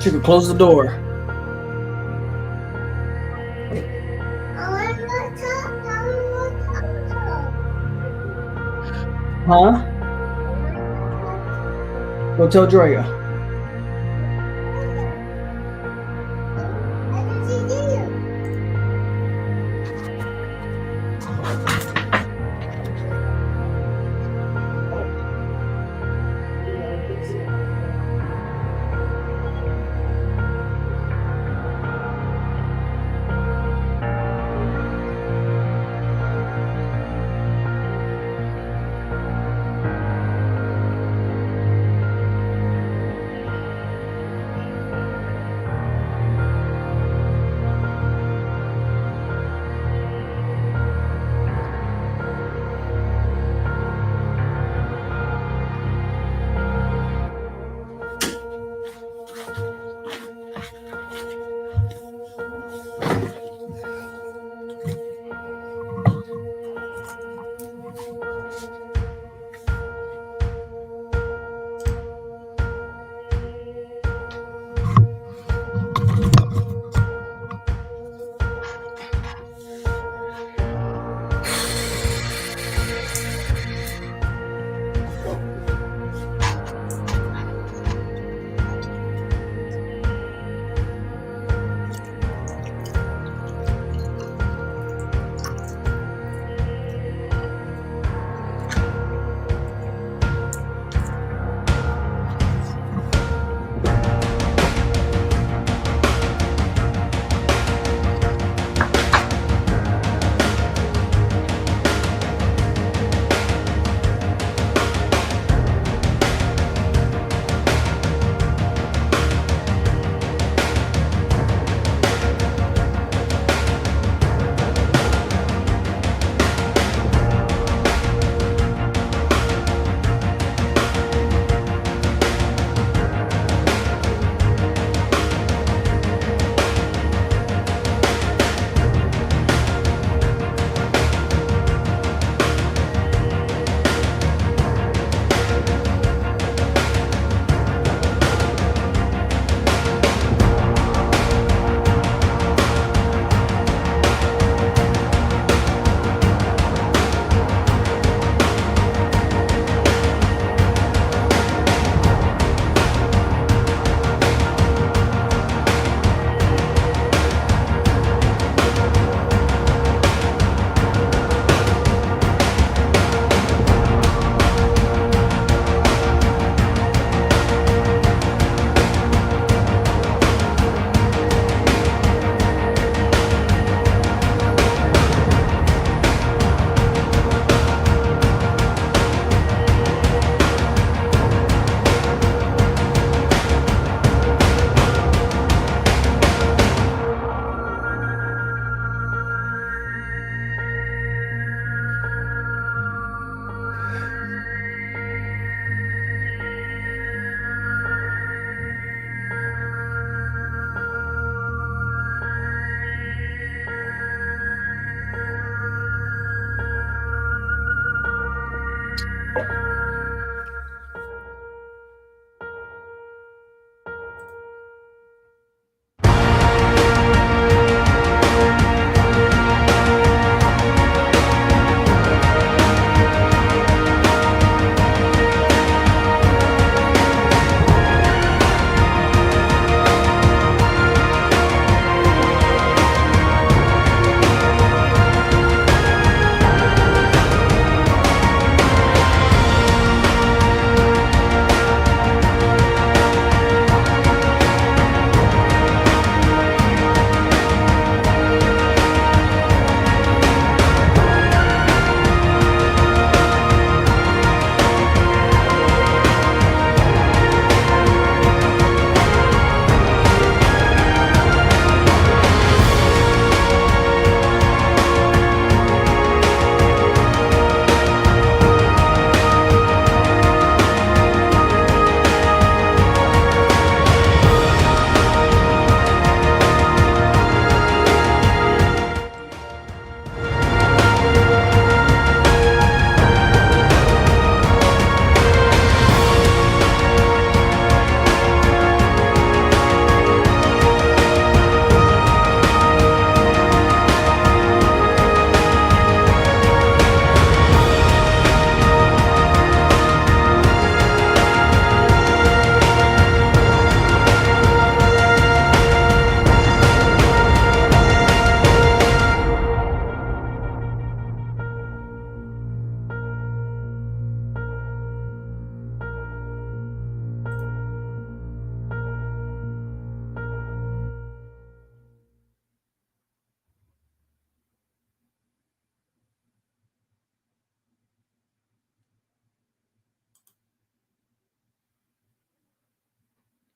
You can close the door. Huh? Go tell Drea.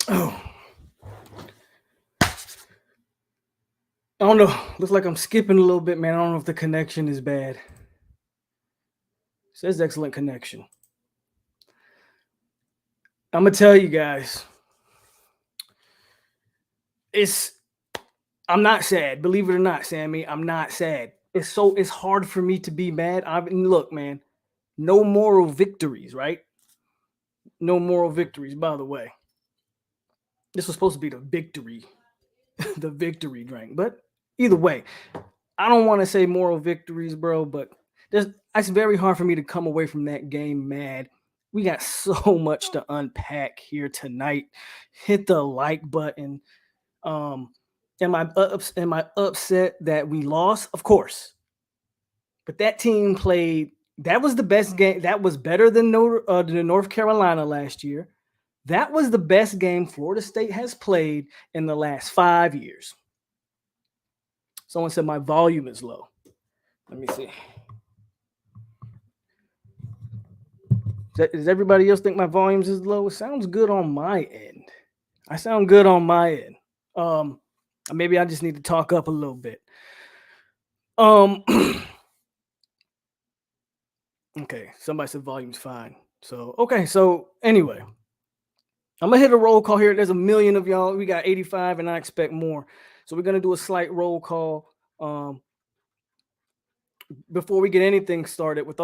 Oh. I don't know. Looks like I'm skipping a little bit, man. I don't know if the connection is bad. It says excellent connection. I'm gonna tell you guys. I'm not sad. Believe it or not, Sammy, I'm not sad. It's hard for me to be mad. Look, man, no moral victories, right? No moral victories, by the way. This was supposed to be the victory, the victory drink. But either way, I don't want to say moral victories, bro, but it's very hard for me to come away from that game mad. We got so much to unpack here tonight. Hit the like button. Am I upset that we lost? Of course. But that team played. That was the best game. That was better than North Carolina last year. That was the best game Florida State has played in the last 5 years. Someone said my volume is low. Let me see. Does everybody else think my volumes is low? It sounds good on my end. I sound good on my end. Maybe I just need to talk up a little bit. Okay, somebody said volume's fine. So anyway, I'm gonna hit a roll call here. There's a million of y'all. We got 85, and I expect more. So we're gonna do a slight roll call before we get anything started. With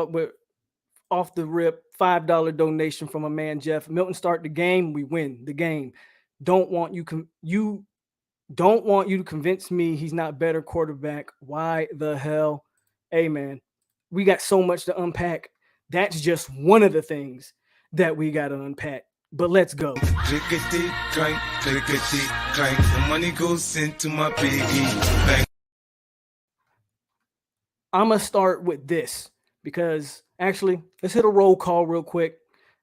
off the rip, $5 donation from a man, Jeff Milton. Start the game, we win the game. Don't want you to convince me he's not better quarterback. Why the hell? Hey man, we got so much to unpack. That's just one of the things that we got to unpack. But let's go. Clickety clank, clickety clank. The money goes into my piggy bank. I'm gonna start with this because actually, let's hit a roll call real quick.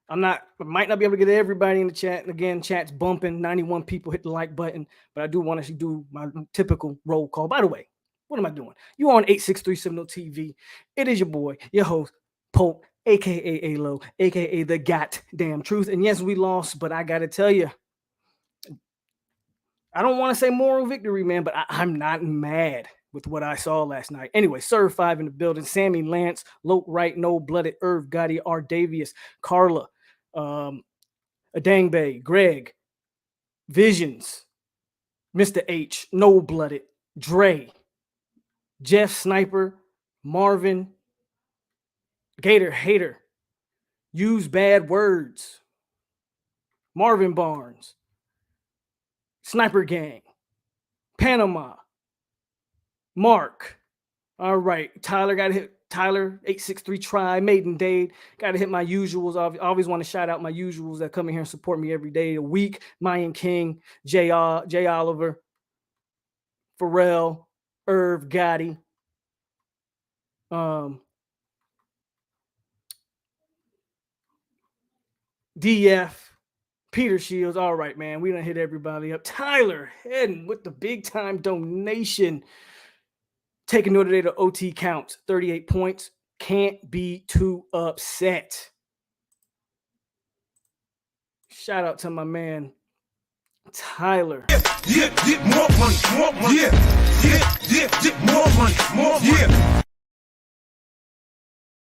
I might not be able to get everybody in the chat. And again, chat's bumping. 91 people hit the like button, but I do want to do my typical roll call. By the way, what am I doing? You on 863 Seminole TV. It is your boy, your host, POLK, a.k.a. a.a. a.k.a. the goddamn truth. And yes, we lost, but I got to tell you, I don't want to say moral victory, man, but I'm not mad with what I saw last night. Anyway, Serve 5 in the building. Sammy, Lance, Loke Wright, No Blooded, Irv, Gotti, R. Davius, Carla, Adangbe, Greg, Visions, Mr. H, No Blooded, Dre, Jeff Sniper, Marvin, Gator Hater, Use Bad Words, Marvin Barnes, Sniper Gang, Panama, Mark. All right, Tyler got to hit. Tyler 863 try Maiden Dade. Got to hit my usuals. I always want to shout out my usuals that come in here and support me every day a week. Mayan King, Jay Oliver, Pharrell, Irv Gotti, DF, Peter Shields. All right, man, we done hit everybody up. Tyler Hedden with the big time donation. Taking Notre Dame to OT counts, 38 points. Can't be too upset. Shout out to my man, Tyler. Yeah, more money, more money. Yeah, more money, more money. Yeah.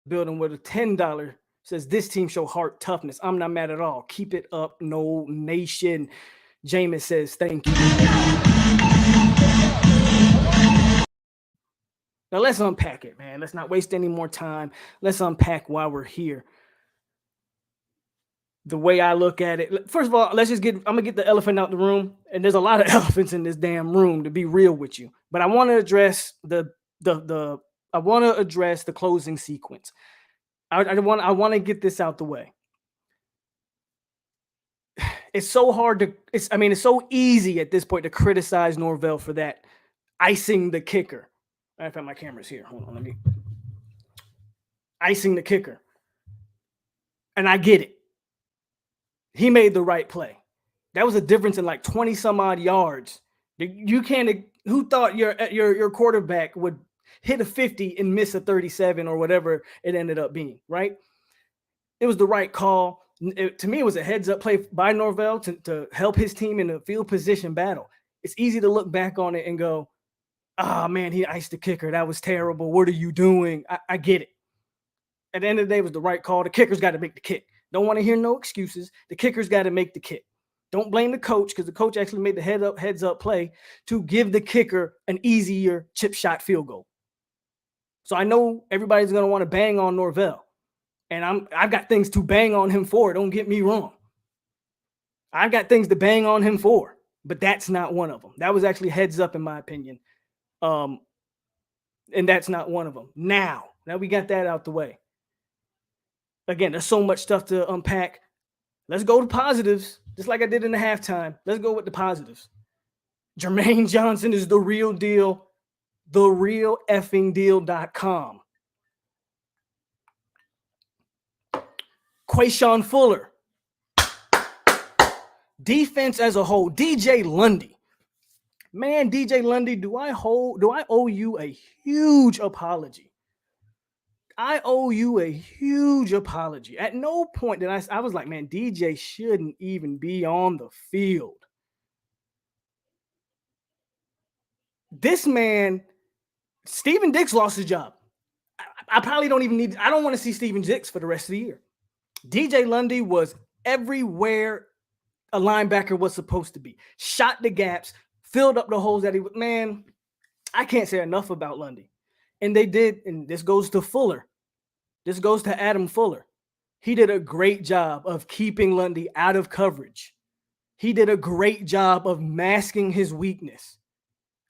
Building with a $10 says this team show heart toughness. I'm not mad at all. Keep it up, no nation. Jameis says thank you. Now let's unpack it, man. Let's not waste any more time. Let's unpack why we're here. The way I look at it, first of all, I'm gonna get the elephant out the room. And there's a lot of elephants in this damn room, to be real with you. But I want to address the closing sequence. I want to get this out the way. It's so hard it's so easy at this point to criticize Norvell for that icing the kicker. Matter of fact, my camera's here. Hold on, let me. Icing the kicker. And I get it. He made the right play. That was a difference in like 20 some odd yards. You can't. Who thought your quarterback would hit a 50 and miss a 37 or whatever it ended up being, right? It was the right call. To me, it was a heads-up play by Norvell to help his team in the field position battle. It's easy to look back on it and go, "Ah, man, he iced the kicker. That was terrible. What are you doing?" I get it. At the end of the day, it was the right call. The kicker's got to make the kick. Don't want to hear no excuses. The kicker's got to make the kick. Don't blame the coach, because the coach actually made the heads-up play to give the kicker an easier chip shot field goal. So I know everybody's going to want to bang on Norvell. And I've got things to bang on him for. Don't get me wrong. I've got things to bang on him for, but that's not one of them. That was actually heads up, in my opinion. And that's not one of them. Now we got that out the way. Again, there's so much stuff to unpack. Let's go to positives, just like I did in the halftime. Let's go with the positives. Jermaine Johnson is the real deal. TheRealEffingDeal.com. Quayshawn Fuller. Defense as a whole. DJ Lundy. Man, DJ Lundy, do I owe you a huge apology? I owe you a huge apology. At no point did I was like, man, DJ shouldn't even be on the field. This man, Steven Dix lost his job. I probably don't even I don't want to see Steven Dix for the rest of the year. DJ Lundy was everywhere a linebacker was supposed to be. Shot the gaps, filled up the holes that he was. Man, I can't say enough about Lundy. And they did, and this goes to Fuller. This goes to Adam Fuller. He did a great job of keeping Lundy out of coverage. He did a great job of masking his weakness.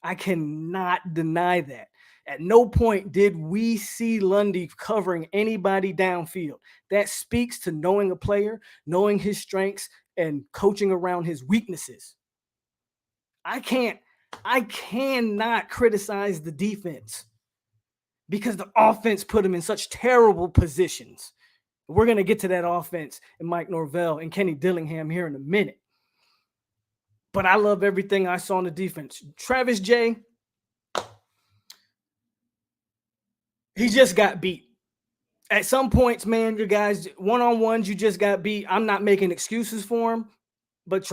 I cannot deny that. At no point did we see Lundy covering anybody downfield. That speaks to knowing a player, knowing his strengths, and coaching around his weaknesses. I cannot criticize the defense because the offense put him in such terrible positions. We're going to get to that offense and Mike Norvell and Kenny Dillingham here in a minute. But I love everything I saw on the defense. Travis J, he just got beat. At some points, man, you guys, one-on-ones, you just got beat. I'm not making excuses for him, but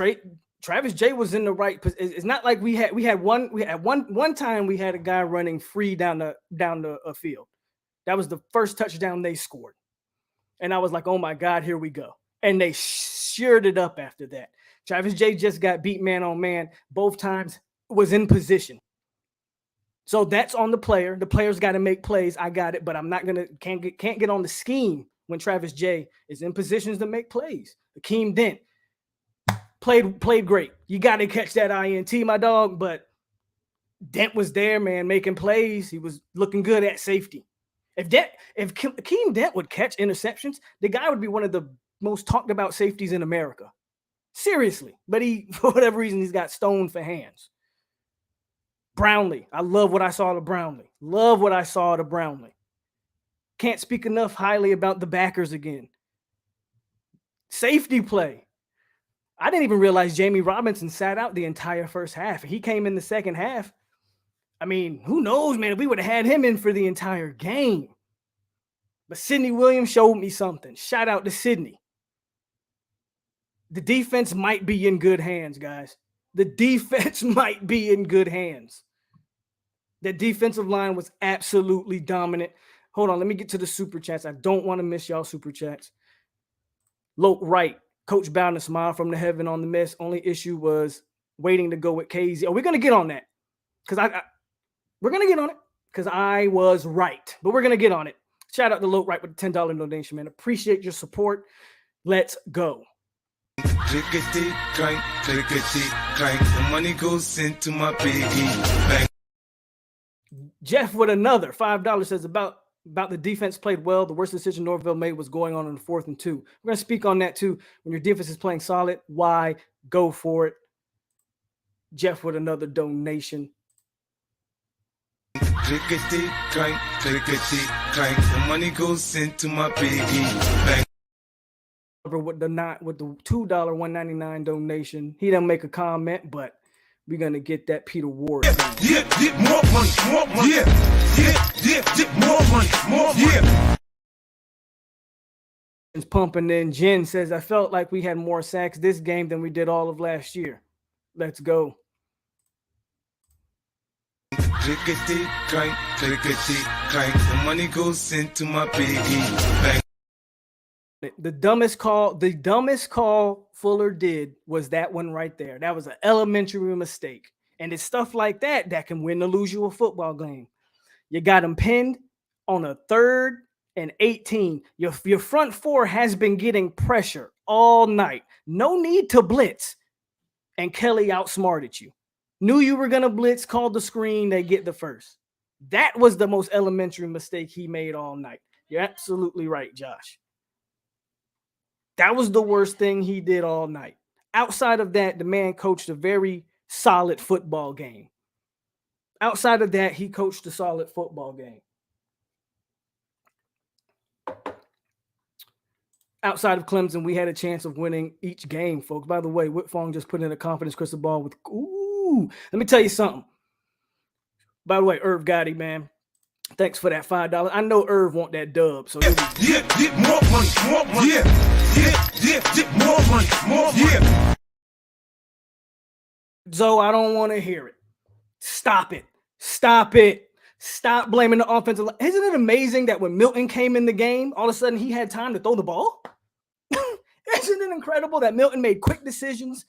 Travis J was in the right position. It's not like we had one time we had a guy running free down the field. That was the first touchdown they scored. And I was like, oh my God, here we go. And they sheared it up after that. Travis J just got beat man on man. Both times was in position. So that's on the player. The player's got to make plays. I got it, but I'm not can't get on the scheme when Travis J is in positions to make plays. Akeem Dent played great. You got to catch that INT, my dog. But Dent was there, man, making plays. He was looking good at safety. If Akeem Dent would catch interceptions, the guy would be one of the most talked about safeties in America. Seriously. But for whatever reason, he's got stone for hands. Brownlee. I love what I saw of Brownlee. Can't speak enough highly about the backers again. Safety play. I didn't even realize Jamie Robinson sat out the entire first half. He came in the second half. I mean, who knows, man, if we would have had him in for the entire game. But Sidney Williams showed me something. Shout out to Sidney. The defense might be in good hands, guys. The defense might be in good hands. The defensive line was absolutely dominant. Hold on, let me get to the super chats. I don't want to miss y'all super chats. Loke Wright, Coach bound to smile from the heaven on the miss. Only issue was waiting to go with KZ. Oh, we're going to get on that. Because we're going to get on it. Because I was right. But we're going to get on it. Shout out to Loke Wright with the $10 donation, man. Appreciate your support. Let's go. Clickety clank, clickety clank. The money goes into my piggy bank. Jeff with another $5 says about the defense played well. The worst decision Norvell made was going on the 4th and 2. We're going to speak on that too. When your defense is playing solid, why? Go for it. Jeff with another donation. Clickety clank, clickety clank. The money goes into my piggy bank. With the $2 $1.99 donation, he didn't make a comment, but we're gonna get that Peter Ward. Yeah, more money. Yeah, more money. pumping in. Jen says, I felt like we had more sacks this game than we did all of last year. Let's go. Clickety clank, clickety clank. The money goes into my piggy bank. The dumbest call Fuller did was that one right there. That was an elementary mistake. And it's stuff like that that can win or lose you a football game. You got him pinned on a 3rd and 18. Your front four has been getting pressure all night. No need to blitz. And Kelly outsmarted you. Knew you were going to blitz, called the screen, they get the first. That was the most elementary mistake he made all night. You're absolutely right, Josh. That was the worst thing he did all night. Outside of that, the man coached a very solid football game. Outside of that, he coached a solid football game. Outside of Clemson, we had a chance of winning each game, folks. By the way, Whitfong just put in a confidence crystal ball with, let me tell you something. By the way, Irv Gotti, man, thanks for that $5. I know Irv want that dub. So yeah, more money, yeah, more money, yeah. Zoe, I don't want to hear it. Stop it. Stop blaming the offensive line. Isn't it amazing that when Milton came in the game, all of a sudden he had time to throw the ball? Isn't it incredible that Milton made quick decisions,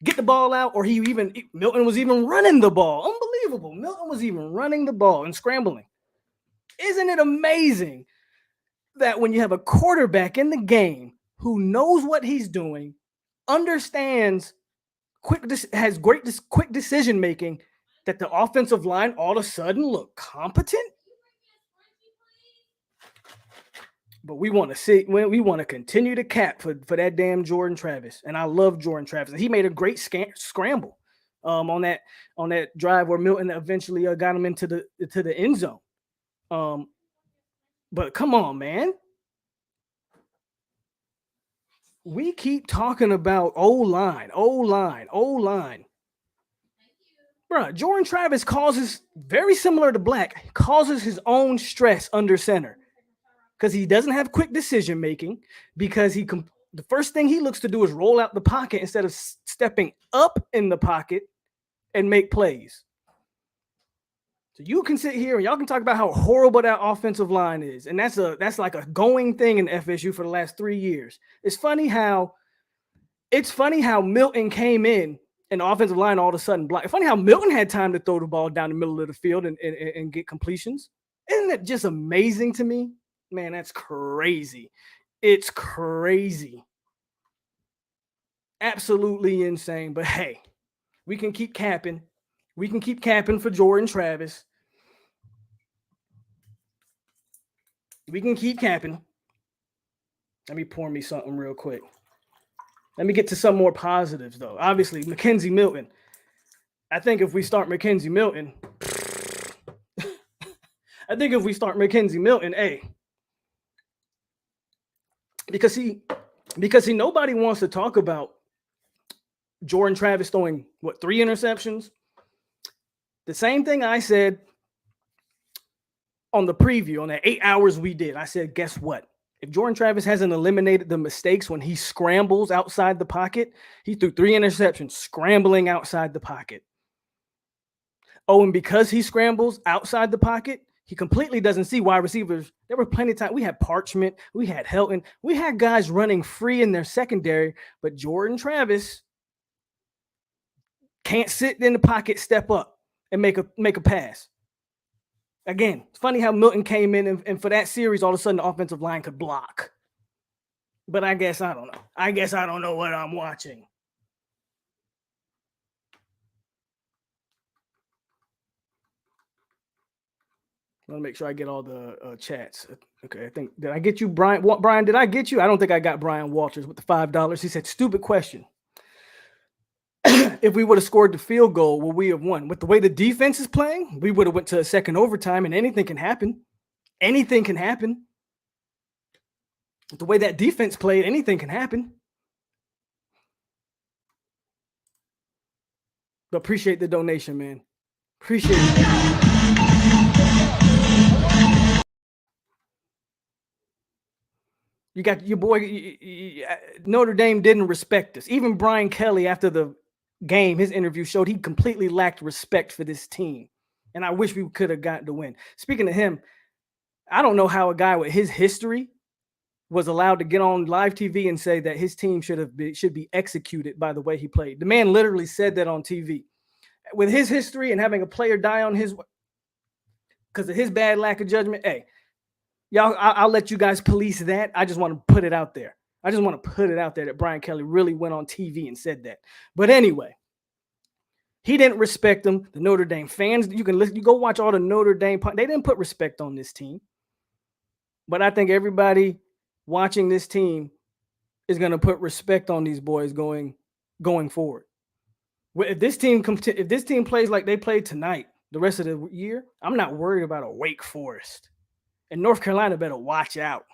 get the ball out, or Milton was even running the ball? Unbelievable. Milton was even running the ball and scrambling. Isn't it amazing that when you have a quarterback in the game who knows what he's doing, understands has great quick decision making, that the offensive line all of a sudden look competent? But we want to continue to cap for that damn Jordan Travis. And I love Jordan Travis. He made a great scramble on that drive where Milton eventually got him into the end zone. But come on, man. We keep talking about O-line. Bro, Jordan Travis causes, very similar to Black, causes his own stress under center because he doesn't have quick decision making, because the first thing he looks to do is roll out the pocket instead of stepping up in the pocket and make plays. So you can sit here and y'all can talk about how horrible that offensive line is, and that's like a going thing in FSU for the last 3 years. It's funny how Milton came in and the offensive line all of a sudden blocked. It's funny how Milton had time to throw the ball down the middle of the field and get completions. Isn't that just amazing to me? Man, that's crazy. It's crazy. Absolutely insane. But hey, we can keep capping. We can keep capping for Jordan Travis. We can keep capping. Let me pour me something real quick. Let me get to some more positives, though. Obviously, Mackenzie Milton. I think if we start Mackenzie Milton, hey, because nobody wants to talk about Jordan Travis throwing 3 interceptions. The same thing I said on the preview on the 8 hours we did. I said, guess what? If Jordan Travis hasn't eliminated the mistakes when he scrambles outside the pocket, he threw 3 interceptions scrambling outside the pocket. Oh, and because he scrambles outside the pocket, he completely doesn't see wide receivers. There were plenty of time. We had Parchment. We had Helton. We had guys running free in their secondary, but Jordan Travis can't sit in the pocket, step up, and make a pass. Again, it's funny how Milton came in and for that series, all of a sudden the offensive line could block. But I guess I don't know. I don't know what I'm watching. I want to make sure I get all the chats. Okay, I think, did I get you, Brian? Brian, did I get you? I don't think I got Brian Walters with the $5. He said, stupid question. If we would have scored the field goal, would we have won? With the way the defense is playing, we would have went to a second overtime, and anything can happen. Anything can happen. With the way that defense played, anything can happen. But appreciate the donation, man. Appreciate it. You got your boy. Notre Dame didn't respect us. Even Brian Kelly, after the game, his interview showed he completely lacked respect for this team. And I wish we could have gotten the win. Speaking of him, I don't know how a guy with his history was allowed to get on live TV and say that his team should be executed by the way he played. The man literally said that on TV. With his history and having a player die on his because of his bad lack of judgment, hey, y'all, I'll let you guys police that. I just want to put it out there. I just want to put it out there that Brian Kelly really went on TV and said that. But anyway, he didn't respect them. The Notre Dame fans, you go watch all the Notre Dame. They didn't put respect on this team. But I think everybody watching this team is going to put respect on these boys going forward. If this team plays like they played tonight, the rest of the year, I'm not worried about a Wake Forest. And North Carolina better watch out.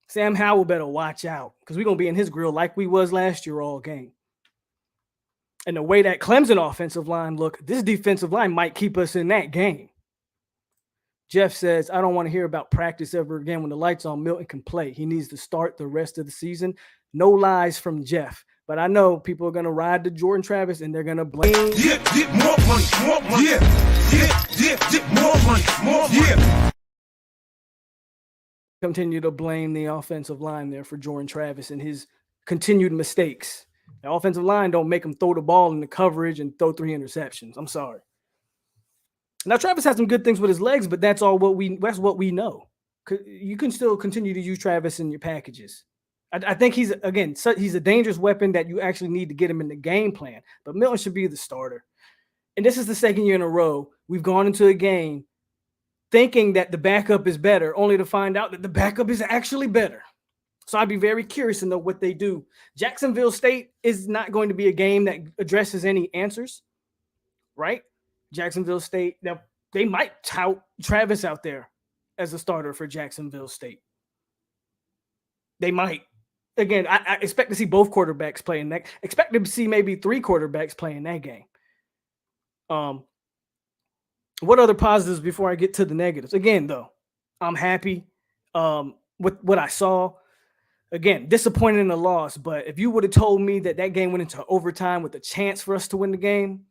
Sam Howell better watch out because we're going to be in his grill like we was last year all game. And the way that Clemson offensive line look, this defensive line might keep us in that game. Jeff says, I don't want to hear about practice ever again. When the lights on, Milton can play. He needs to start the rest of the season. No lies from Jeff. But I know people are going to ride to Jordan Travis and they're going to blame. More money. More money. Continue to blame the offensive line there for Jordan Travis and his continued mistakes. The offensive line don't make him throw the ball in the coverage and throw 3 interceptions. I'm sorry. Now, Travis has some good things with his legs, but that's what we know. You can still continue to use Travis in your packages. I think he's a dangerous weapon that you actually need to get him in the game plan. But Milton should be the starter. And this is the second year in a row we've gone into a game thinking that the backup is better, only to find out that the backup is actually better. So I'd be very curious to know what they do. Jacksonville State is not going to be a game that addresses any answers, right? Jacksonville State, now they might tout Travis out there as a starter for Jacksonville State. They might. Again, I expect to see both quarterbacks playing that. Expect to see maybe 3 quarterbacks playing that game. What other positives before I get to the negatives? Again, though, I'm happy with what I saw. Again, disappointed in the loss, but if you would have told me that game went into overtime with a chance for us to win the game,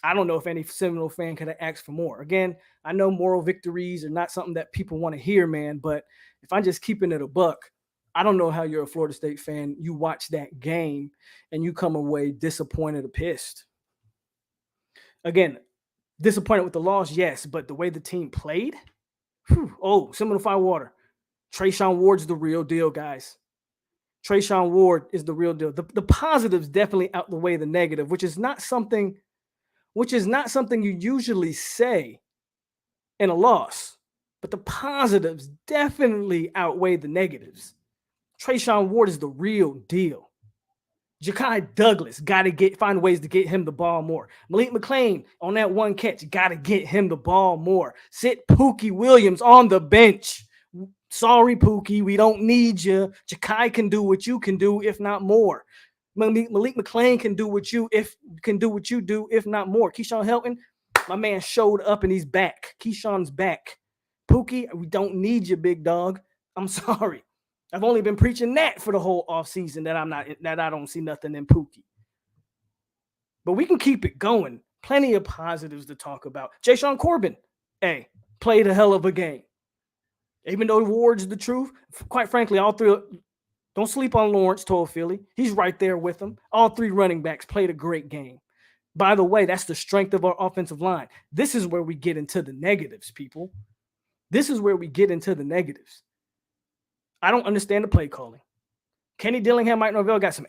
I don't know if any Seminole fan could have asked for more. Again, I know moral victories are not something that people want to hear, man, but if I'm just keeping it a buck, I don't know how you're a Florida State fan. You watch that game and you come away disappointed or pissed. Again, disappointed with the loss, yes, but the way the team played, Seminole Fire Water. Trayshawn Ward's the real deal, guys. Trayshawn Ward is the real deal. The positives definitely outweigh the negative, which is not something you usually say in a loss. But the positives definitely outweigh the negatives. Trayshawn Ward is the real deal. Ja'Kai Douglas, got to find ways to get him the ball more. Malik McClain on that one catch, got to get him the ball more. Sit Pookie Williams on the bench. Sorry, Pookie, we don't need you. Ja'Kai can do what you can do, if not more. Malik McClain can do what you do, if not more. Keyshawn Helton, my man showed up and he's back. Keyshawn's back. Pookie, we don't need you, big dog. I'm sorry. I've only been preaching that for the whole offseason that I don't see nothing in Pookie. But we can keep it going. Plenty of positives to talk about. Ja'Shawn Corbin, played a hell of a game. Even though Ward's the truth, quite frankly, all 3, don't sleep on Lawrence Toafili. He's right there with them. All 3 running backs played a great game. By the way, that's the strength of our offensive line. This is where we get into the negatives, people. This is where we get into the negatives. I don't understand the play calling. Kenny Dillingham, Mike Norvell got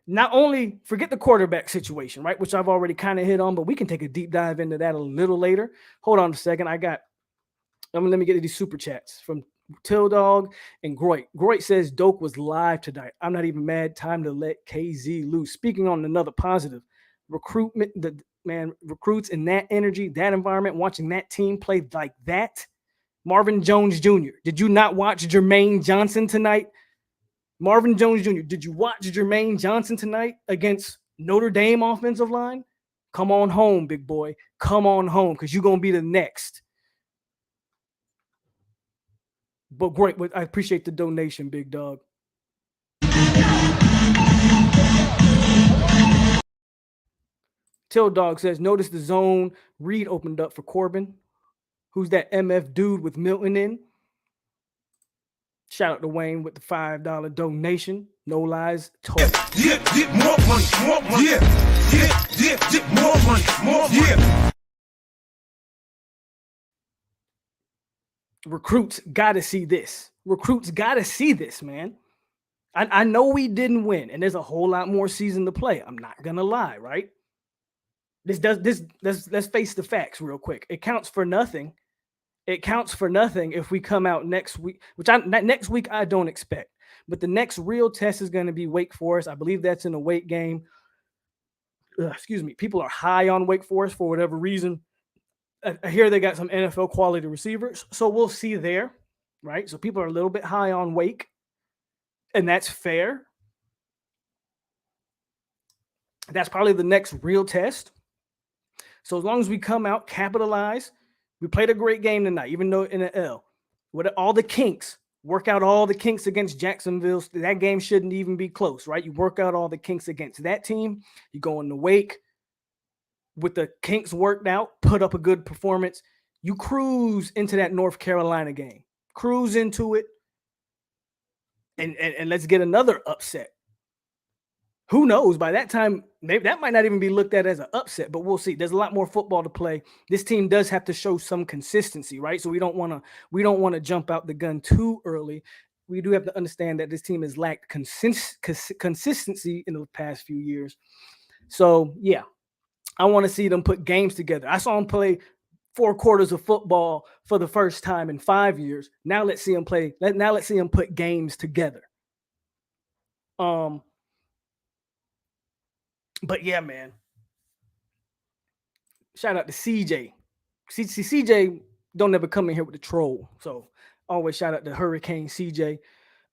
not only forget the quarterback situation, right, which I've already kind of hit on, but we can take a deep dive into that a little later. Hold on a second. Let me get to these super chats from Till Dog and Groit. Groit says Doak was live tonight. I'm not even mad. Time to let KZ loose. Speaking on another positive, recruitment, recruits in that energy, that environment, watching that team play like that. Marvin Jones Jr. Did you not watch Jermaine Johnson tonight? Marvin Jones Jr. Did you watch Jermaine Johnson tonight against Notre Dame offensive line? Come on home, big boy. Come on home because you're going to be the next. But great. I appreciate the donation, big dog. Till Dog says, notice the zone read opened up for Corbin. Who's that MF dude with Milton in? Shout out to Wayne with the $5 donation. No lies told. Yeah, get more money, more money. Yeah, get more money, more money. Yeah. Recruits got to see this. Recruits got to see this, man. I know we didn't win, and there's a whole lot more season to play. I'm not gonna lie, right? Let's face the facts real quick. It counts for nothing. It counts for nothing if we come out next week, which next week I don't expect. But the next real test is going to be Wake Forest. I believe that's in a weight game. Excuse me. People are high on Wake Forest for whatever reason. I hear they got some NFL quality receivers, so we'll see there, right? So people are a little bit high on Wake, and that's fair. That's probably the next real test. So as long as we come out, capitalize, we played a great game tonight, even though in an L. With all the kinks, work out all the kinks against Jacksonville. That game shouldn't even be close, right? You work out all the kinks against that team. You go in the Wake with the kinks worked out, put up a good performance. You cruise into that North Carolina game. Cruise into it. And let's get another upset. Who knows? By that time, maybe that might not even be looked at as an upset, but we'll see. There's a lot more football to play. This team does have to show some consistency, right? So we don't want to jump out the gun too early. We do have to understand that this team has lacked consistency in the past few years. So yeah, I want to see them put games together. I saw them play 4 quarters of football for the first time in 5 years. Now let's see them play. Now let's see them put games together. But yeah, man. Shout out to CJ. CJ don't ever come in here with the troll. So always shout out to Hurricane CJ.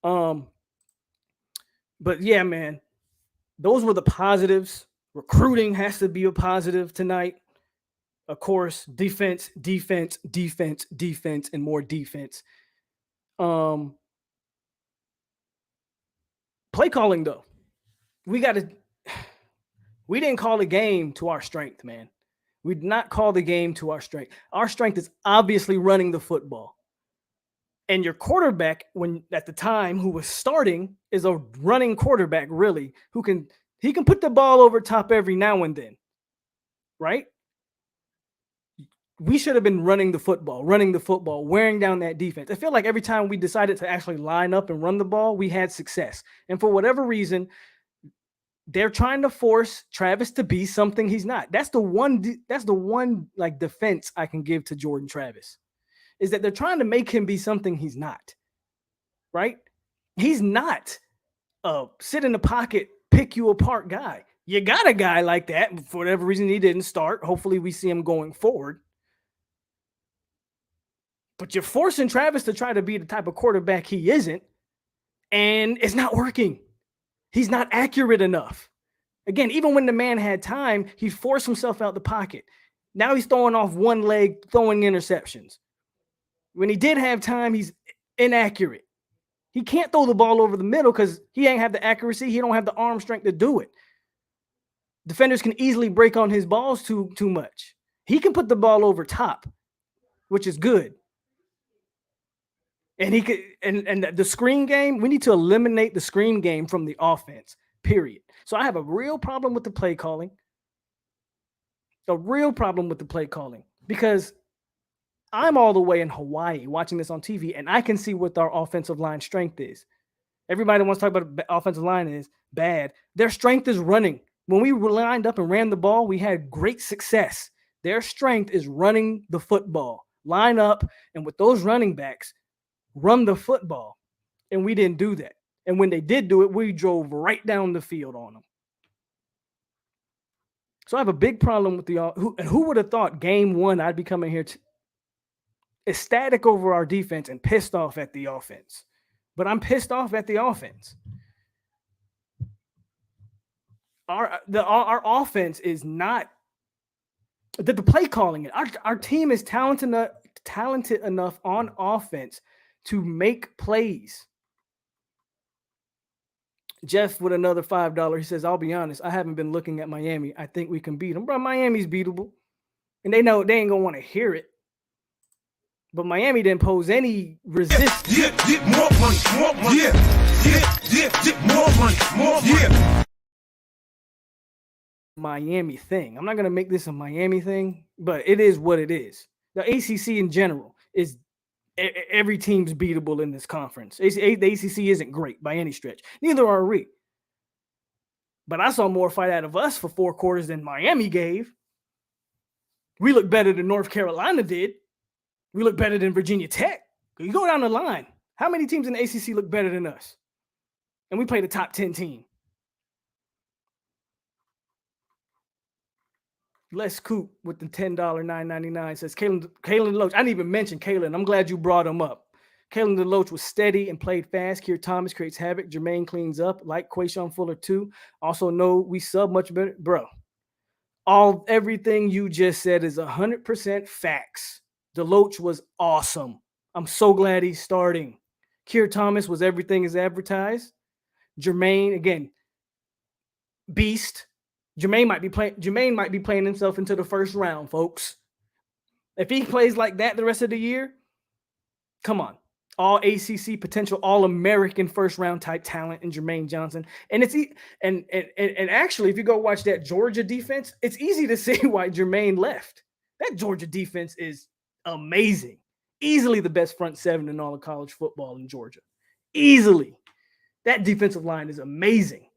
But yeah, man. Those were the positives. Recruiting has to be a positive tonight. Of course, defense, and more defense. Play calling, though. We didn't call the game to our strength, man. We did not call the game to our strength. Our strength is obviously running the football. And your quarterback, at the time who was starting, is a running quarterback, really, he can put the ball over top every now and then, right? We should have been running the football, wearing down that defense. I feel like every time we decided to actually line up and run the ball, we had success. And for whatever reason, they're trying to force Travis to be something he's not. That's the one like defense I can give to Jordan Travis, is that they're trying to make him be something he's not, right? He's not a sit in the pocket, pick you apart guy. You got a guy like that. For whatever reason, he didn't start. Hopefully we see him going forward. But you're forcing Travis to try to be the type of quarterback he isn't, and it's not working. He's not accurate enough. Again, even when the man had time, he forced himself out the pocket. Now he's throwing off one leg, throwing interceptions. When he did have time, he's inaccurate. He can't throw the ball over the middle because he ain't have the accuracy. He don't have the arm strength to do it. Defenders can easily break on his balls too much. He can put the ball over top, which is good. And he could, and the screen game, we need to eliminate the screen game from the offense, period. So I have a real problem with the play calling. Because I'm all the way in Hawaii watching this on TV, and I can see what our offensive line strength is. Everybody wants to talk about the offensive line is bad. Their strength is running. When we lined up and ran the ball, we had great success. Their strength is running the football. Line up, and with those running backs, run the football. And we didn't do that. And when they did do it, we drove right down the field on them. So I have a big problem with who would have thought game 1 I'd be coming here ecstatic over our defense and pissed off at the offense. But I'm pissed off at the offense. Our offense is not the play calling. Our team is talented enough on offense to make plays. Jeff with another $5. He says, I'll be honest, I haven't been looking at Miami. I think we can beat them. Bro, Miami's beatable. And they know they ain't going to want to hear it. But Miami didn't pose any resistance. More money. More money. Miami thing. I'm not going to make this a Miami thing, but it is what it is. The ACC in general is every team's beatable in this conference. The ACC isn't great by any stretch. Neither are we. But I saw more fight out of us for 4 quarters than Miami gave. We look better than North Carolina did. We look better than Virginia Tech. You go down the line. How many teams in the ACC look better than us? And we played a top 10 team. Les Coop with the $10 $9.99 says Kalen DeLoach. I didn't even mention Kalen. I'm glad you brought him up. Kalen DeLoach was steady and played fast. Keir Thomas creates havoc. Jermaine cleans up. Like Quayshawn Fuller too. Also know we sub much better. Bro, everything you just said is 100% facts. DeLoach was awesome. I'm so glad he's starting. Keir Thomas was everything as advertised. Jermaine, again, beast. Jermaine might be playing himself into the first round, folks. If he plays like that the rest of the year, come on. All ACC potential, all American first round type talent in Jermaine Johnson. And actually, if you go watch that Georgia defense, it's easy to see why Jermaine left. That Georgia defense is amazing. Easily the best front seven in all of college football in Georgia. Easily. That defensive line is amazing.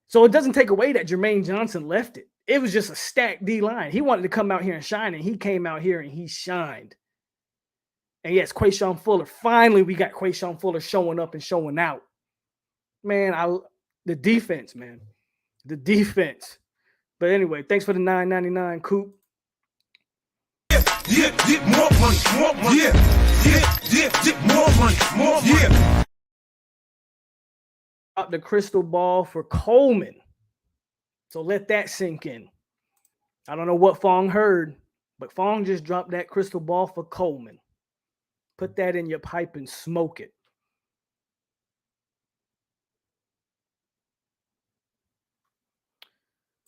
So it doesn't take away that Jermaine Johnson left it. It was just a stacked D-line. He wanted to come out here and shine, and he came out here and he shined. And yes, Quayshawn Fuller. Finally, we got Quayshawn Fuller showing up and showing out. Man, the defense, man. The defense. But anyway, thanks for the $9.99, Coop. More money. More money. Up the crystal ball for Coleman. So let that sink in. I don't know what Fong heard, but Fong just dropped that crystal ball for Coleman. Put that in your pipe and smoke it.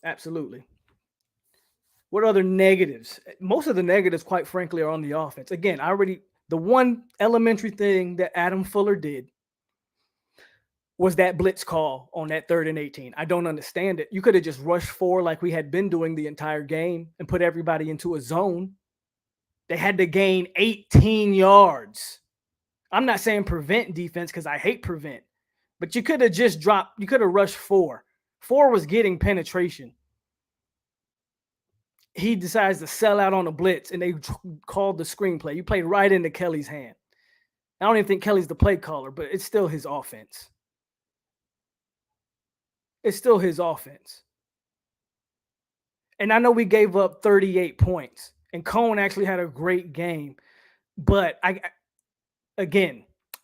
Absolutely. What other negatives? Most of the negatives, quite frankly, are on the offense. Again, the one elementary thing that Adam Fuller did was that blitz call on that 3rd and 18. I don't understand it. You could have just rushed 4 like we had been doing the entire game and put everybody into a zone. They had to gain 18 yards. I'm not saying prevent defense because I hate prevent, but you could have just rushed 4. 4 was getting penetration. He decides to sell out on a blitz, and they called the screenplay. You played right into Kelly's hand. I don't even think Kelly's the play caller, but it's still his offense. It's still his offense. And I know we gave up 38 points, and Cone actually had a great game. But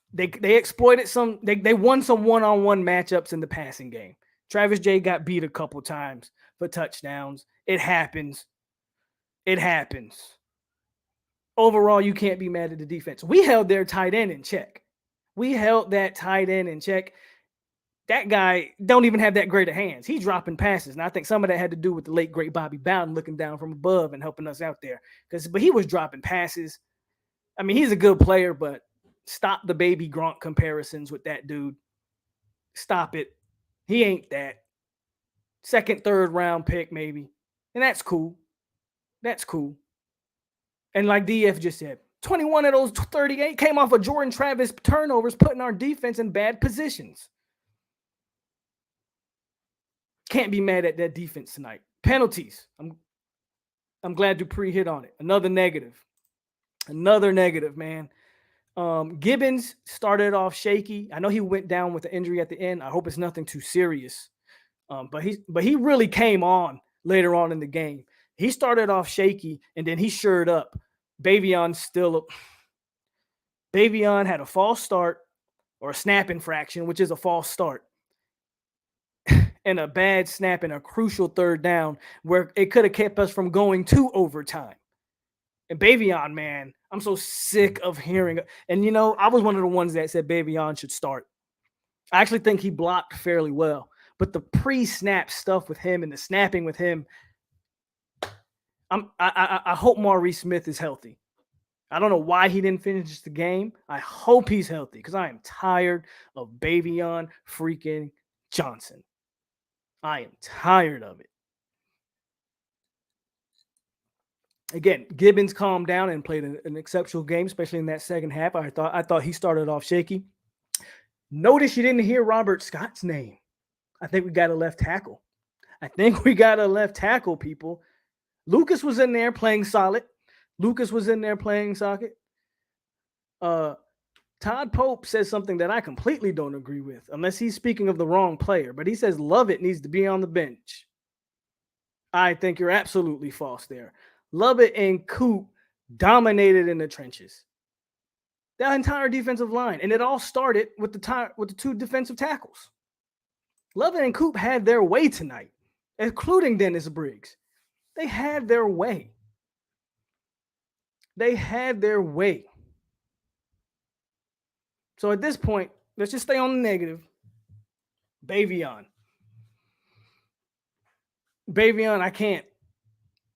they exploited they won some one-on-one matchups in the passing game. Travis J got beat a couple times for touchdowns. It happens. Overall, you can't be mad at the defense. We held their tight end in check. That guy don't even have that great of hands. He's dropping passes. And I think some of that had to do with the late, great Bobby Bowden looking down from above and helping us out there. But he was dropping passes. I mean, he's a good player, but stop the baby Gronk comparisons with that dude. Stop it. He ain't that. 2nd, 3rd round pick, maybe. And that's cool. And like DF just said, 21 of those 38 came off of Jordan Travis turnovers, putting our defense in bad positions. Can't be mad at that defense tonight. Penalties. I'm glad Dupree hit on it. Another negative, man. Gibbons started off shaky. I know he went down with the injury at the end. I hope it's nothing too serious. But he really came on later on in the game. He started off shaky, and then he shored up. Bavion had a false start or a snap infraction, which is a false start. And a bad snap and a crucial 3rd down where it could have kept us from going to overtime. And Bavion, man, I'm so sick of hearing it. And, you know, I was one of the ones that said Bavion should start. I actually think he blocked fairly well. But the pre-snap stuff with him and the snapping with him, I hope Maurice Smith is healthy. I don't know why he didn't finish the game. I hope he's healthy because I am tired of Bavion freaking Johnson. I am tired of it. Again, Gibbons calmed down and played an exceptional game, especially in that second half. I thought he started off shaky. Notice you didn't hear Robert Scott's name. I think we got a left tackle. People. Lucas was in there playing solid. Todd Pope says something that I completely don't agree with, unless he's speaking of the wrong player. But he says Lovett needs to be on the bench. I think you're absolutely false there. Lovett and Coop dominated in the trenches. That entire defensive line. And it all started with the two defensive tackles. Lovett and Coop had their way tonight, including Dennis Briggs. They had their way. So at this point, let's just stay on the negative. Bavion,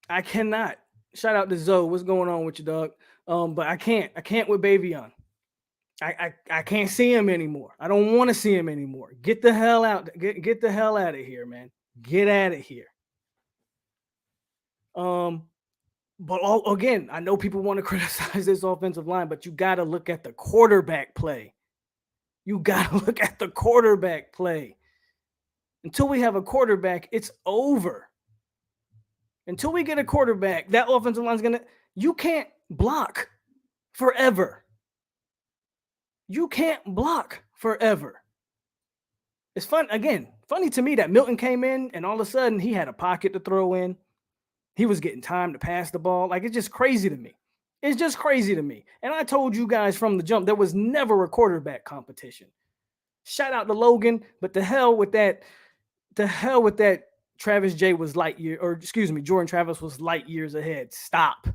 I cannot. Shout out to Zoe. What's going on with you, dog? But I can't with Bavion. I can't see him anymore. I don't want to see him anymore. Get the hell out. Get the hell out of here, man. Get out of here. But again, I know people want to criticize this offensive line, but you got to look at the quarterback play. Until we have a quarterback, it's over. Until we get a quarterback, that offensive line is you can't block forever. It's funny to me that Milton came in and all of a sudden he had a pocket to throw in. He was getting time to pass the ball. Like, it's just crazy to me. And I told you guys from the jump, there was never a quarterback competition. Shout out to Logan, but the hell with that. Travis J was Jordan Travis was light years ahead. Stop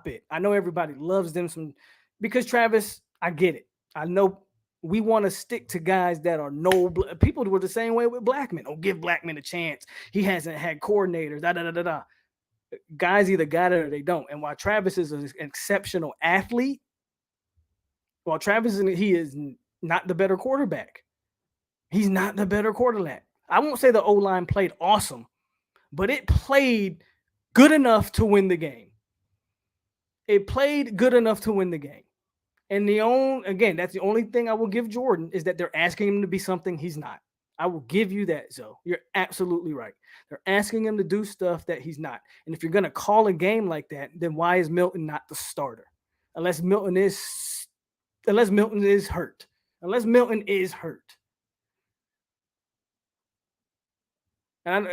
it. I know everybody loves them because Travis, I get it. I know we want to stick to guys that are people were the same way with Blackman. Oh, give Blackman a chance. He hasn't had coordinators. Guys either got it or they don't. And while Travis is an exceptional athlete, he is not the better quarterback. He's not the better quarterback. I won't say the O-line played awesome, but it played good enough to win the game. And that's the only thing I will give Jordan is that they're asking him to be something he's not. I will give you that, Zoe. You're absolutely right. They're asking him to do stuff that he's not. And if you're going to call a game like that, then why is Milton not the starter? Unless Milton is hurt. And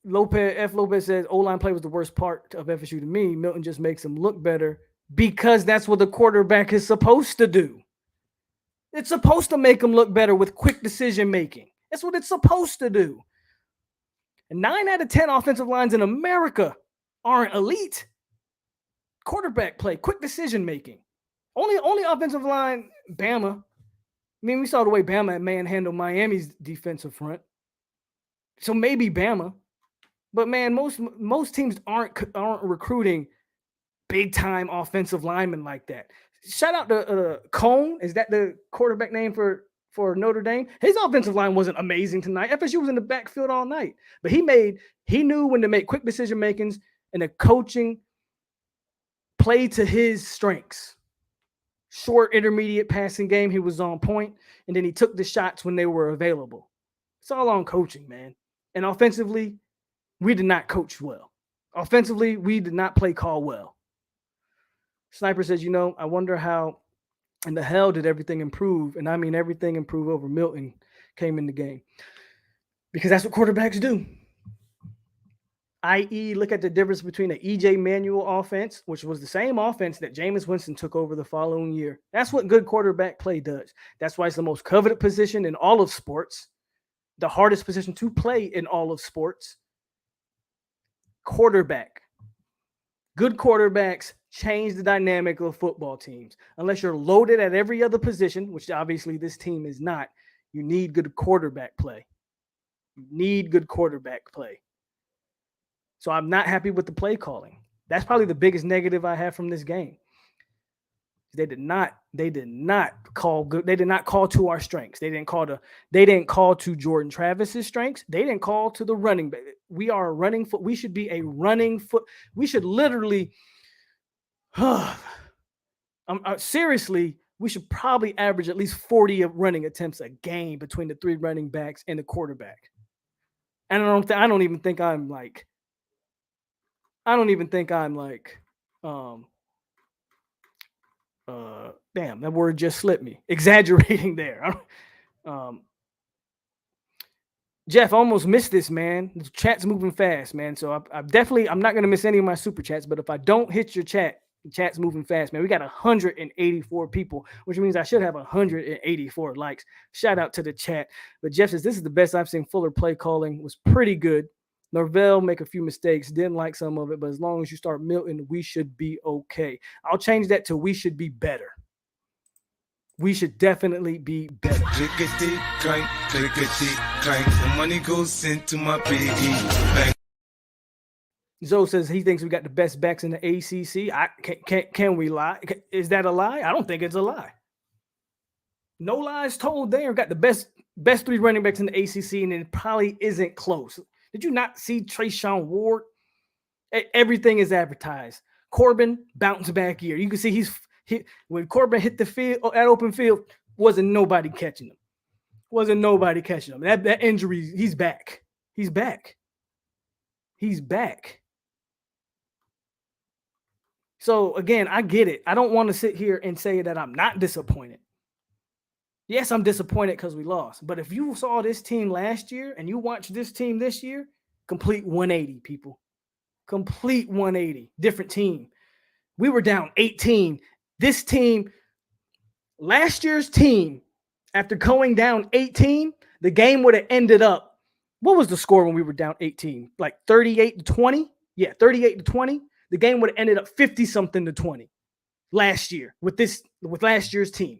Lopez says O-line play was the worst part of FSU to me. Milton just makes him look better because that's what the quarterback is supposed to do. It's supposed to make him look better with quick decision making. That's what it's supposed to do. And 9 out of 10 offensive lines in America aren't elite. Quarterback play, quick decision making. Only offensive line, Bama. I mean, we saw the way Bama manhandled Miami's defensive front. So maybe Bama, but man, most teams aren't recruiting big time offensive linemen like that. Shout out to Cone. Is that the quarterback name for Notre Dame? His offensive line wasn't amazing tonight. FSU was in the backfield all night, but he knew when to make quick decision makings, and the coaching played to his strengths. Short, intermediate passing game, he was on point, and then he took the shots when they were available. It's all on coaching, man. And offensively, we did not coach well. Offensively, we did not play call well. Sniper says, I wonder how in the hell did everything improve? And I mean, everything improved over Milton came in the game. Because that's what quarterbacks do. I.e., look at the difference between the E.J. Manuel offense, which was the same offense that Jameis Winston took over the following year. That's what good quarterback play does. That's why it's the most coveted position in all of sports. The hardest position to play in all of sports. Quarterback. Good quarterbacks change the dynamic of football teams. Unless you're loaded at every other position, which obviously this team is not, you need good quarterback play. You need good quarterback play. So I'm not happy with the play calling. That's probably the biggest negative I have from this game. They did not call good. They did not call to our strengths. They didn't call to Jordan Travis's strengths. They didn't call to the running back. We are a running foot. We should be a running foot. We should literally seriously, we should probably average at least 40 running attempts a game between the three running backs and the quarterback. And I don't even think I'm like damn, that word just slipped me. Exaggerating there. Jeff, I almost missed this, man. The chat's moving fast, man. So I'm not going to miss any of my super chats, but if I don't hit your chat, the chat's moving fast, man. We got 184 people, which means I should have 184 likes. Shout out to the chat. But Jeff says, this is the best I've seen. Fuller play calling was pretty good. Norvell make a few mistakes. Didn't like some of it, but as long as you start Milton, we should be okay. I'll change that to we should be better. We should definitely be better. Clickety clank, clickety clank. The money goes into my piggy bank. Zoe says he thinks we got the best backs in the ACC. Can we lie? Is that a lie? I don't think it's a lie. No lies told there. Got the best three running backs in the ACC, and it probably isn't close. Did you not see Trayshawn Ward? Everything is advertised. Corbin, bounce back year. You can see when Corbin hit the field at open field, wasn't nobody catching him. That injury, he's back. He's back. So again, I get it. I don't want to sit here and say that I'm not disappointed. Yes, I'm disappointed because we lost. But if you saw this team last year and you watch this team this year, complete 180, people. Complete 180. Different team. We were down 18. This team, last year's team, after going down 18, the game would have ended up. What was the score when we were down 18? Like 38-20? Yeah, 38-20. The game would have ended up 50-something to 20 last year with last year's team.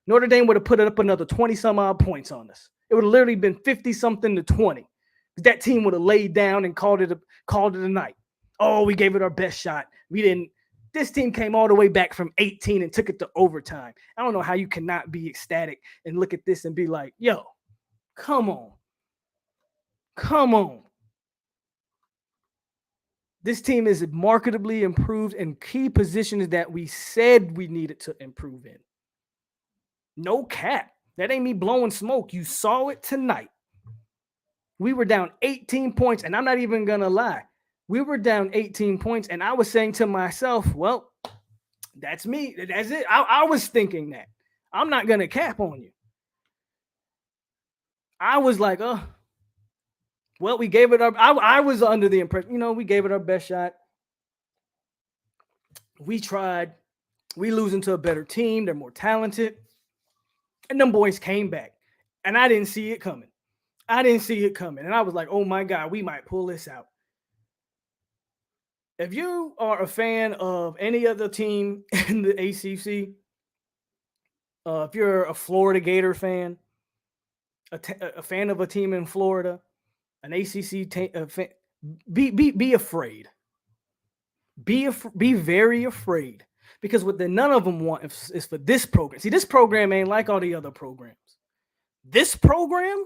Notre Dame would have put up another 20-some-odd points on us. It would have literally been 50-something to 20. That team would have laid down and called it a night. Oh, we gave it our best shot. We didn't. This team came all the way back from 18 and took it to overtime. I don't know how you cannot be ecstatic and look at this and be like, yo, come on. This team is marketably improved in key positions that we said we needed to improve in. No cap. That ain't me blowing smoke. You saw it tonight. We were down 18 points, and I'm not even going to lie. We were down 18 points, and I was saying to myself, well, that's me. That's it. I was thinking that. I'm not going to cap on you. I was like, well, we gave it our. I was under the impression, we gave it our best shot. We tried. We losing to a better team. They're more talented. And them boys came back. And I didn't see it coming. And I was like, oh, my God, we might pull this out. If you are a fan of any other team in the ACC, if you're a Florida Gator fan, a fan of a team in Florida, an ACC fan, be afraid. Be very afraid, because what none of them want is for this program. See, this program ain't like all the other programs. This program,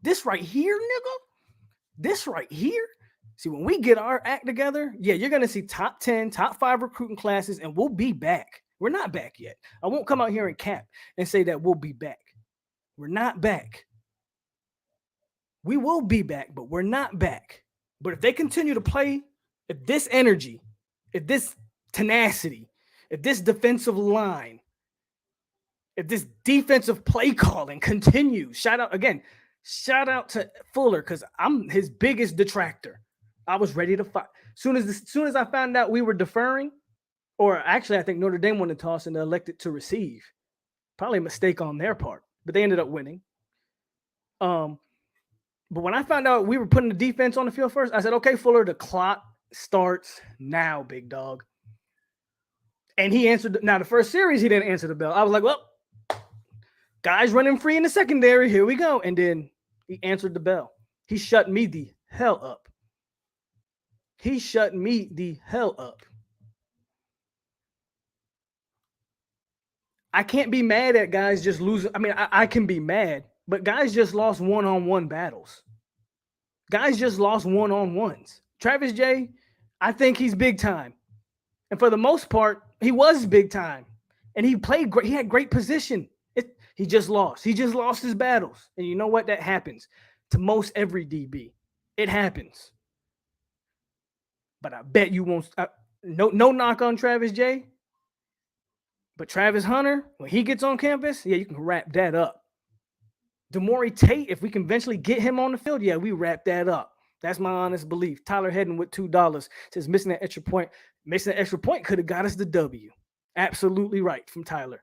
this right here, nigga, this right here. See, when we get our act together, yeah, you're going to see top 10, top 5 recruiting classes, and we'll be back. We're not back yet. I won't come out here and cap and say that we'll be back. We're not back. We will be back, but we're not back. But if they continue to play, if this energy, if this tenacity, if this defensive line, if this defensive play calling continues, shout out to Fuller, because I'm his biggest detractor. I was ready to fight. Soon as I found out we were deferring, or actually I think Notre Dame wanted to toss and they elected to receive. Probably a mistake on their part, but they ended up winning. But when I found out we were putting the defense on the field first, I said, okay, Fuller, the clock starts now, big dog. And he answered. Now, the first series, he didn't answer the bell. I was like, well, guys running free in the secondary. Here we go. And then he answered the bell. He shut me the hell up. He shut me the hell up. I can't be mad at guys just losing. I mean, I can be mad, but guys just lost one-on-one battles. Guys just lost one-on-ones. Travis J, I think he's big time. And for the most part, he was big time. And he played great. He had great position. He just lost. He just lost his battles. And you know what? That happens to most every DB. It happens. But I bet you won't. No knock on Travis J. But Travis Hunter, when he gets on campus, yeah, you can wrap that up. Demore Tate, if we can eventually get him on the field, yeah, we wrap that up. That's my honest belief. Tyler Hedden with $2 says missing that extra point. Missing that extra point could have got us the W. Absolutely right from Tyler.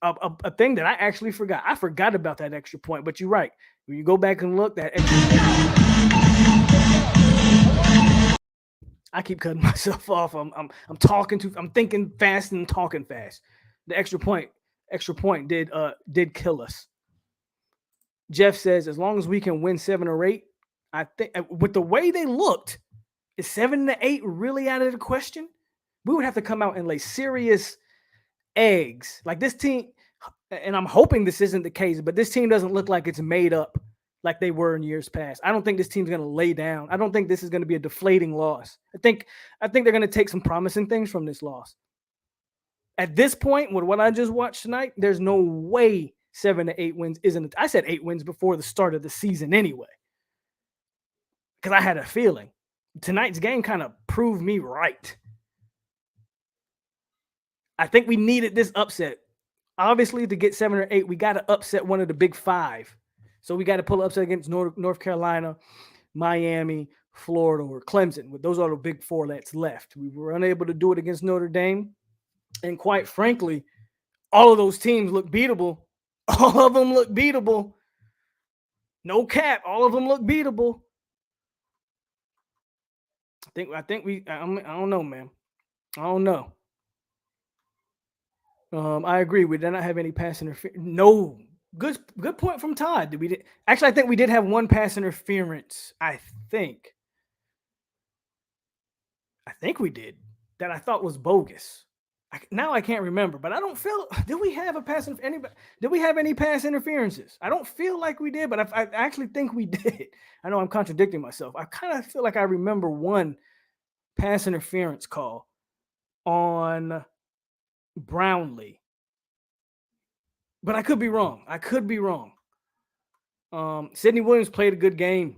A thing that I actually forgot. I forgot about that extra point, but you're right. When you go back and look, that extra point. I keep cutting myself off. I'm talking too. I'm thinking fast and talking fast. The extra point did kill us. Jeff says, as long as we can win 7 or 8, I think with the way they looked, is 7 to 8 really out of the question? We would have to come out and lay serious eggs. Like this team, and I'm hoping this isn't the case, but this team doesn't look like it's made up like they were in years past. I don't think this team's going to lay down. I don't think this is going to be a deflating loss. I think they're going to take some promising things from this loss. At this point, with what I just watched tonight, there's no way 7 to 8 wins isn't. I said 8 wins before the start of the season anyway, because I had a feeling. Tonight's game kind of proved me right. I think we needed this upset. Obviously, to get 7 or 8, we got to upset one of the big 5. So we got to pull upset against North Carolina, Miami, Florida, or Clemson. Those are the big 4 that's left. We were unable to do it against Notre Dame. And quite frankly, all of those teams look beatable. All of them look beatable. No cap. All of them look beatable. I don't know, man. I don't know. I agree. We did not have any pass interference. No. Good point from Todd. Actually, I think we did have one pass interference. I think we did that I thought was bogus. Now I can't remember, but I don't feel. Did we have a pass? Did we have any pass interferences? I don't feel like we did, but I actually think we did. I know I'm contradicting myself. I kind of feel like I remember one pass interference call on Brownlee, but I could be wrong. Sidney Williams played a good game.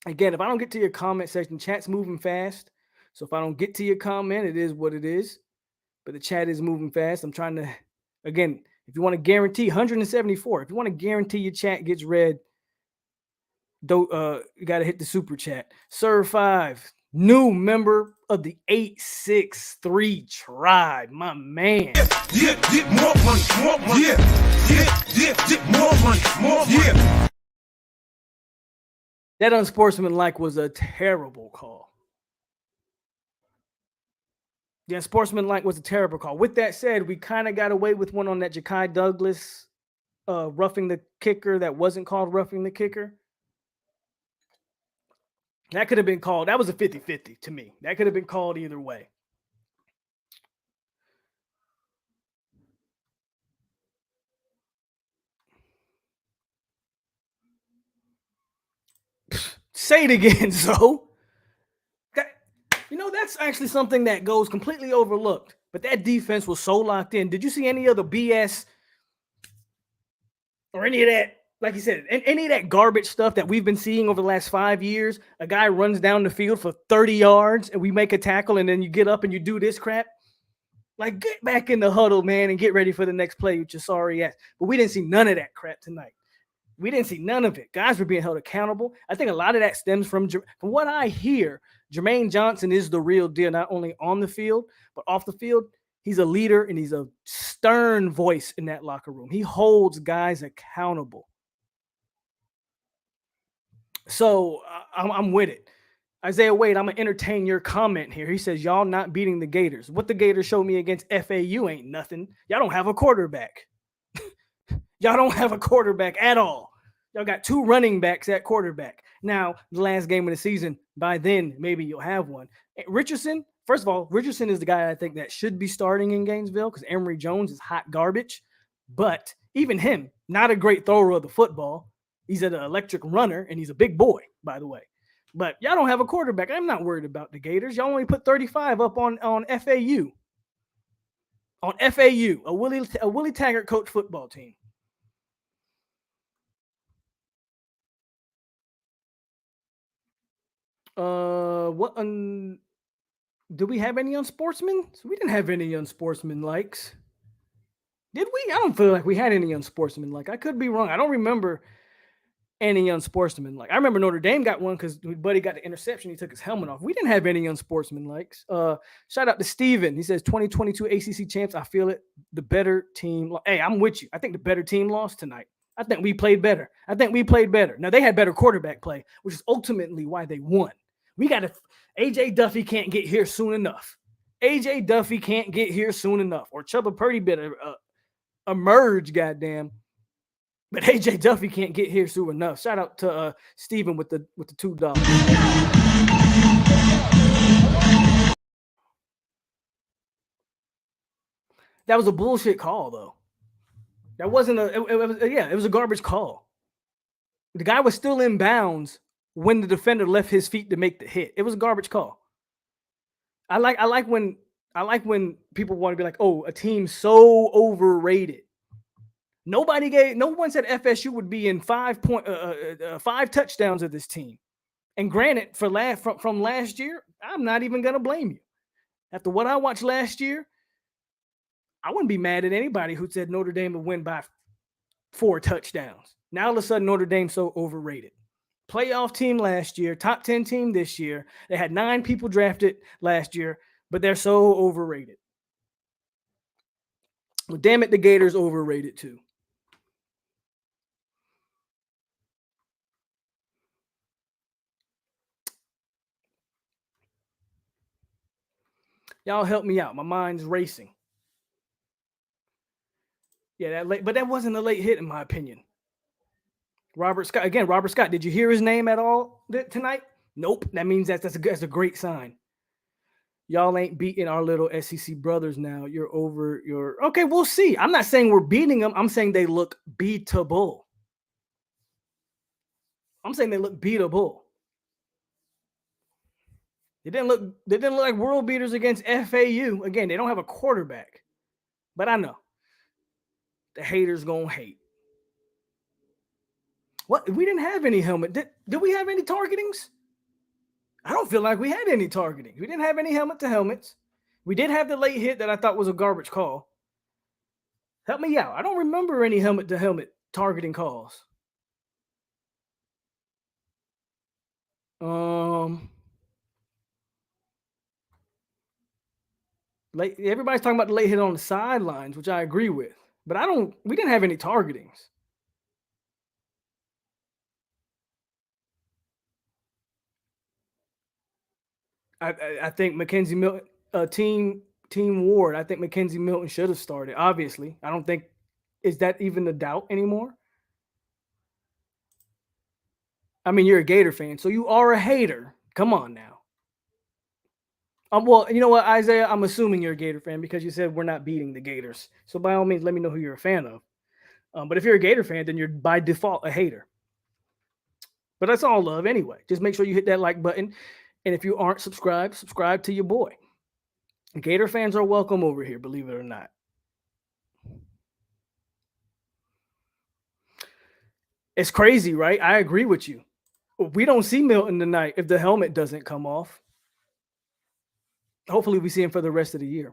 Again, if I don't get to your comment section, chat's moving fast. So if I don't get to your comment, it is what it is. But the chat is moving fast. I'm trying to, again, if you want to guarantee 174, if you want to guarantee your chat gets read, you got to hit the super chat. Sir 5, new member of the 863 tribe, my man. Yeah, get more money. Yeah, more money. That unsportsmanlike was a terrible call. Yeah, sportsmanlike was a terrible call. With that said, we kind of got away with one on that Ja'Kai Douglas roughing the kicker that wasn't called roughing the kicker. That could have been called. That was a 50-50 to me. That could have been called either way. Say it again, Zoe. That's actually something that goes completely overlooked. But that defense was so locked in. Did you see any other BS or any of that? Like you said, any of that garbage stuff that we've been seeing over the last 5 years? A guy runs down the field for 30 yards and we make a tackle and then you get up and you do this crap. Like, get back in the huddle, man, and get ready for the next play with your sorry ass. But we didn't see none of that crap tonight. We didn't see none of it. Guys were being held accountable. I think a lot of that stems from what I hear, Jermaine Johnson is the real deal, not only on the field, but off the field. He's a leader, and he's a stern voice in that locker room. He holds guys accountable. So I'm with it. Isaiah Wade, I'm going to entertain your comment here. He says, y'all not beating the Gators. What the Gators showed me against FAU ain't nothing. Y'all don't have a quarterback. Y'all don't have a quarterback at all. Y'all got 2 running backs at quarterback. Now, the last game of the season, by then, maybe you'll have one. Richardson, first of all, Richardson is the guy I think that should be starting in Gainesville because Emory Jones is hot garbage. But even him, not a great thrower of the football. He's an electric runner, and he's a big boy, by the way. But y'all don't have a quarterback. I'm not worried about the Gators. Y'all only put 35 up on FAU. On FAU, a Willie Taggart coach football team. What do we have any unsportsmen? So we didn't have any unsportsman likes. Did we? I don't feel like we had any unsportsman like. I could be wrong. I don't remember any unsportsman like. I remember Notre Dame got one because Buddy got the interception. He took his helmet off. We didn't have any unsportsman likes. Shout out to Steven. He says 2022 ACC champs. I feel it. The better team. Hey, I'm with you. I think the better team lost tonight. I think we played better. Now they had better quarterback play, which is ultimately why they won. We got to. AJ Duffy can't get here soon enough. AJ Duffy can't get here soon enough. Or Chubba Purdy better emerge, goddamn. But AJ Duffy can't get here soon enough. Shout out to Steven with the $2. That was a bullshit call, though. That wasn't it was a garbage call. The guy was still in bounds when the defender left his feet to make the hit. It was a garbage call. I like when people want to be like, oh, a team's so overrated. No one said FSU would be in 5 touchdowns of this team. And granted, from last year, I'm not even gonna blame you. After what I watched last year, I wouldn't be mad at anybody who said Notre Dame would win by 4 touchdowns. Now all of a sudden, Notre Dame's so overrated. Playoff team last year, top 10 team this year. They had 9 people drafted last year, but they're so overrated. Well, damn it, the Gators overrated too. Y'all help me out. My mind's racing. Yeah, but that wasn't a late hit in my opinion. Robert Scott, did you hear his name at all tonight? Nope. That means that's a great sign. Y'all ain't beating our little SEC brothers now. You're over your... Okay, we'll see. I'm not saying we're beating them. I'm saying they look beatable. I'm saying they look beatable. They didn't look like world beaters against FAU. Again, they don't have a quarterback. But I know. The haters gonna hate. What? We didn't have any helmet. Did we have any targetings? I don't feel like we had any targeting. We didn't have any helmet to helmets. We did have the late hit that I thought was a garbage call. Help me out. I don't remember any helmet to helmet targeting calls. Everybody's talking about the late hit on the sidelines, which I agree with. But we didn't have any targetings. I think Mackenzie Milton, Team Ward, I think Mackenzie Milton should have started. Obviously, I don't think is that even a doubt anymore. I mean, you're a Gator fan, so you are a hater. Come on now. Well, you know what, Isaiah? I'm assuming you're a Gator fan because you said we're not beating the Gators. So by all means, let me know who you're a fan of. But if you're a Gator fan, then you're by default a hater. But that's all love anyway. Just make sure you hit that like button. And if you aren't subscribed, subscribe to your boy. Gator fans are welcome over here, believe it or not. It's crazy, right? I agree with you. We don't see Milton tonight if the helmet doesn't come off. Hopefully we see him for the rest of the year.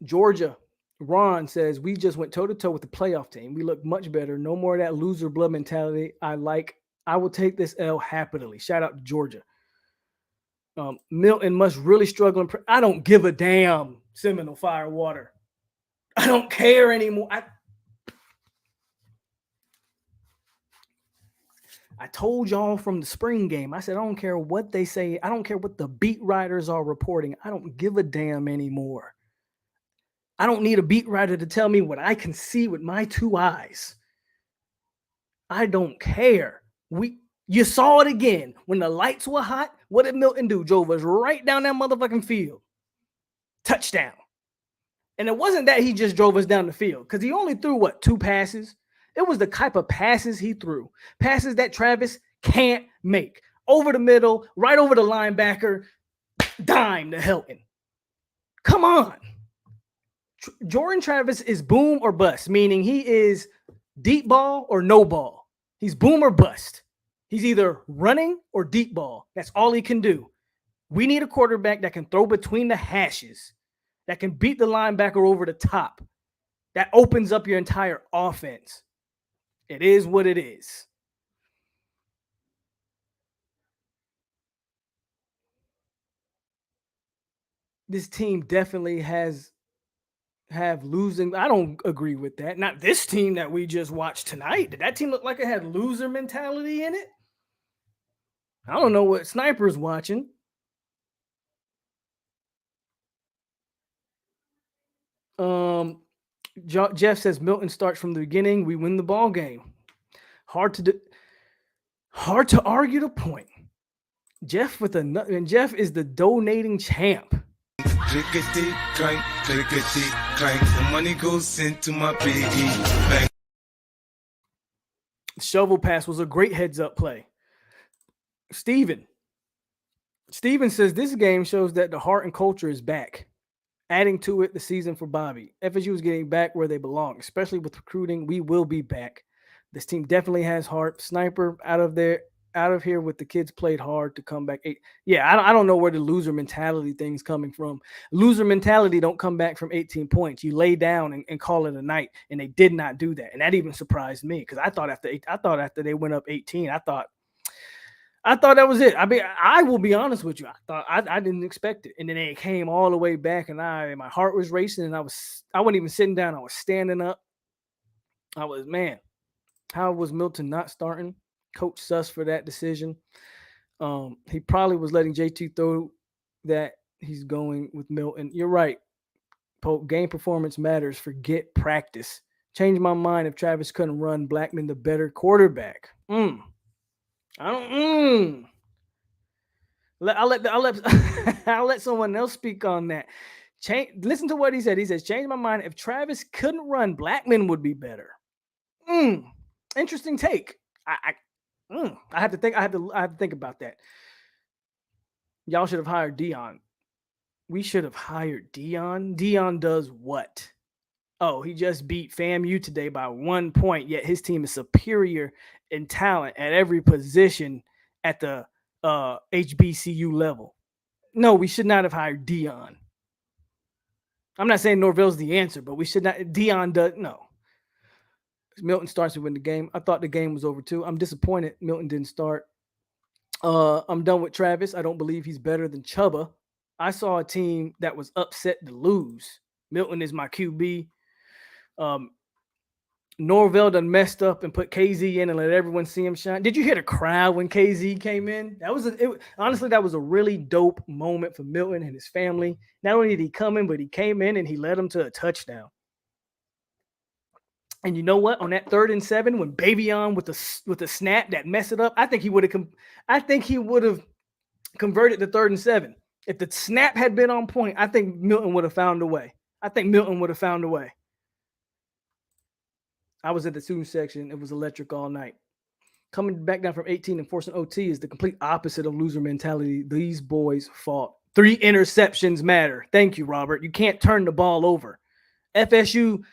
Georgia, Ron says, we just went toe-to-toe with the playoff team. We look much better. No more of that loser blood mentality. I will take this L happily. Shout out to Georgia. Milton must really struggle. I don't give a damn, Seminole Firewater. I don't care anymore. I told y'all from the spring game, I said, I don't care what they say. I don't care what the beat writers are reporting. I don't give a damn anymore. I don't need a beat writer to tell me what I can see with my two eyes. I don't care. You saw it again. When the lights were hot, what did Milton do? Drove us right down that motherfucking field. Touchdown. And it wasn't that he just drove us down the field, because he only threw, what, 2 passes? It was the type of passes he threw. Passes that Travis can't make. Over the middle, right over the linebacker, dime to Helton. Come on. Jordan Travis is boom or bust, meaning he is deep ball or no ball. He's boom or bust. He's either running or deep ball. That's all he can do. We need a quarterback that can throw between the hashes, that can beat the linebacker over the top. That opens up your entire offense. It is what it is. This team definitely have losing. I don't agree with that. Not this team that we just watched tonight. Did that team look like it had loser mentality in it? I don't know what Sniper's watching. Jeff says Milton starts from the beginning. We win the ball game. Hard to argue the point. Jeff and Jeff is the donating champ. Clickety clank, clickety clank. The money goes into my piggy bank. Shovel pass was a great heads up play. Steven says this game shows that the heart and culture is back. Adding to it the season for Bobby. FSU is getting back where they belong, especially with recruiting. We will be back. This team definitely has heart. Sniper out of here with the kids played hard to come back. Yeah, I don't know where the loser mentality thing's coming from. Loser mentality don't come back from 18 points. You lay down and call it a night, and they did not do that. And that even surprised me, because I thought after they went up 18, I thought that was it. I mean, I will be honest with you. I didn't expect it, and then it came all the way back, and my heart was racing, and I wasn't even sitting down. I was standing up. How was Milton not starting? Coach sus for that decision. He probably was letting JT throw that. He's going with Milton. You're right, Polk. Game performance matters. Forget practice. Change my mind if Travis couldn't run. Blackman the better quarterback. I'll let someone else speak on that. Listen to what he said. He says, change my mind. If Travis couldn't run, Blackman would be better. Interesting take. I had to think about that. Y'all should have hired Dion. We should have hired Dion. Dion does what? Oh, he just beat FAMU today by 1 point, yet his team is superior in talent at every position at the HBCU level. No, we should not have hired Dion. I'm not saying Norvell's the answer, but we should not. Dion does no. Milton starts to win the game. I thought the game was over too. I'm disappointed Milton didn't start. I'm done with Travis. I don't believe he's better than Chuba. I saw a team that was upset to lose. Milton is my QB. Norvell done messed up and put KZ in and let everyone see him shine. Did you hear the crowd when KZ came in? Honestly, that was a really dope moment for Milton and his family. Not only did he come in, but he came in and he led them to a touchdown. And you know what? On that 3rd and 7, when Bavion with the snap that messed it up, I think he would have converted the 3rd and 7. If the snap had been on point, I think Milton would have found a way. I was at the student section. It was electric all night. Coming back down from 18 and forcing OT is the complete opposite of loser mentality. These boys fought. 3 interceptions matter. Thank you, Robert. You can't turn the ball over. FSU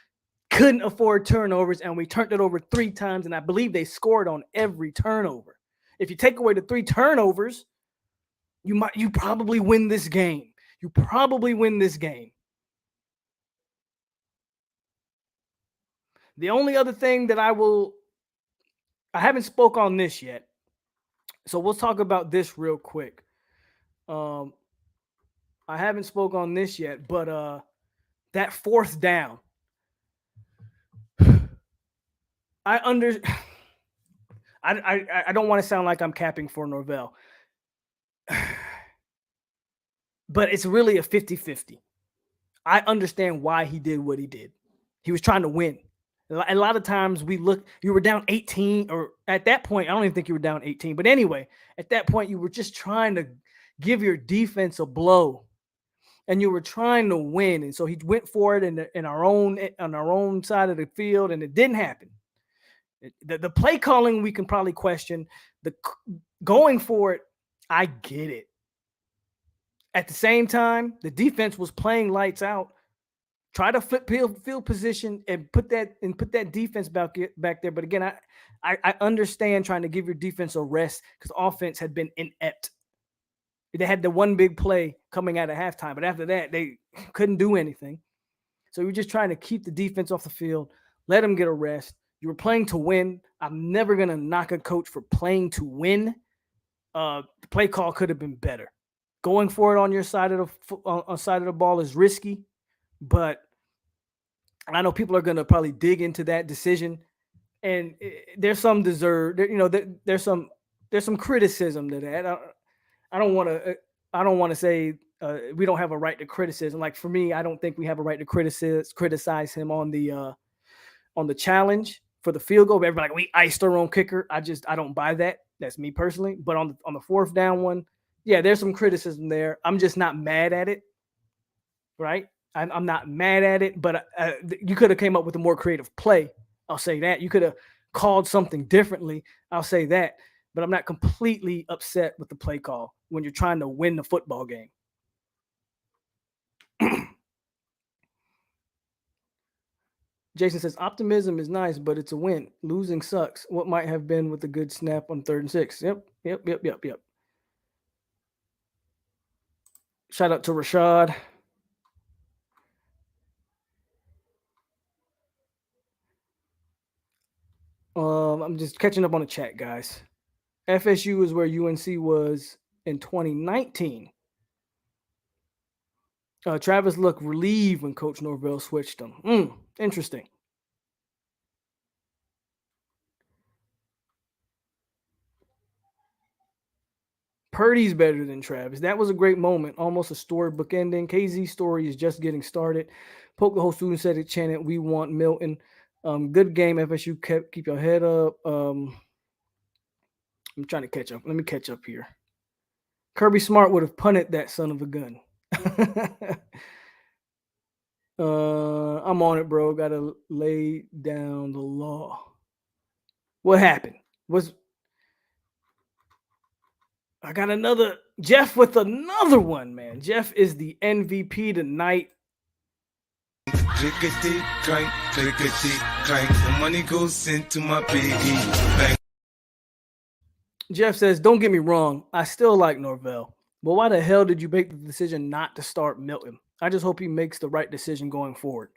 couldn't afford turnovers, and we turned it over 3 times, and I believe they scored on every turnover. If you take away the 3 turnovers, you probably win this game. The only other thing that I haven't spoke on this yet, so we'll talk about this real quick. I haven't spoke on this yet, but that 4th down, I don't want to sound like I'm capping for Norvell, but it's really a 50-50. I understand why he did what he did. He was trying to win. A lot of times you were down 18, or at that point, I don't even think you were down 18. But anyway, at that point, you were just trying to give your defense a blow, and you were trying to win. And so he went for it on our own side of the field, and it didn't happen. The play calling we can probably question. The going for it, I get it. At the same time, the defense was playing lights out. Try to flip field position and put that defense back there. But again, I understand trying to give your defense a rest because offense had been inept. They had the one big play coming out of halftime, but after that, they couldn't do anything. So you're just trying to keep the defense off the field, let them get a rest. You were playing to win. I'm never gonna knock a coach for playing to win. The play call could have been better. Going for it on your side of the ball is risky, but I know people are going to probably dig into that decision, and there's some there's some criticism to that. I don't want to say we don't have a right to criticism. Like for me, I don't think we have a right to criticize him on the challenge for the field goal. Everybody like we iced our own kicker. I don't buy that. That's me personally. But on the fourth down one, yeah, there's some criticism there. I'm just not mad at it, right? I'm not mad at it, but you could have came up with a more creative play. I'll say that. You could have called something differently. I'll say that. But I'm not completely upset with the play call when you're trying to win the football game. Jason says, optimism is nice, but it's a win. Losing sucks. What might have been with a good snap on 3rd and 6? Yep. Shout out to Rashad. I'm just catching up on the chat, guys. FSU is where UNC was in 2019. Travis looked relieved when Coach Norvell switched him. Interesting. Purdy's better than Travis. That was a great moment. Almost a storybook ending. KZ's story is just getting started. Polk, the whole student said it, chanted, we want Milton. Good game, FSU. Keep your head up. I'm trying to catch up. Let me catch up here. Kirby Smart would have punted that son of a gun. I'm on it, bro. Got to lay down the law. What happened? I got another Jeff with another one, man. Jeff is the MVP tonight. Clickety clank, clickety clank. The money goes into my piggy bank. Jeff says, don't get me wrong, I still like Norvell. But why the hell did you make the decision not to start Milton? I just hope he makes the right decision going forward.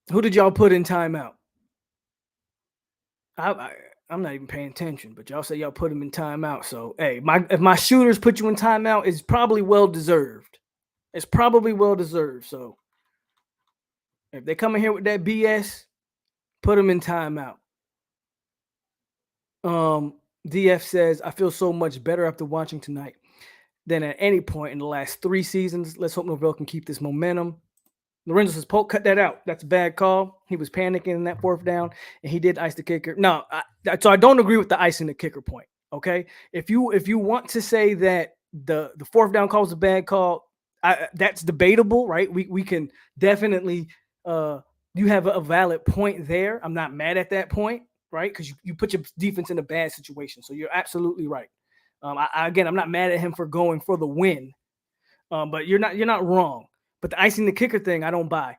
Who did y'all put in timeout? I'm not even paying attention, but y'all say y'all put him in timeout. So, hey, if my shooters put you in timeout, it's probably well deserved. It's probably well deserved. So, if they come in here with that BS, put them in timeout. DF says, I feel so much better after watching tonight than at any point in the last 3 seasons. Let's hope Norvell can keep this momentum. Lorenzo says, Polk, cut that out. That's a bad call. He was panicking in that 4th down, and he did ice the kicker. No, so I don't agree with the icing the kicker point, okay? If you want to say that the 4th down call was a bad call, that's debatable, right? We can definitely you have a valid point there. I'm not mad at that point, right? Because you put your defense in a bad situation. So you're absolutely right. Again, I'm not mad at him for going for the win, but you're not wrong. But the icing the kicker thing, I don't buy.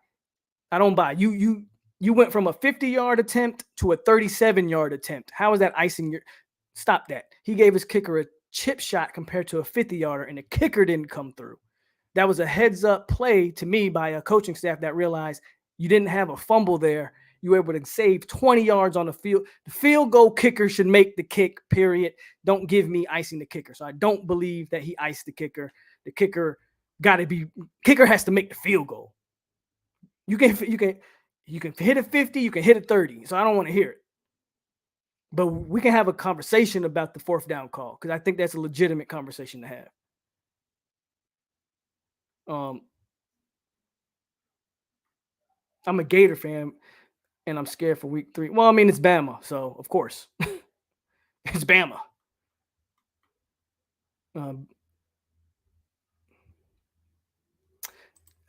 You went from a 50-yard attempt to a 37-yard attempt. How is that icing your? Stop that. He gave his kicker a chip shot compared to a 50-yarder, and the kicker didn't come through. That was a heads-up play to me by a coaching staff that realized you didn't have a fumble there. You were able to save 20 yards on the field. The field goal kicker should make the kick, period. Don't give me icing the kicker. So I don't believe that he iced the kicker. The kicker has to make the field goal. You can hit a 50, you can hit a 30. So I don't want to hear it. But we can have a conversation about the 4th down call because I think that's a legitimate conversation to have. I'm a Gator fan, and I'm scared for week 3. Well, I mean, it's Bama, so of course. It's Bama.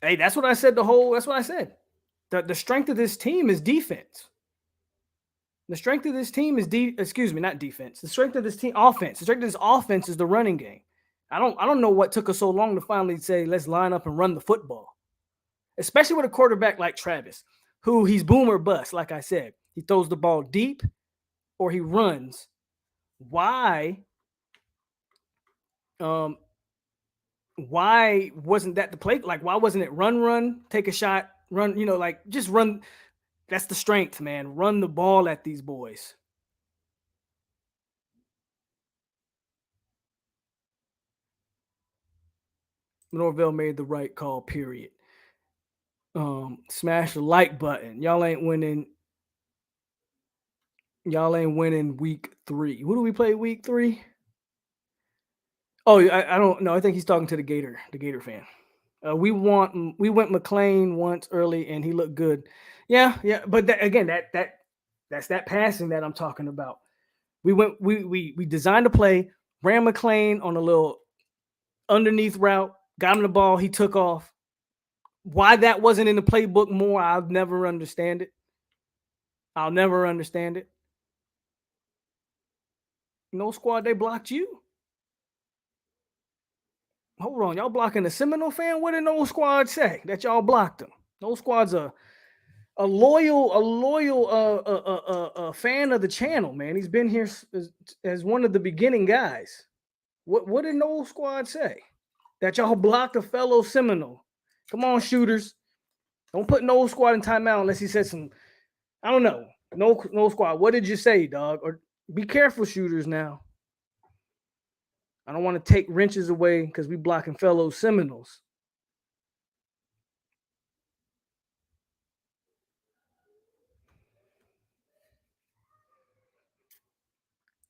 Hey, that's what I said. That's what I said. The strength of this team is defense. The strength of this team is not defense. The strength of this team, offense. The strength of this offense is the running game. I don't know what took us so long to finally say let's line up and run the football, especially with a quarterback like Travis, who he's boom or bust. Like I said, he throws the ball deep or he runs. Why wasn't that the play? Like, why wasn't it run, take a shot, run, like just run. That's the strength, man. Run the ball at these boys. Norvell made the right call, period. Smash the like button. Y'all ain't winning week 3. Who do we play week 3? Oh, I don't know. I think he's talking to the Gator fan. We went McLean once early and he looked good. Yeah. But that's that passing that I'm talking about. We designed a play, ran McLean on a little underneath route, got him the ball, he took off. Why that wasn't in the playbook more, I'll never understand it. No squad, they blocked you. Hold on, y'all blocking the Seminole fan? What did no squad say that y'all blocked them? No squad's a loyal fan of the channel, man. He's been here as one of the beginning guys. What did no squad say? That y'all blocked a fellow Seminole. Come on, shooters. Don't put no squad in timeout unless he said some, I don't know. No squad. What did you say, dog? Or be careful, shooters, now. I don't want to take wrenches away because we blocking fellow Seminoles.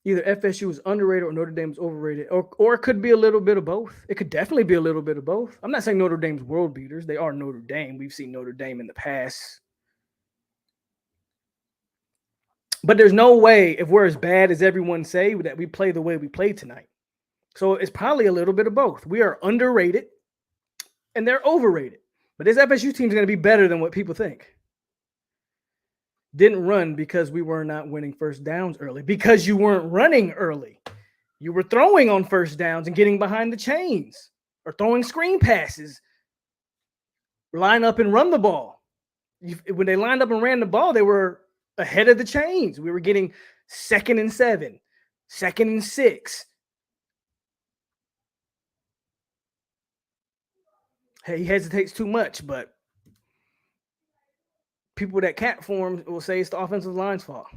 Either FSU is underrated or Notre Dame is overrated, or it could be a little bit of both. It could definitely be a little bit of both. I'm not saying Notre Dame's world beaters. They are Notre Dame. We've seen Notre Dame in the past. But there's no way, if we're as bad as everyone say, that we play the way we played tonight. So it's probably a little bit of both. We are underrated and they're overrated. But this FSU team is going to be better than what people think. Didn't run because we were not winning first downs early. Because you weren't running early. You were throwing on first downs and getting behind the chains or throwing screen passes. Line up and run the ball. When they lined up and ran the ball, they were ahead of the chains. We were getting 2nd and 7, 2nd and 6. Hey, he hesitates too much, but people that cat form will say it's the offensive line's fault.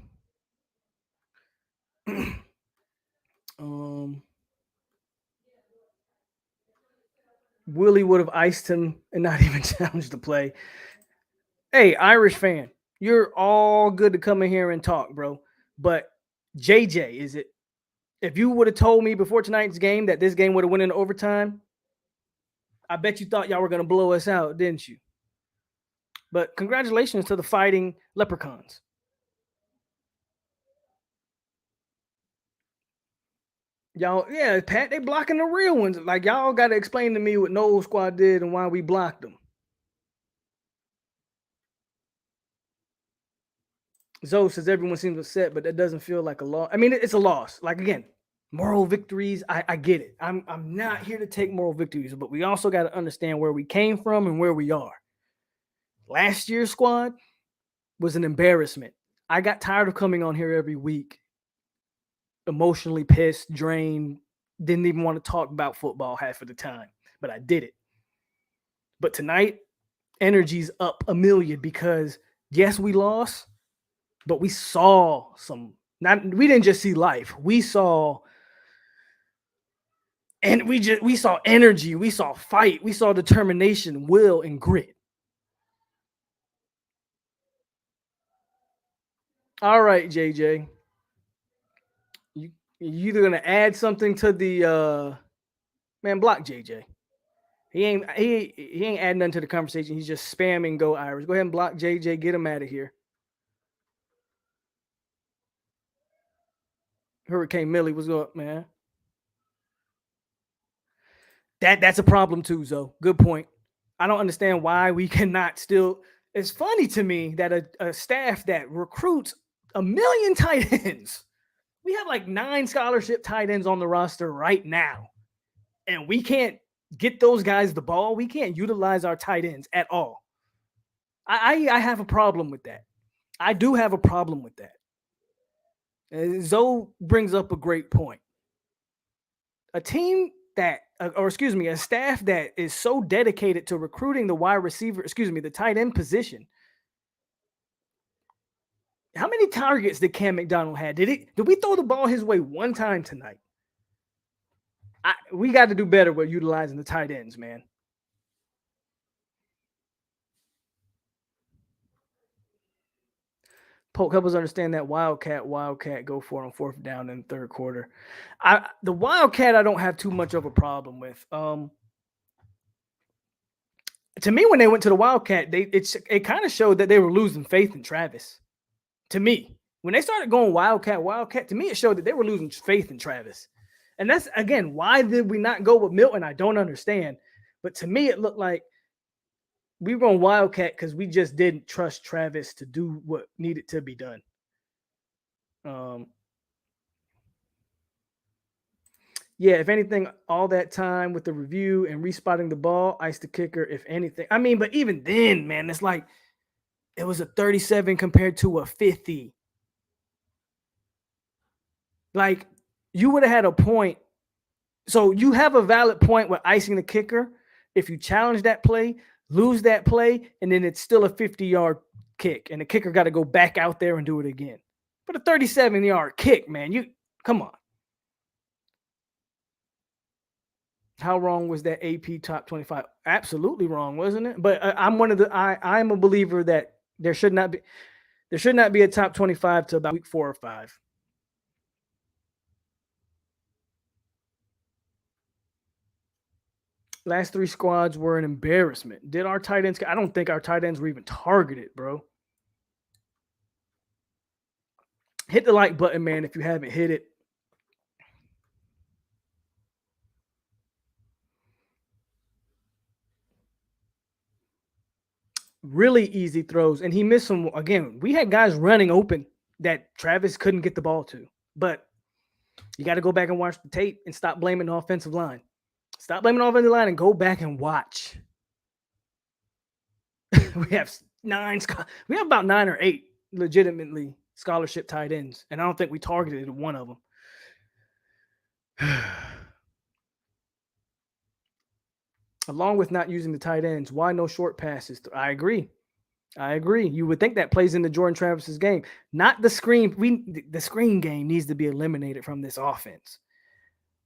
Willie would have iced him and not even challenged the play. Hey, Irish fan, you're all good to come in here and talk, bro. But JJ, is it? If you would have told me before tonight's game that this game would have went into overtime, I bet you thought y'all were going to blow us out, didn't you? But congratulations to the Fighting Leprechauns. Y'all, yeah, Pat, they blocking the real ones. Like, y'all got to explain to me what no squad did and why we blocked them. Zoe says everyone seems upset, but that doesn't feel like a loss. I mean, it's a loss. Like, again, moral victories, I get it. I'm not here to take moral victories, but we also got to understand where we came from and where we are. Last year's squad was an embarrassment. I got tired of coming on here every week, emotionally pissed, drained, didn't even want to talk about football half of the time, but I did it. But tonight, energy's up a million because, yes, we lost, but we saw we didn't just see life. We saw we saw energy, we saw fight, we saw determination, will, and grit. All right, JJ. You're either gonna add something to the man, block JJ. He ain't adding nothing to the conversation. He's just spamming Go Irish. Go ahead and block JJ. Get him out of here. Hurricane Millie, what's up, man? That's a problem too, Zoe. Good point. I don't understand why we cannot still. It's funny to me that a staff that recruits a million tight ends, we have like 9 scholarship tight ends on the roster right now, and we can't get those guys the ball. We can't utilize our tight ends at all. I have a problem with that. I do have a problem with that. Zoe brings up a great point. A team that, or excuse me, a staff that is so dedicated to recruiting the wide receiver, excuse me, the tight end position. How many targets did Cam McDonald have? Did we throw the ball his way one time tonight? We got to do better with utilizing the tight ends, man. Polk, help us understand that Wildcat, go for it on 4th down in the 3rd quarter. The Wildcat, I don't have too much of a problem with. To me, when they went to the Wildcat, it kind of showed that they were losing faith in Travis. To me, when they started going Wildcat, to me, it showed that they were losing faith in Travis. And that's, again, why did we not go with Milton? I don't understand. But to me, it looked like we were on Wildcat because we just didn't trust Travis to do what needed to be done. Yeah, if anything, all that time with the review and respotting the ball, ice the kicker, if anything. I mean, but even then, man, it's like it was a 37 compared to a 50. Like, you would have had a point. So you have a valid point with icing the kicker. If you challenge that play, lose that play, and then it's still a 50-yard kick, and the kicker got to go back out there and do it again. But a 37-yard kick, man, you come on. How wrong was that AP top 25? Absolutely wrong, wasn't it? But I'm I'm a believer that there should not be a top 25 till about week 4 or 5. Last 3 squads were an embarrassment. Did our tight ends? I don't think our tight ends were even targeted, bro. Hit the like button, man, if you haven't hit it. Really easy throws, and he missed some. Again, we had guys running open that Travis couldn't get the ball to. But you got to go back and watch the tape and stop blaming the offensive line. Stop blaming the offensive line and go back and watch. we have about 9 or 8 legitimately scholarship tight ends, and I don't think we targeted one of them. Along with not using the tight ends, why no short passes? I agree. You would think that plays into Jordan Travis's game. Not the screen. The screen game needs to be eliminated from this offense.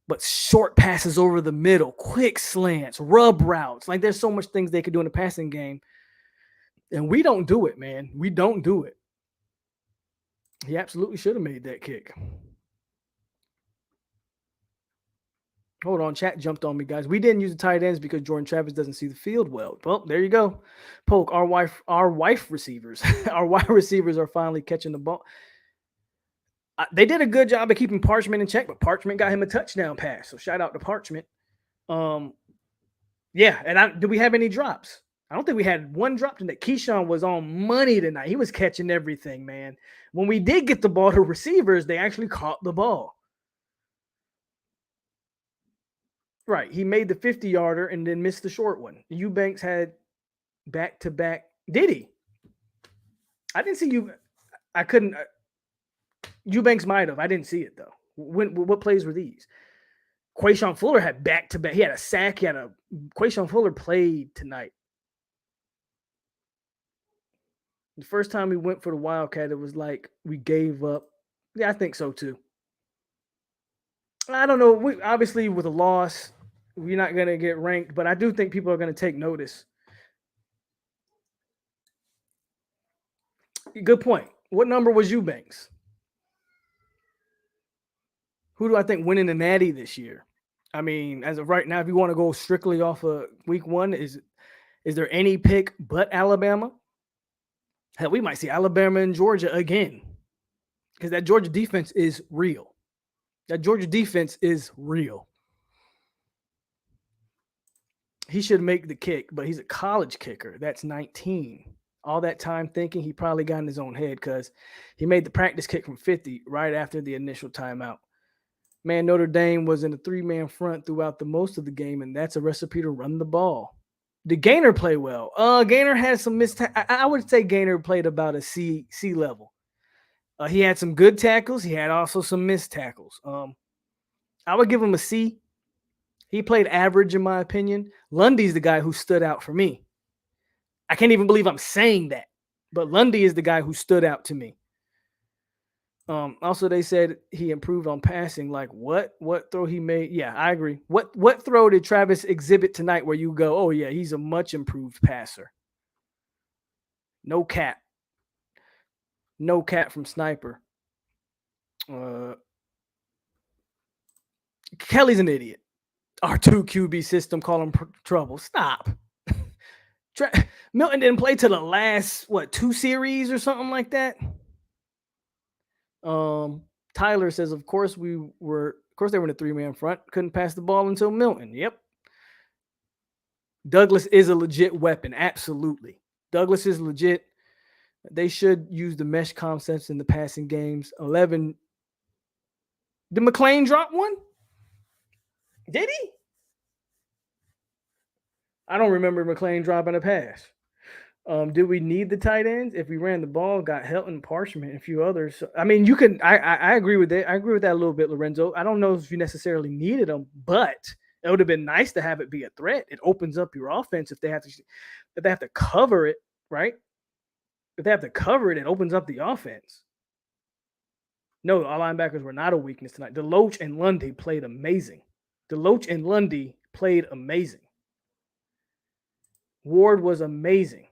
But short passes over the middle, quick slants, rub routes. Like, there's so much things they could do in the passing game. And we don't do it, man. We don't do it. He absolutely should have made that kick. Hold on, chat jumped on me, guys. We didn't use the tight ends because Jordan Travis doesn't see the field well. Well, there you go. Polk, our wife receivers, our wide receivers are finally catching the ball. They did a good job of keeping Parchment in check, but Parchment got him a touchdown pass. So shout out to Parchment. Yeah, and do we have any drops? I don't think we had one drop tonight. Keyshawn was on money tonight. He was catching everything, man. When we did get the ball to receivers, they actually caught the ball. Right. He made the 50-yarder and then missed the short one. Eubanks had back-to-back. Did he? I didn't see you. I couldn't. Eubanks might have. I didn't see it, though. What plays were these? Quayshawn Fuller had back-to-back. He had a sack. Quayshawn Fuller played tonight. The first time we went for the Wildcat, it was like we gave up. Yeah, I think so, too. I don't know. Obviously, with a loss, we're not going to get ranked, but I do think people are going to take notice. Good point. What number was Eubanks? Who do I think winning the Natty this year? I mean, as of right now, if you want to go strictly off of week one, is there any pick but Alabama? Hell, we might see Alabama and Georgia again because that Georgia defense is real. That Georgia defense is real. He should make the kick, but he's a college kicker. That's 19. All that time thinking, he probably got in his own head because he made the practice kick from 50 right after the initial timeout. Man, Notre Dame was in a 3-man front throughout the most of the game, and that's a recipe to run the ball. Did Gaynor play well? Gaynor had some I would say Gaynor played about a C level. He had some good tackles. He had also some missed tackles. I would give him a C. He played average, in my opinion. Lundy's the guy who stood out for me. I can't even believe I'm saying that, but Lundy is the guy who stood out to me. Also, they said he improved on passing. Like what throw he made? Yeah, I agree. What throw did Travis exhibit tonight where you go, oh yeah, he's a much improved passer? No cap. No cap from Sniper. Kelly's an idiot. Our 2 QB system call him trouble. Stop. Milton didn't play till the last 2 series or something like that. Tyler says, of course they were in a 3-man front. Couldn't pass the ball until Milton. Yep. Douglas is a legit weapon. Absolutely. Douglas is legit. They should use the mesh concepts in the passing games. 11. Did McLean drop one? Did he? I don't remember McLean dropping a pass. Did we need the tight ends? If we ran the ball, got Helton, Parchment, and a few others. I mean, you can. I agree with that. I agree with that a little bit, Lorenzo. I don't know if you necessarily needed them, but it would have been nice to have it be a threat. It opens up your offense if they have to cover it, right? If they have to cover it, it opens up the offense. No, our linebackers were not a weakness tonight. DeLoach and Lundy played amazing. Ward was amazing.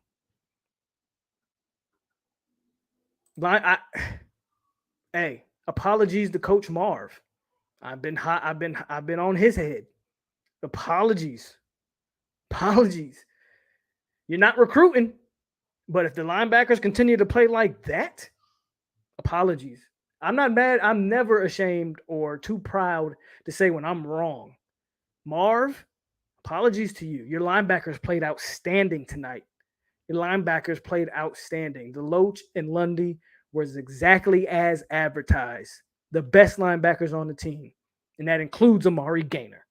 Hey, apologies to Coach Marv. I've been hot. I've been on his head. Apologies. You're not recruiting, but if the linebackers continue to play like that, apologies. I'm not mad. I'm never ashamed or too proud to say when I'm wrong. Marv, apologies to you. Your linebackers played outstanding tonight. DeLoach and Lundy was exactly as advertised. The best linebackers on the team, and that includes Amari Gaynor.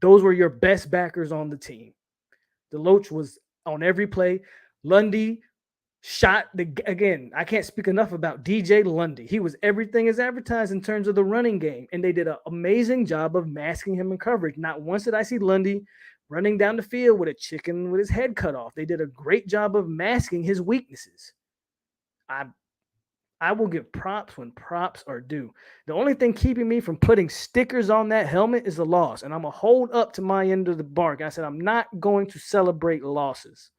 Those were your best backers on the team. DeLoach was on every play. Lundy shot again. I can't speak enough about DJ Lundy. He was everything as advertised in terms of the running game, and they did an amazing job of masking him in coverage. Not once did I see Lundy running down the field with a chicken with his head cut off. They did a great job of masking his weaknesses. I will give props when props are due. The only thing keeping me from putting stickers on that helmet is the loss, and I'm going to hold up to my end of the bargain. I said I'm not going to celebrate losses.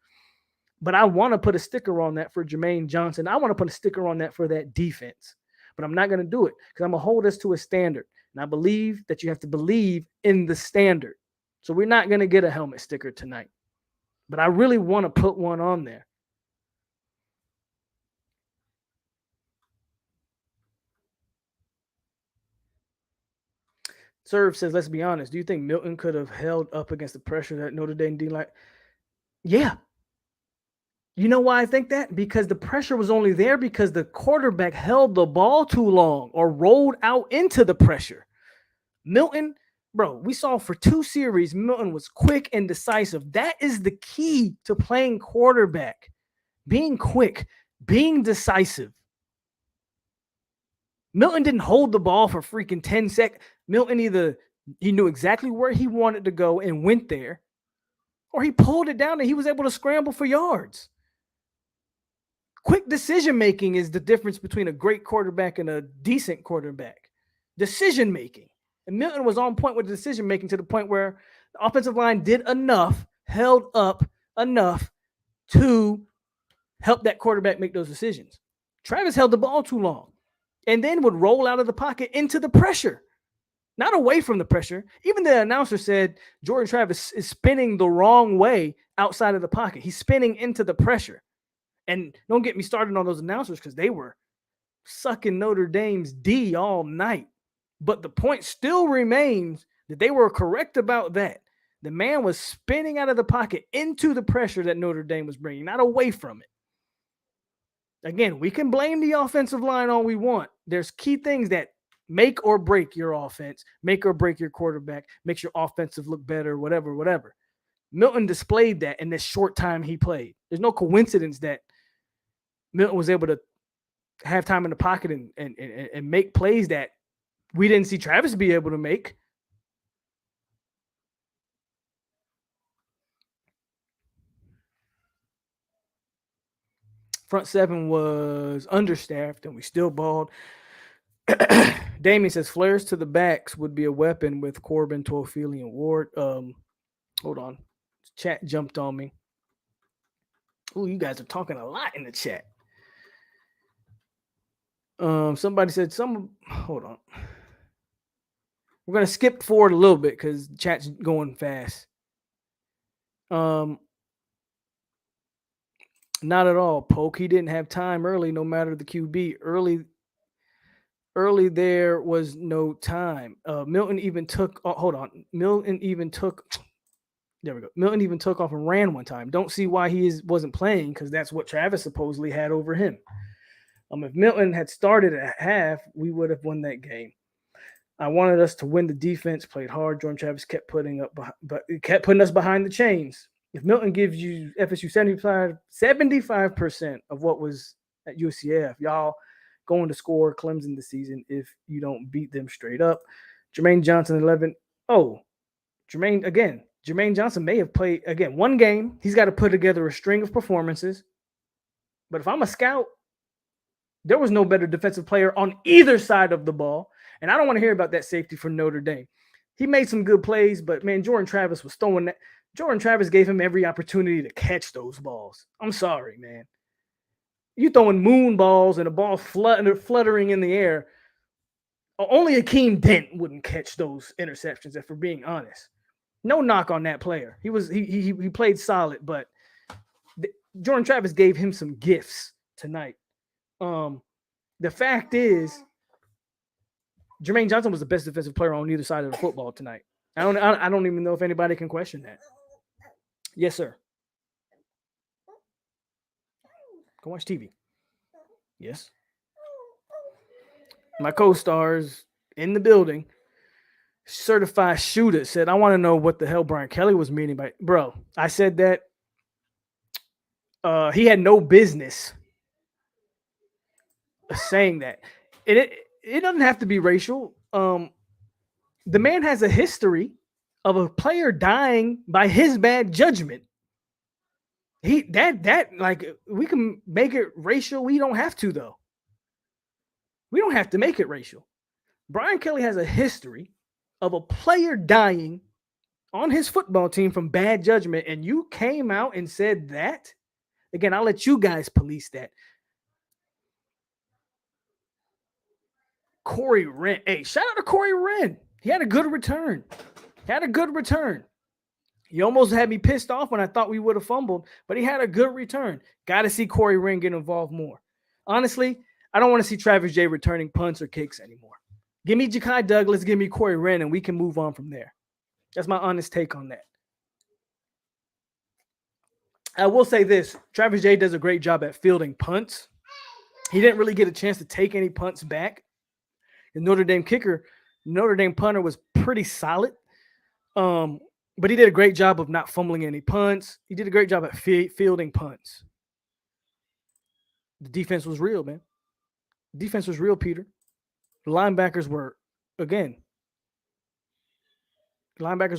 But I want to put a sticker on that for Jermaine Johnson. I want to put a sticker on that for that defense. But I'm not going to do it because I'm going to hold us to a standard. And I believe that you have to believe in the standard. So we're not going to get a helmet sticker tonight. But I really want to put one on there. Serve says, let's be honest. Do you think Milton could have held up against the pressure that Notre Dame did? Yeah. You know why I think that? Because the pressure was only there because the quarterback held the ball too long or rolled out into the pressure. Milton, bro, we saw for 2 series, Milton was quick and decisive. That is the key to playing quarterback. Being quick, being decisive. Milton didn't hold the ball for freaking 10 seconds. Milton either he knew exactly where he wanted to go and went there, or he pulled it down and he was able to scramble for yards. Quick decision-making is the difference between a great quarterback and a decent quarterback. Decision-making. And Milton was on point with the decision-making to the point where the offensive line did enough, held up enough to help that quarterback make those decisions. Travis held the ball too long and then would roll out of the pocket into the pressure. not away from the pressure. Even the announcer said Jordan Travis is spinning the wrong way outside of the pocket. He's spinning into the pressure. And don't get me started on those announcers because they were sucking Notre Dame's D all night. But the point still remains that they were correct about that. The man was spinning out of the pocket into the pressure that Notre Dame was bringing, not away from it. Again, we can blame the offensive line all we want. There's key things that make or break your offense, make or break your quarterback, makes your offensive look better, whatever. Milton displayed that in this short time he played. There's no coincidence that Milton was able to have time in the pocket and make plays that we didn't see Travis be able to make. Front seven was understaffed, and we still balled. Damien says flares to the backs would be a weapon with Corbin, Toafili, and Ward. Hold on. Chat jumped on me. Oh, you guys are talking a lot in the chat. Somebody said hold on. We're gonna skip forward a little bit because chat's going fast. Not at all. POLK, he didn't have time early, no matter the QB. Early there was no time. Milton even took hold on. Milton even took there we go. Milton even took off and ran one time. Don't see why he wasn't playing because that's what Travis supposedly had over him. If Milton had started at half, we would have won that game. I wanted us to win. The defense played hard. Jordan Travis kept putting us behind the chains. If Milton gives you FSU 75% of what was at UCF, y'all going to score Clemson this season if you don't beat them straight up. Jermaine Johnson 11. Oh, Jermaine Johnson may have played again one game. He's got to put together a string of performances. But if I'm a scout, there was no better defensive player on either side of the ball. And I don't want to hear about that safety for Notre Dame. He made some good plays, but man, Jordan Travis was throwing that. Jordan Travis gave him every opportunity to catch those balls. I'm sorry, man. You throwing moon balls and a ball fluttering in the air. Only Akeem Dent wouldn't catch those interceptions, if we're being honest. No knock on that player. He played solid, but Jordan Travis gave him some gifts tonight. The fact is, Jermaine Johnson was the best defensive player on either side of the football tonight. I don't even know if anybody can question that. Yes, sir. Go watch TV. Yes. My co-stars in the building, certified shooter, said, I want to know what the hell Brian Kelly was meaning by, bro. I said that he had no business saying that. It doesn't have to be racial. The man has a history of a player dying by his bad judgment. We can make it racial. We don't have to, though. We don't have to make it racial. Brian Kelly has a history of a player dying on his football team from bad judgment, and you came out and said that? Again, I'll let you guys police that. Corey Wren. Hey, shout out to Corey Wren. He had a good return. He almost had me pissed off when I thought we would have fumbled, but he had a good return. Got to see Corey Wren get involved more. Honestly, I don't want to see Travis J returning punts or kicks anymore. Give me Ja'Kai Douglas, give me Corey Wren, and we can move on from there. That's my honest take on that. I will say this. Travis J does a great job at fielding punts. He didn't really get a chance to take any punts back. The Notre Dame punter was pretty solid. But he did a great job of not fumbling any punts. He did a great job at fielding punts. The defense was real, man. The defense was real, Peter. The linebackers were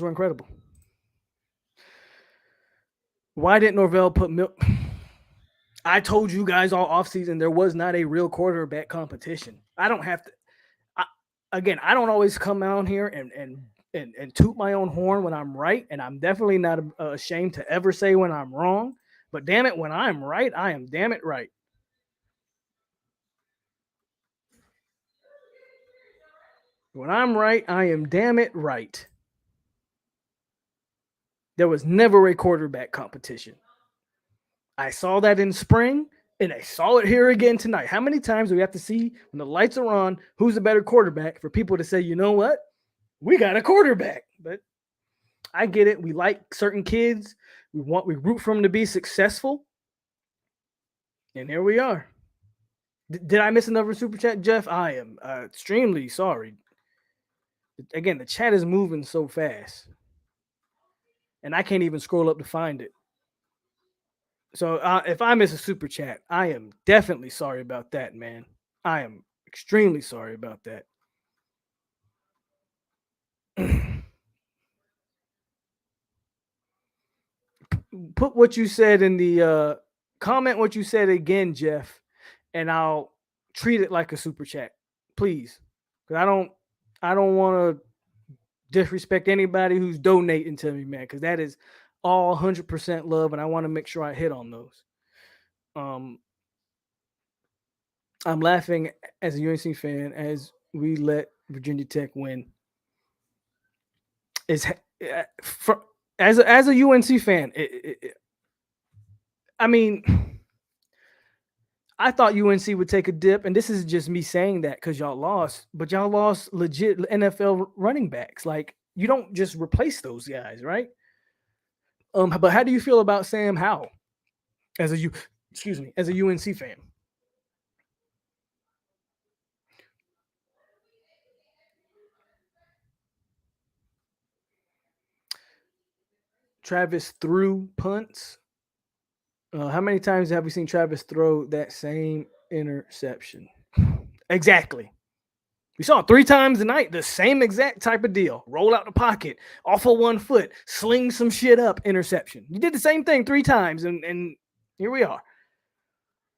incredible. Why didn't Norvell put I told you guys all offseason there was not a real quarterback competition. I don't have to. I don't always come out here and toot my own horn when I'm right, and I'm definitely not ashamed to ever say when I'm wrong. But damn it, when I'm right, I am damn it right. When I'm right, I am damn it right. There was never a quarterback competition. I saw that in spring, and I saw it here again tonight. How many times do we have to see when the lights are on who's a better quarterback for people to say, you know what? We got a quarterback. But I get it. We like certain kids. We root for them to be successful. And here we are. Did I miss another super chat, Jeff? I am extremely sorry. Again, the chat is moving so fast, and I can't even scroll up to find it. So if I miss a super chat, I am definitely sorry about that, man. I am extremely sorry about that. Put what you said in the comment. What you said again, Jeff, and I'll treat it like a super chat, please. Because I don't want to disrespect anybody who's donating to me, man. Because that is all 100% love, and I want to make sure I hit on those. I'm laughing as a UNC fan as we let Virginia Tech win. Is as a UNC fan, I mean, I thought UNC would take a dip, and this is just me saying that because y'all lost, but y'all lost legit NFL running backs. Like you don't just replace those guys, right? But how do you feel about Sam Howell as a as a UNC fan? Travis threw punts. How many times have we seen Travis throw that same interception? Exactly. We saw it 3 times tonight. The same exact type of deal. Roll out the pocket, off of 1 foot, sling some shit up, interception. You did the same thing 3 times, and here we are.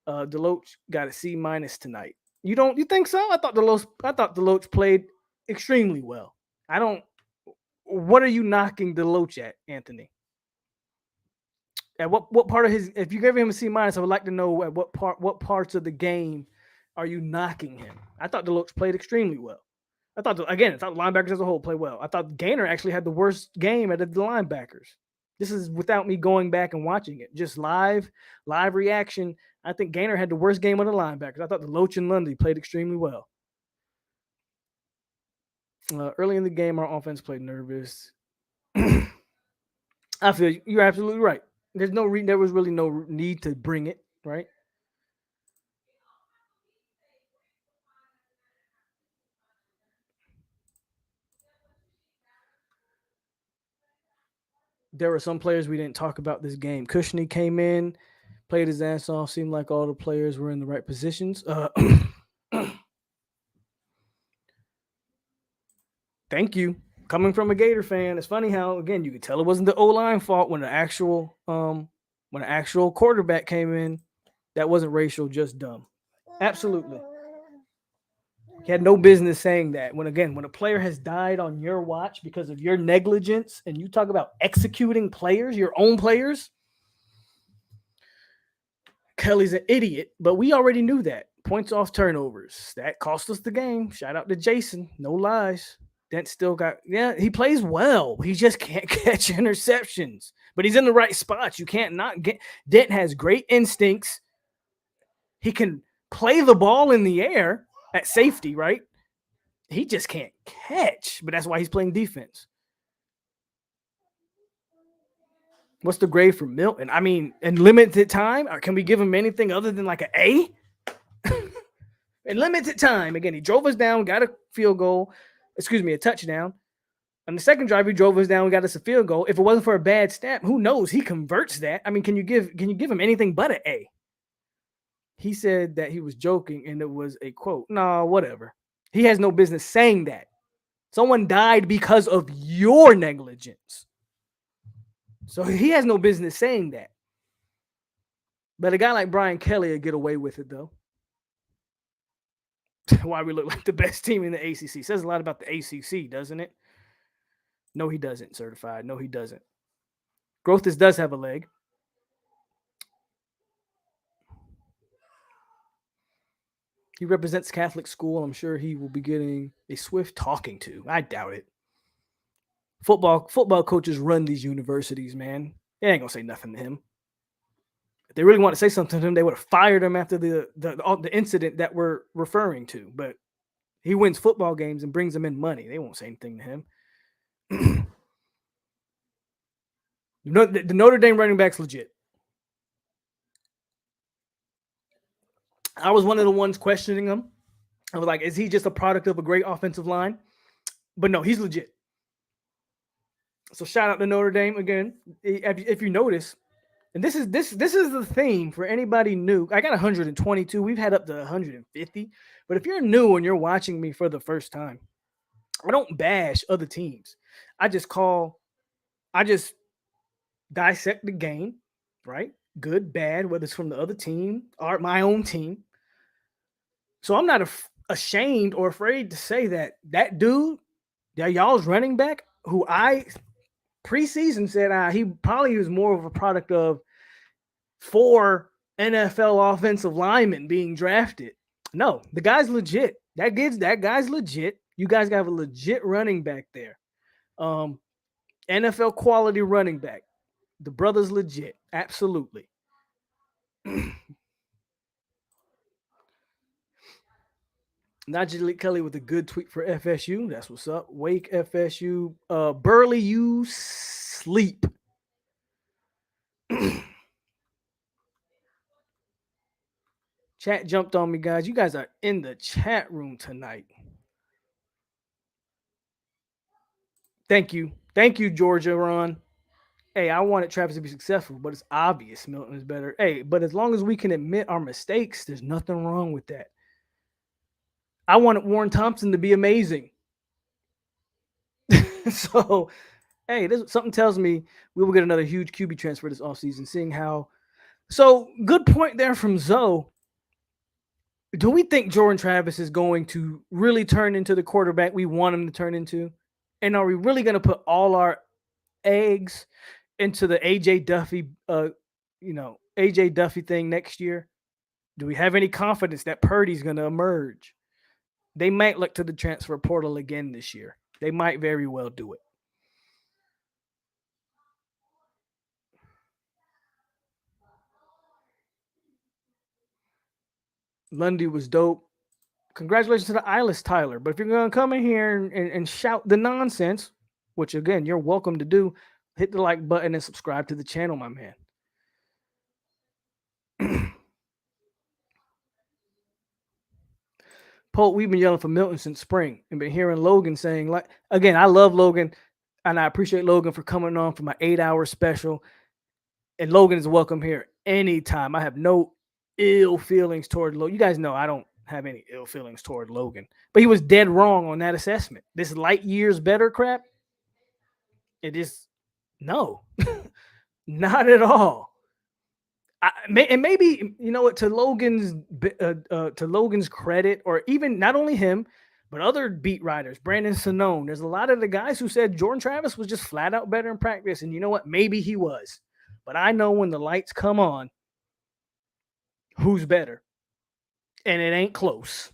Deloach got a C- tonight. You think so? I thought Deloach played extremely well. What are you knocking Deloach at, Anthony? At what part of his? If you gave him a C-, I would like to know at what parts of the game are you knocking him? I thought Deloach played extremely well. I thought the linebackers as a whole played well. I thought Gainer actually had the worst game out of the linebackers. This is without me going back and watching it. Just live reaction. I think Gainer had the worst game of the linebackers. I thought Deloach and Lundy played extremely well. Early in the game, our offense played nervous. I feel you're absolutely right. There was really no need to bring it, right? There were some players we didn't talk about this game. Cushney came in, played his ass off. Seemed like all the players were in the right positions. Thank you. Coming from a Gator fan, it's funny how again you could tell it wasn't the O-line fault when the actual quarterback came in. That wasn't racial, just dumb. Absolutely. He had no business saying that. When a player has died on your watch because of your negligence, and you talk about executing players, your own players, Kelly's an idiot. But we already knew that. Points off turnovers. That cost us the game. Shout out to Jason. No lies. Dent still he plays well. He just can't catch interceptions. But he's in the right spots. You can't not get. Dent has great instincts. He can play the ball in the air at safety, right? He just can't catch, but that's why he's playing defense. What's the grade for Milton? I mean, in limited time, or can we give him anything other than like an A? In limited time, again, he drove us down, got a field goal. A touchdown. On the second drive, he drove us down, got us a field goal. If it wasn't for a bad snap, who knows? He converts that. I mean, can you give him anything but an A? He said that he was joking and it was a quote. No, whatever. He has no business saying that. Someone died because of your negligence. So he has no business saying that. But a guy like Brian Kelly would get away with it, though. Why we look like the best team in the ACC. Says a lot about the ACC, doesn't it? No, he doesn't, certified. No, he doesn't. Growth does have a leg. He represents Catholic school. I'm sure he will be getting a swift talking to. I doubt it. Football coaches run these universities, man. They ain't gonna say nothing to him. If they really want to say something to him, they would have fired him after the incident that we're referring to. But he wins football games and brings them in money. They won't say anything to him. The Notre Dame running back's legit. I was one of the ones questioning him. I was like, is he just a product of a great offensive line? But no, he's legit. So shout out to Notre Dame again. If you notice, and this is the theme for anybody new. I got 122. We've had up to 150. But if you're new and you're watching me for the first time, I don't bash other teams. I just dissect the game, right? Good, bad, whether it's from the other team or my own team. So I'm not ashamed or afraid to say that dude, that y'all's running back, who I preseason said he probably was more of a product of 4 NFL offensive linemen being drafted. No, the guy's legit. That guy's legit. You guys got a legit running back there. NFL quality running back. The brother's legit. Absolutely. Najee Kelly with a good tweet for FSU. That's what's up. Wake FSU. Burley, you sleep. Chat jumped on me, guys. You guys are in the chat room tonight. Thank you. Thank you, Georgia Ron. Hey, I wanted Travis to be successful, but it's obvious Milton is better. Hey, but as long as we can admit our mistakes, there's nothing wrong with that. I wanted Warren Thompson to be amazing. So, hey, something tells me we will get another huge QB transfer this offseason, seeing how. So, good point there from Zoe. Do we think Jordan Travis is going to really turn into the quarterback we want him to turn into? And are we really going to put all our eggs into the AJ Duffy, AJ Duffy thing next year? Do we have any confidence that Purdy's going to emerge? They might look to the transfer portal again this year. They might very well do it. Lundy was dope. Congratulations to the Eyeless Tyler. But if you're going to come in here and shout the nonsense, which again, you're welcome to do, hit the like button and subscribe to the channel, my man. Polk, we've been yelling for Milton since spring and been hearing Logan saying, like, again, I love Logan and I appreciate Logan for coming on for my 8-hour special. And Logan is welcome here anytime. I have no ill feelings toward Logan. You guys know I don't have any ill feelings toward Logan, but he was dead wrong on that assessment. This light years better crap. It is no, not at all. And maybe you know what, to Logan's credit, or even not only him, but other beat writers, Brandon Sonone. There's a lot of the guys who said Jordan Travis was just flat out better in practice, and you know what? Maybe he was, but I know when the lights come on, who's better, and it ain't close.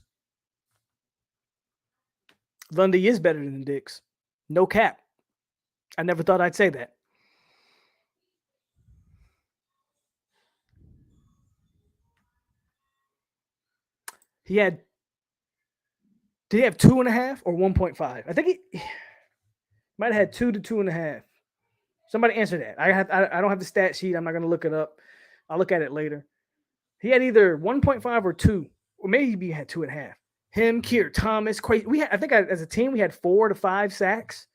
Lundy is better than Dix, no cap. I never thought I'd say that. Did he have 2.5 or 1.5? I think he might have had 2 to 2.5. Somebody answer that. I don't have the stat sheet. I'm not going to look it up. I'll look at it later. He had either 1.5 or 2, or maybe he had 2.5. Him, Keir Thomas, as a team, we had 4 to 5 sacks.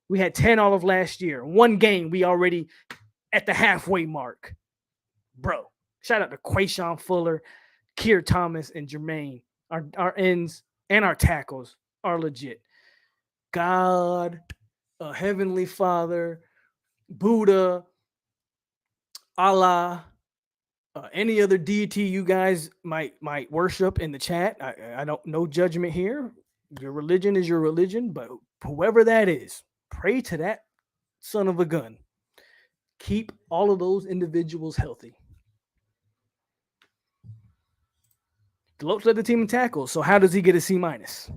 We had 10 all of last year. One game, we already at the halfway mark. Bro, shout out to Quayshawn Fuller, Keir Thomas, and Jermaine. Our ends and our tackles are legit. God, Heavenly Father, Buddha, Allah, any other deity you guys might worship in the chat. I don't, no judgment here. Your religion is your religion, but whoever that is, pray to that son of a gun. Keep all of those individuals healthy. Deloach led the team in tackles. So how does he get a C minus?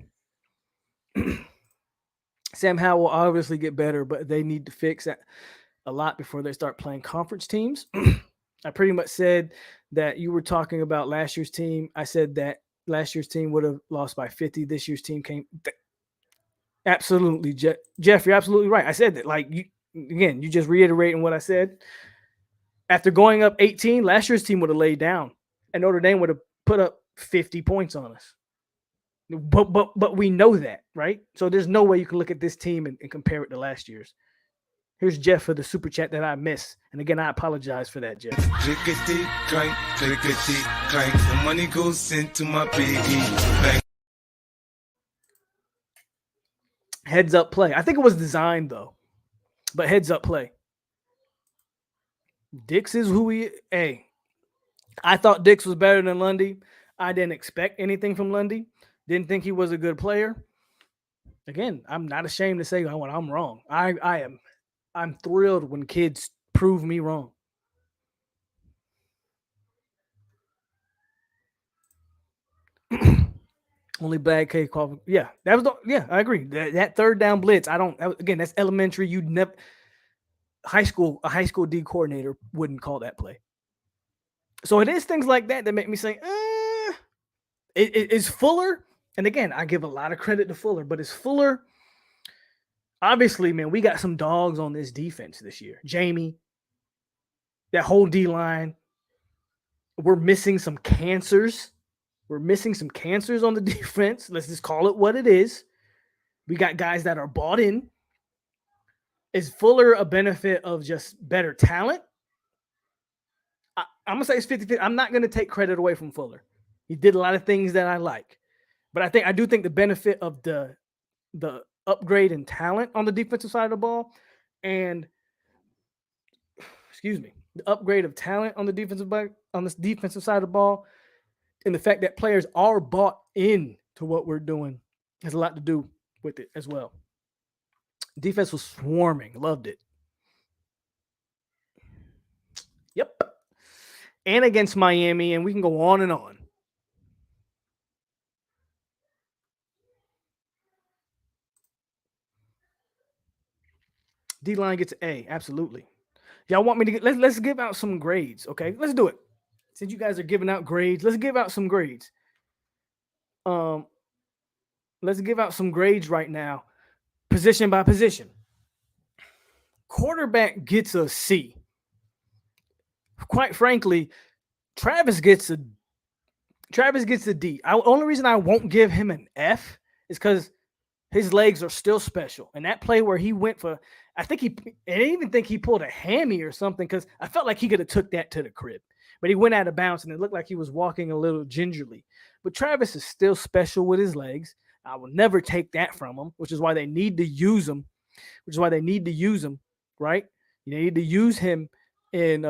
Sam Howell will obviously get better, but they need to fix that a lot before they start playing conference teams. I pretty much said that you were talking about last year's team. I said that last year's team would have lost by 50. This year's team came. Absolutely, Jeff, you're absolutely right. I said that. Like, you just reiterating what I said. After going up 18, last year's team would have laid down, and Notre Dame would have put up 50 points on us. But we know that, right? So there's no way you can look at this team and compare it to last year's. Here's Jeff for the super chat that I missed. And again, I apologize for that, Jeff. Clickety clank, clickety clank. The money goes into my piggy bank. Heads up play. I think it was designed though, but heads up play. Dix is who he. Hey, I thought Dix was better than Lundy. I didn't expect anything from Lundy. Didn't think he was a good player. Again, I'm not ashamed to say when I'm wrong. I'm thrilled when kids prove me wrong. Only bad K call. Yeah, that was I agree. That third down blitz. That's elementary. You'd never a high school D coordinator wouldn't call that play. So it is things like that make me say, is Fuller. And again, I give a lot of credit to Fuller, but is Fuller. Obviously, man, we got some dogs on this defense this year. Jamie, that whole D line. We're missing some cancers. We're missing some cancers on the defense. Let's just call it what it is. We got guys that are bought in. Is Fuller a benefit of just better talent? I'm going to say it's 50-50. I'm not going to take credit away from Fuller. He did a lot of things that I like. But I do think the benefit of the upgrade in talent on the defensive side of the ball and the upgrade of talent on the defensive side of the ball and the fact that players are bought in to what we're doing has a lot to do with it as well. Defense was swarming. Loved it. Yep. And against Miami, and we can go on and on. D-line gets an A. Absolutely. Y'all want me to let's give out some grades, okay? Let's do it. Since you guys are giving out grades, let's give out some grades. Let's give out some grades right now, position by position. Quarterback gets a C. Quite frankly, Travis gets a D. Only reason I won't give him an F is because his legs are still special. And that play where he went for, I didn't even think he pulled a hammy or something because I felt like he could have took that to the crib. But he went out of bounds and it looked like he was walking a little gingerly. But Travis is still special with his legs. I will never take that from him, which is why they need to use him. Right? You need to use him in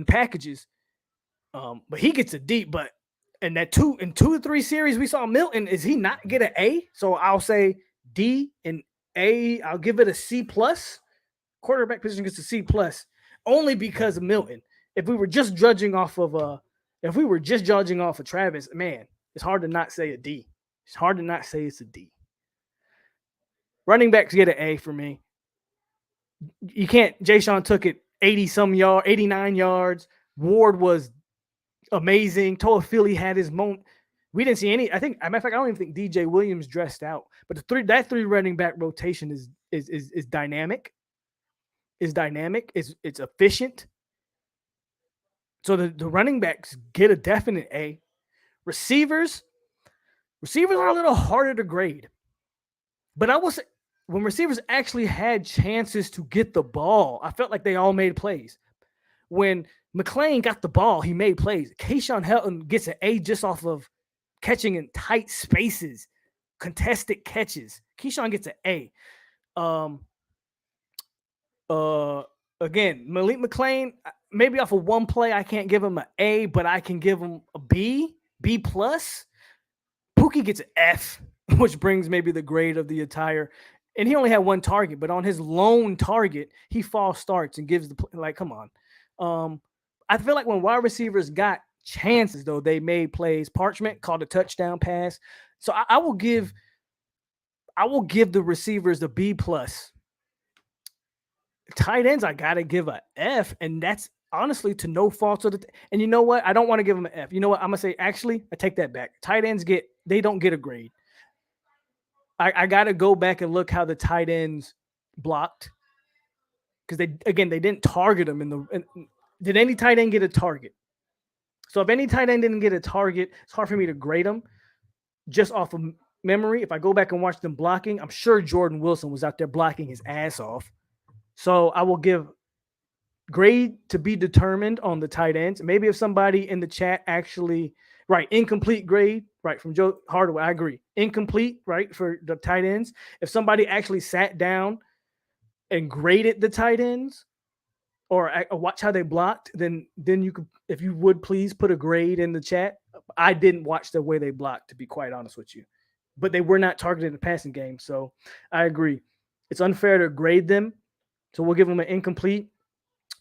packages. But he gets a D. But in 2 or 3 series we saw Milton, is he not get an A? So I'll say D and A. I'll give it a C plus. Quarterback position gets a C plus only because of Milton. If we were just judging off of Travis, man, it's hard to not say a D. It's hard to not say it's a D. Running backs get an A for me. You can't. Jay Sean took it 89 yards. Ward was amazing. Toa Philly had his moment. We didn't see any. I think, matter of fact, I don't even think DJ Williams dressed out. But that three running back rotation is dynamic. It's efficient. So the running backs get a definite A. Receivers are a little harder to grade. But I will say, when receivers actually had chances to get the ball, I felt like they all made plays. When McClain got the ball, he made plays. Kayshawn Helton gets an A just off of catching in tight spaces, contested catches. Keyshawn gets an A. Again, Malik McClain, maybe off of one play, I can't give him an A, but I can give him a B plus. Pookie gets an F, which brings maybe the grade of the entire. And he only had one target, but on his lone target, he false starts and gives come on. I feel like when wide receivers got chances, though, they made plays. Parchment called a touchdown pass. So I will give the receivers the B plus. Tight ends, I gotta give a F, and that's honestly to no fault of the. And you know what? I don't want to give them an F. You know what? I'm gonna say actually, I take that back. Tight ends they don't get a grade. I gotta go back and look how the tight ends blocked, because they didn't target them did any tight end get a target? So if any tight end didn't get a target, it's hard for me to grade them just off of memory. If I go back and watch them blocking, I'm sure Jordan Wilson was out there blocking his ass off. So I will give grade to be determined on the tight ends. Maybe if somebody in the chat actually, right, incomplete grade, right, from Joe Hardaway, I agree. Incomplete, right, for the tight ends. If somebody actually sat down and graded the tight ends or watch how they blocked, then you could, if you would please put a grade in the chat. I didn't watch the way they blocked, to be quite honest with you. But they were not targeted in the passing game, so I agree. It's unfair to grade them, so we'll give them an incomplete.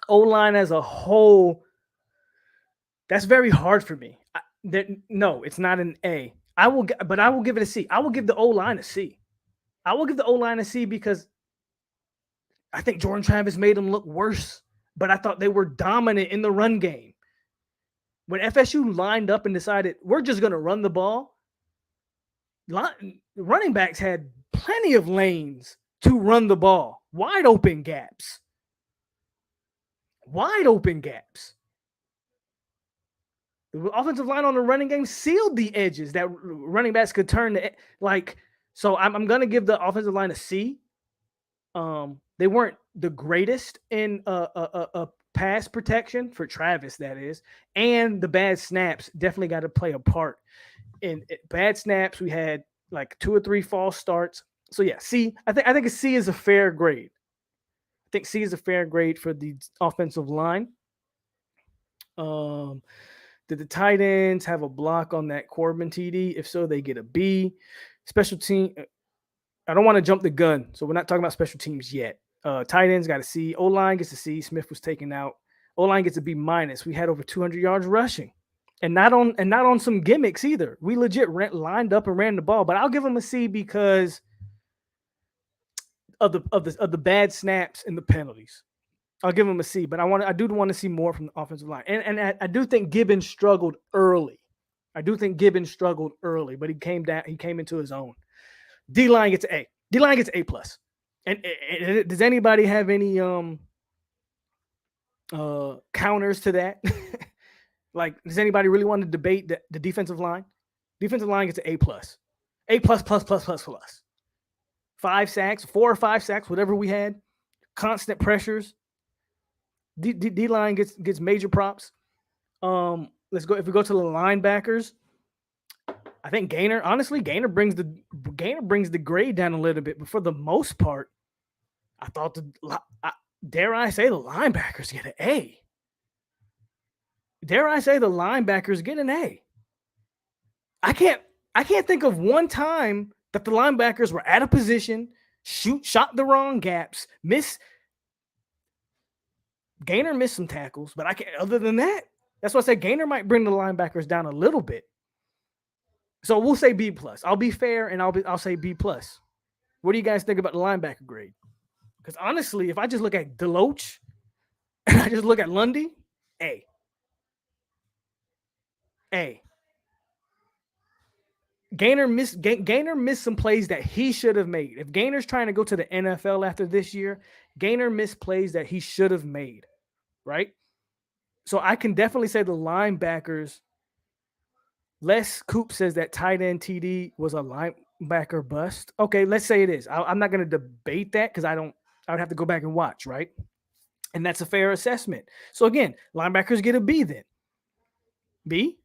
O-line as a whole, that's very hard for me. No, it's not an A. I will give it a C. I will give the O-line a C. I will give the O-line a C because I think Jordan Travis made them look worse, but I thought they were dominant in the run game. When FSU lined up and decided we're just going to run the ball, running backs had plenty of lanes to run the ball. Wide open gaps. The offensive line on the running game sealed the edges that running backs could turn to. So I'm going to give the offensive line a C. They weren't the greatest in a pass protection for Travis, that is, and the bad snaps definitely got to play a part. In bad snaps, we had like 2 or 3 false starts. So yeah, C. I think a C is a fair grade. I think C is a fair grade for the offensive line. Did the tight ends have a block on that Corbin TD? If so, they get a B. Special team. I don't want to jump the gun, so we're not talking about special teams yet. Tight ends got a C. O-line gets a C. Smith was taken out. O-line gets a B minus. We had over 200 yards rushing, and not on some gimmicks either. We legit lined up and ran the ball. But I'll give them a C because of the bad snaps and the penalties. I'll give him a C, but I do want to see more from the offensive line. And I do think Gibbons struggled early. But he came into his own. D-line gets an A. D-line gets A plus. And does anybody have any counters to that? Like, does anybody really want to debate the defensive line? Defensive line gets an A plus. A plus. 5 sacks, 4 or 5 sacks, whatever we had. Constant pressures. D-line gets major props. Let's go. If we go to the linebackers, I think Gainer brings the grade down a little bit, but for the most part, I thought dare I say the linebackers get an A. Dare I say the linebackers get an A. I can't think of one time that the linebackers were out of position, shot the wrong gaps, Gainer missed some tackles, but I can't. Other than that, that's why I said Gainer might bring the linebackers down a little bit. So we'll say B plus. I'll be fair and I'll say B plus. What do you guys think about the linebacker grade? Because honestly, if I just look at Deloach and I just look at Lundy, A. Gainer missed some plays that he should have made. If Gainer's trying to go to the NFL after this year, Gainer missed plays that he should have made, right? So I can definitely say the linebackers. Les Coop says that tight end TD was a linebacker bust. Okay, let's say it is. I'm not going to debate that because I would have to go back and watch, right? And that's a fair assessment. So again, linebackers get a B then. B?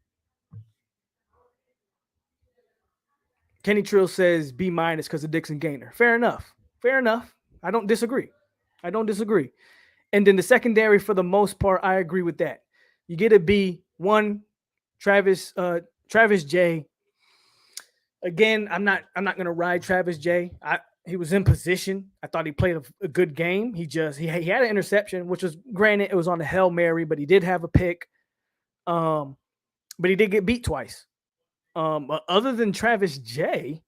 Kenny Trill says B minus because of Dixon Gainer. Fair enough. I don't disagree. And then the secondary, for the most part, I agree with that. You get a B. 1, Travis J. Again, I'm not going to ride Travis J. He was in position. I thought he played a good game. He had an interception, which was, granted, it was on the Hail Mary, but he did have a pick. but he did get beat twice. But other than Travis J,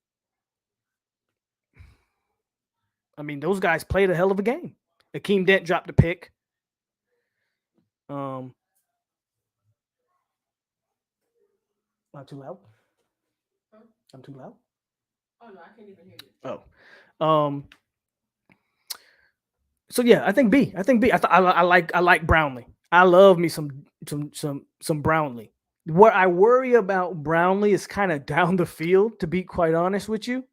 I mean, those guys played a hell of a game. Akeem Dent dropped a pick. Not too loud. I'm too loud. Oh no, I can't even hear you. Oh, so yeah, I think B. I like Brownlee. I love me some Brownlee. What I worry about Brownlee is kind of down the field, to be quite honest with you.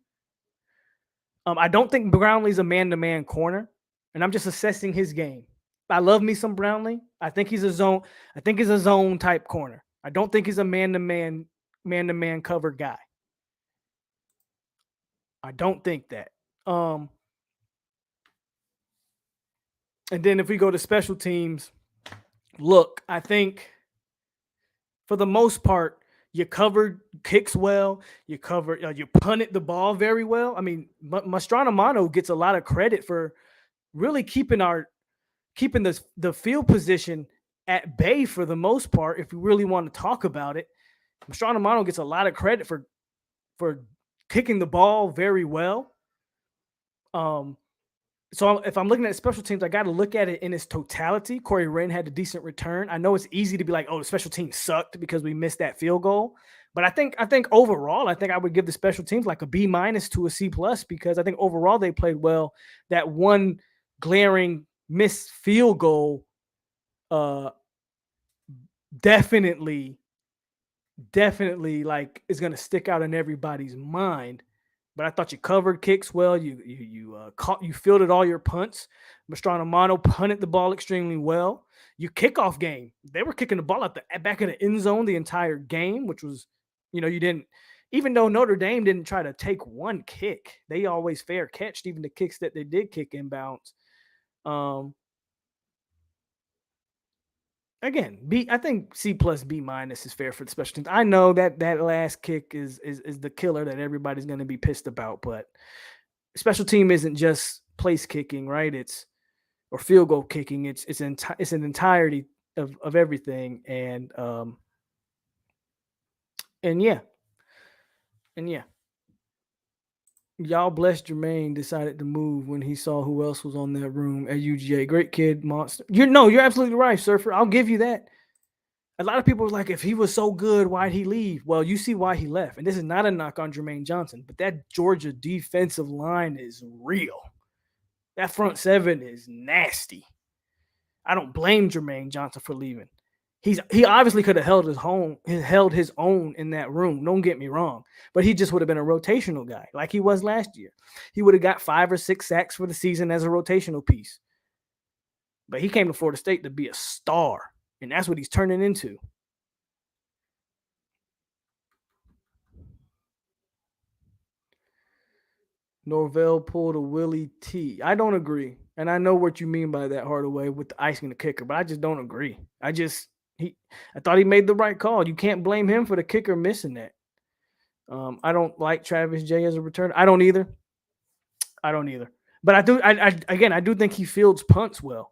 I don't think Brownlee's a man-to-man corner, and I'm just assessing his game. I love me some Brownlee. I think he's a zone. I think he's a zone type corner. I don't think he's a man-to-man cover guy. I don't think that. And then if we go to special teams, look, I think for the most part, you covered kicks well. You punted the ball very well. I mean, Mastranamano gets a lot of credit for really keeping the field position at bay for the most part. If we really want to talk about it, Mastranamano gets a lot of credit for kicking the ball very well. So if I'm looking at special teams, I got to look at it in its totality. Corey Wren had a decent return. I know it's easy to be like, oh, the special team sucked because we missed that field goal. But I think overall, I would give the special teams like a B- to a C+ because I think overall they played well. That one glaring missed field goal definitely like is going to stick out in everybody's mind. But I thought you covered kicks well. You fielded all your punts. Mastranamano punted the ball extremely well. Your kickoff game, they were kicking the ball at the back of the end zone the entire game, which was, you didn't, even though Notre Dame didn't try to take one kick, they always fair catched even the kicks that they did kick inbounds. Again, I think C+ B- is fair for the special teams. I know that last kick is the killer that everybody's going to be pissed about, but special team isn't just place kicking, right? Or field goal kicking. It's an entirety of everything, and yeah. Y'all blessed Jermaine decided to move when he saw who else was on that room at UGA. Great kid, monster. You're absolutely right, Surfer. I'll give you that. A lot of people were like, if he was so good, why'd he leave? Well, you see why he left. And this is not a knock on Jermaine Johnson, but that Georgia defensive line is real. That front seven is nasty. I don't blame Jermaine Johnson for leaving. He obviously could have held his own in that room. Don't get me wrong, but he just would have been a rotational guy like he was last year. He would have got 5 or 6 sacks for the season as a rotational piece. But he came to Florida State to be a star, and that's what he's turning into. Norvell pulled a Willie T. I don't agree, and I know what you mean by that, Hardaway, with the icing the kicker, but I just don't agree. I thought he made the right call. You can't blame him for the kicker missing that. I don't like Travis J as a returner. I don't either. But I do. I do think he fields punts well.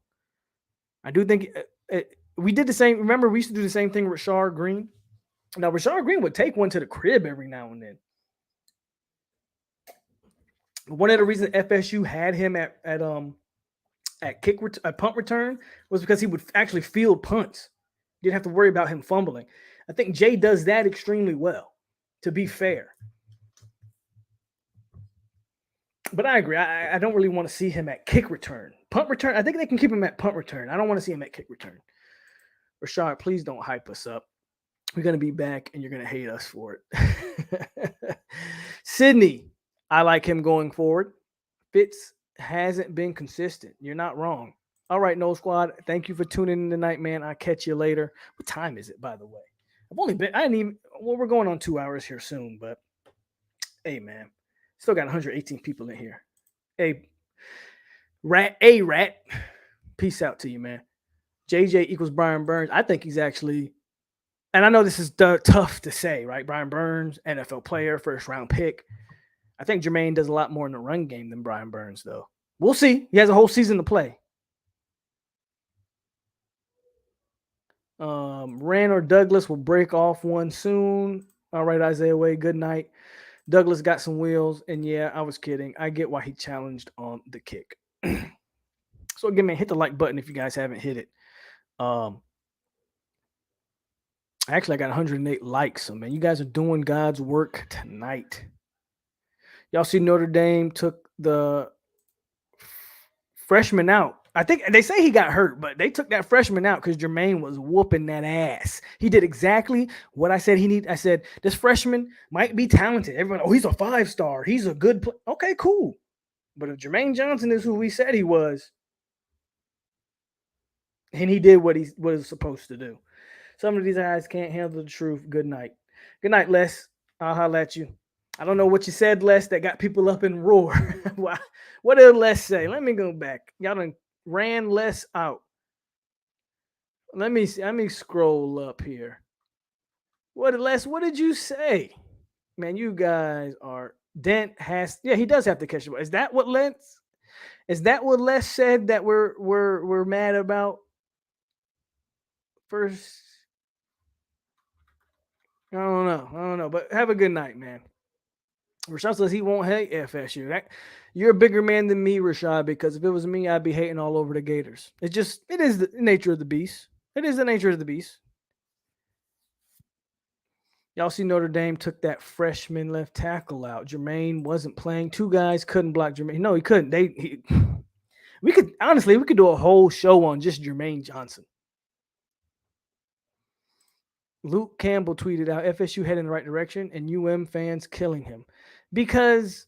I do think we did the same. Remember, we used to do the same thing with Rashard Green. Now, Rashard Green would take one to the crib every now and then. One of the reasons FSU had him at punt return was because he would actually field punts. You didn't have to worry about him fumbling. I think Jay does that extremely well, to be fair. But I agree. I don't really want to see him at kick return. Punt return, I think they can keep him at punt return. I don't want to see him at kick return. Rashard, please don't hype us up. We're going to be back, and you're going to hate us for it. Sydney, I like him going forward. Fitz hasn't been consistent. You're not wrong. All right, No Squad. Thank you for tuning in tonight, man. I'll catch you later. What time is it, by the way? We're going on 2 hours here soon, but hey, man. Still got 118 people in here. Hey, Rat. Peace out to you, man. JJ equals Brian Burns. I think he's actually, and I know this is tough to say, right? Brian Burns, NFL player, first round pick. I think Jermaine does a lot more in the run game than Brian Burns, though. We'll see. He has a whole season to play. Rand or Douglas will break off one soon. All right, Isaiah Wade, good night. Douglas got some wheels, and yeah, I was kidding. I get why he challenged on the kick. So again, man, hit the like button if you guys haven't hit it. Actually, I got 108 likes. So man, you guys are doing God's work tonight. Y'all see Notre Dame took the freshman out. I think they say he got hurt, but they took that freshman out because Jermaine was whooping that ass. He did exactly what I said he needed. I said, this freshman might be talented. Everyone, oh, he's a 5-star. He's a good player. Okay, cool. But if Jermaine Johnson is who we said he was, and he did what he was supposed to do. Some of these guys can't handle the truth. Good night. Good night, Les. I'll holler at you. I don't know what you said, Les, that got people up in roar. What did Les say? Let me go back. Y'all done ran Les out. Let me see. Let me scroll up here. What did you say? Man, you guys are Dent has he does have to catch the ball. Is that what Les said that we're mad about? First, I don't know. But have a good night, man. Rashad says he won't hate FSU. You're a bigger man than me, Rashad, because if it was me, I'd be hating all over the Gators. It is the nature of the beast. It is the nature of the beast. Y'all see Notre Dame took that freshman left tackle out. Jermaine wasn't playing. Two guys couldn't block Jermaine. No, he couldn't. We could do a whole show on just Jermaine Johnson. Luke Campbell tweeted out FSU heading in the right direction and fans killing him because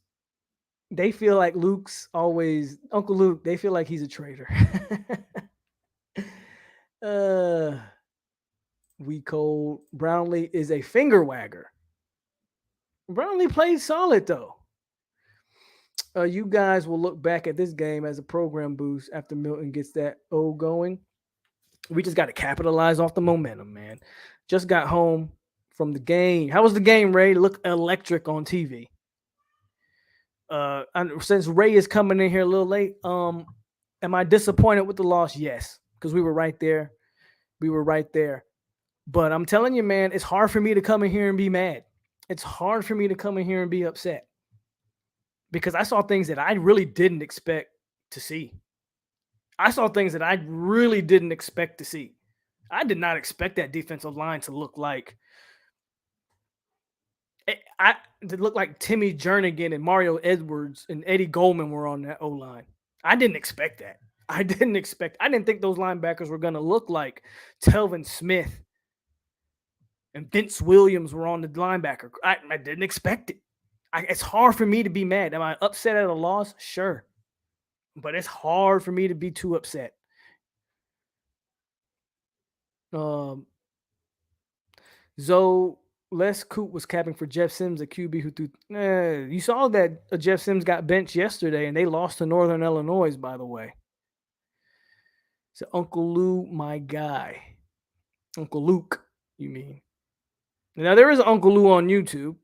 they feel like Uncle Luke, they feel like he's a traitor. We cold. Brownlee is a finger wagger. Brownlee played solid though. You guys will look back at this game as a program boost after Milton gets that O going. We just got to capitalize off the momentum, man. Just got home from the game. How was the game, Ray? It looked electric on TV. Since Ray is coming in here a little late, am I disappointed with the loss? Yes, because we were right there. But I'm telling you, man, it's hard for me to come in here and be mad. It's hard for me to come in here and be upset because I saw things that I really didn't expect to see. I did not expect that defensive line to look like Timmy Jernigan and Mario Edwards and Eddie Goldman were on that O-line. I didn't expect that. I didn't think those linebackers were going to look like Telvin Smith and Vince Williams were on the linebacker. I didn't expect it. It's hard for me to be mad. Am I upset at a loss? Sure. But it's hard for me to be too upset. Zoe Les Coop was capping for Jeff Sims, a QB who threw. You saw that Jeff Sims got benched yesterday, and they lost to Northern Illinois, by the way. So Uncle Lou, my guy. Uncle Luke, you mean. Now, there is an Uncle Lou on YouTube,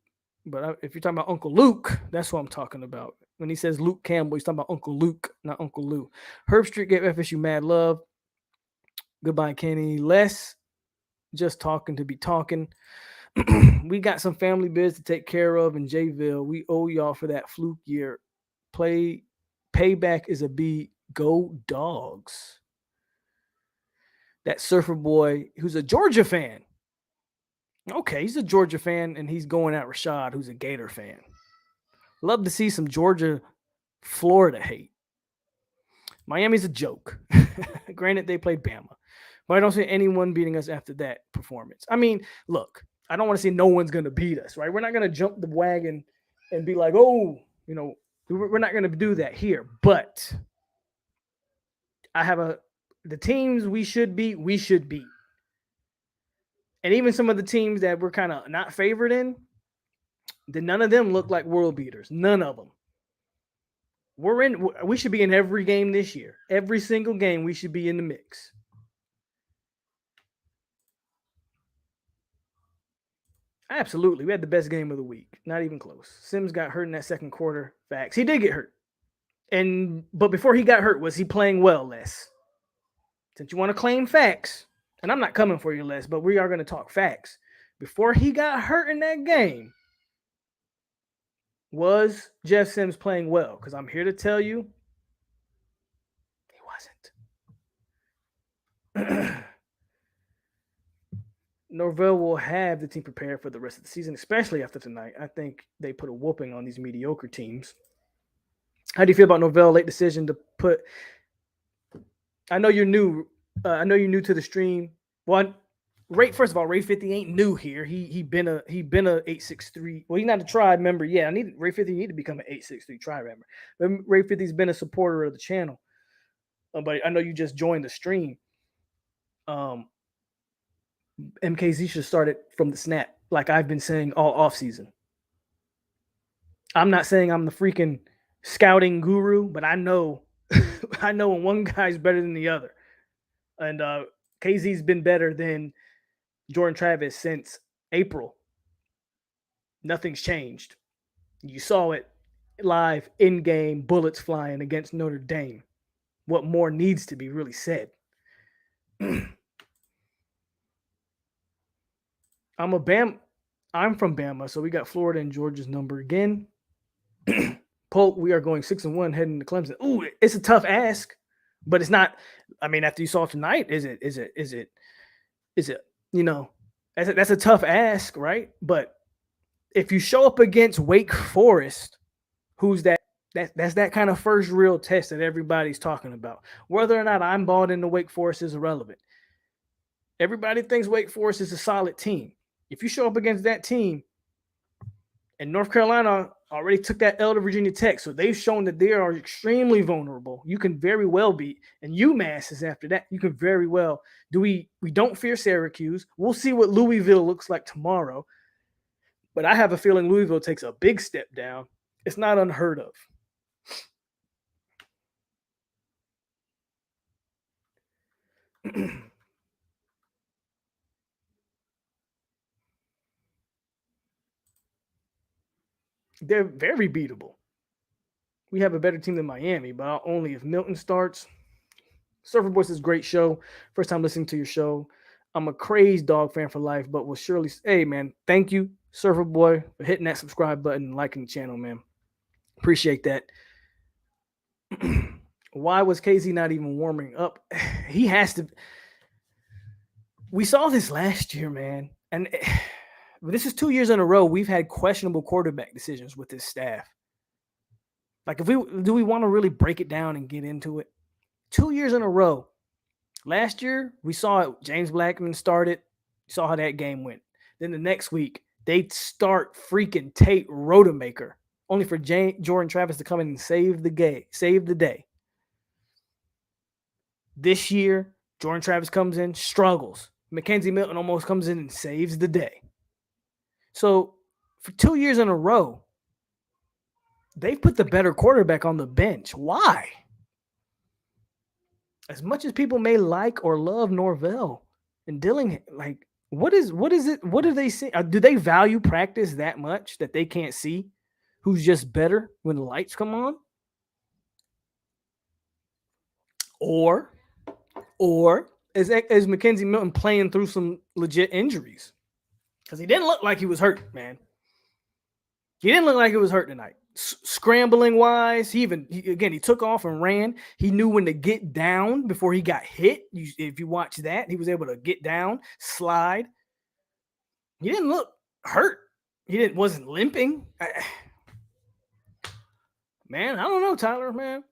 but if you're talking about Uncle Luke, that's what I'm talking about. When he says Luke Campbell, he's talking about Uncle Luke, not Uncle Lou. Herb Street gave FSU mad love. Goodbye, Kenny. Les, just talking to be talking. We got some family biz to take care of in Jayville. We owe y'all for that fluke year. Payback is a B. Go Dogs. That surfer boy who's a Georgia fan. Okay, he's a Georgia fan, and he's going at Rashad, who's a Gator fan. Love to see some Georgia-Florida hate. Miami's a joke. Granted, they played Bama. But I don't see anyone beating us after that performance. I mean, look, I don't want to say no one's going to beat us, right? We're not going to jump the wagon and be like, oh, we're not going to do that here. But the teams we should beat. And even some of the teams that we're kind of not favored in, none of them look like world beaters. None of them. We should be in every game this year. Every single game, we should be in the mix. Absolutely. We had the best game of the week. Not even close. Sims got hurt in that second quarter. Facts. He did get hurt. But before he got hurt, was he playing well, Les? Since you want to claim facts, and I'm not coming for you, Les, but we are going to talk facts. Before he got hurt in that game, was Jeff Sims playing well? Because I'm here to tell you, he wasn't. Norvell will have the team prepared for the rest of the season, especially after tonight. I think they put a whooping on these mediocre teams. How do you feel about Norvell's late decision to put? I know you're new. I know you're new to the stream. One, first of all, Ray 50 ain't new here. He been a 863. Well, he's not a tribe member. Yeah, Ray 50 need to become an 863 tribe member. But Ray 50's been a supporter of the channel. But I know you just joined the stream. MKZ should start it from the snap, like I've been saying all offseason. I'm not saying I'm the freaking scouting guru, but I know I know when one guy's better than the other. And KZ's been better than Jordan Travis since April. Nothing's changed. You saw it live in-game, bullets flying against Notre Dame. What more needs to be really said? I'm from Bama, so we got Florida and Georgia's number again. POLK, we are going 6-1 heading to Clemson. Ooh, it's a tough ask, but it's not. I mean, after you saw tonight, is it? You know, that's a tough ask, right? But if you show up against Wake Forest, who's that? That's that kind of first real test that everybody's talking about. Whether or not I'm bought into Wake Forest is irrelevant. Everybody thinks Wake Forest is a solid team. If you show up against that team, and North Carolina already took that L to Virginia Tech, so they've shown that they are extremely vulnerable. You can very well beat, and UMass is after that. You can very well. We don't fear Syracuse. We'll see what Louisville looks like tomorrow. But I have a feeling Louisville takes a big step down. It's not unheard of. They're very beatable. We have a better team than Miami, but only if Milton starts. Surfer Boy says, great show. First time listening to your show. I'm a crazed dog fan for life, but will surely. Hey, man, thank you, Surfer Boy, for hitting that subscribe button and liking the channel, man. Appreciate that. Why was KZ not even warming up? He has to. We saw this last year, man. And this is 2 years in a row we've had questionable quarterback decisions with this staff. Like, do we want to really break it down and get into it? 2 years in a row. Last year, we saw it. James Blackman started. Saw how that game went. Then the next week, they start freaking Tate Rodemaker, only for Jordan Travis to come in and save the day. This year, Jordan Travis comes in, struggles. Mackenzie Milton almost comes in and saves the day. So for 2 years in a row, they've put the better quarterback on the bench. Why? As much as people may like or love Norvell and Dillingham, like, what is it? What do they see? Do they value practice that much that they can't see who's just better when the lights come on? Or is Mackenzie Milton playing through some legit injuries? Because he didn't look like he was hurt, man. He didn't look like he was hurt tonight. Scrambling wise, he took off and ran. He knew when to get down before he got hit. If you watch that, he was able to get down, slide. He didn't look hurt. Wasn't limping. Man, I don't know, Tyler, man.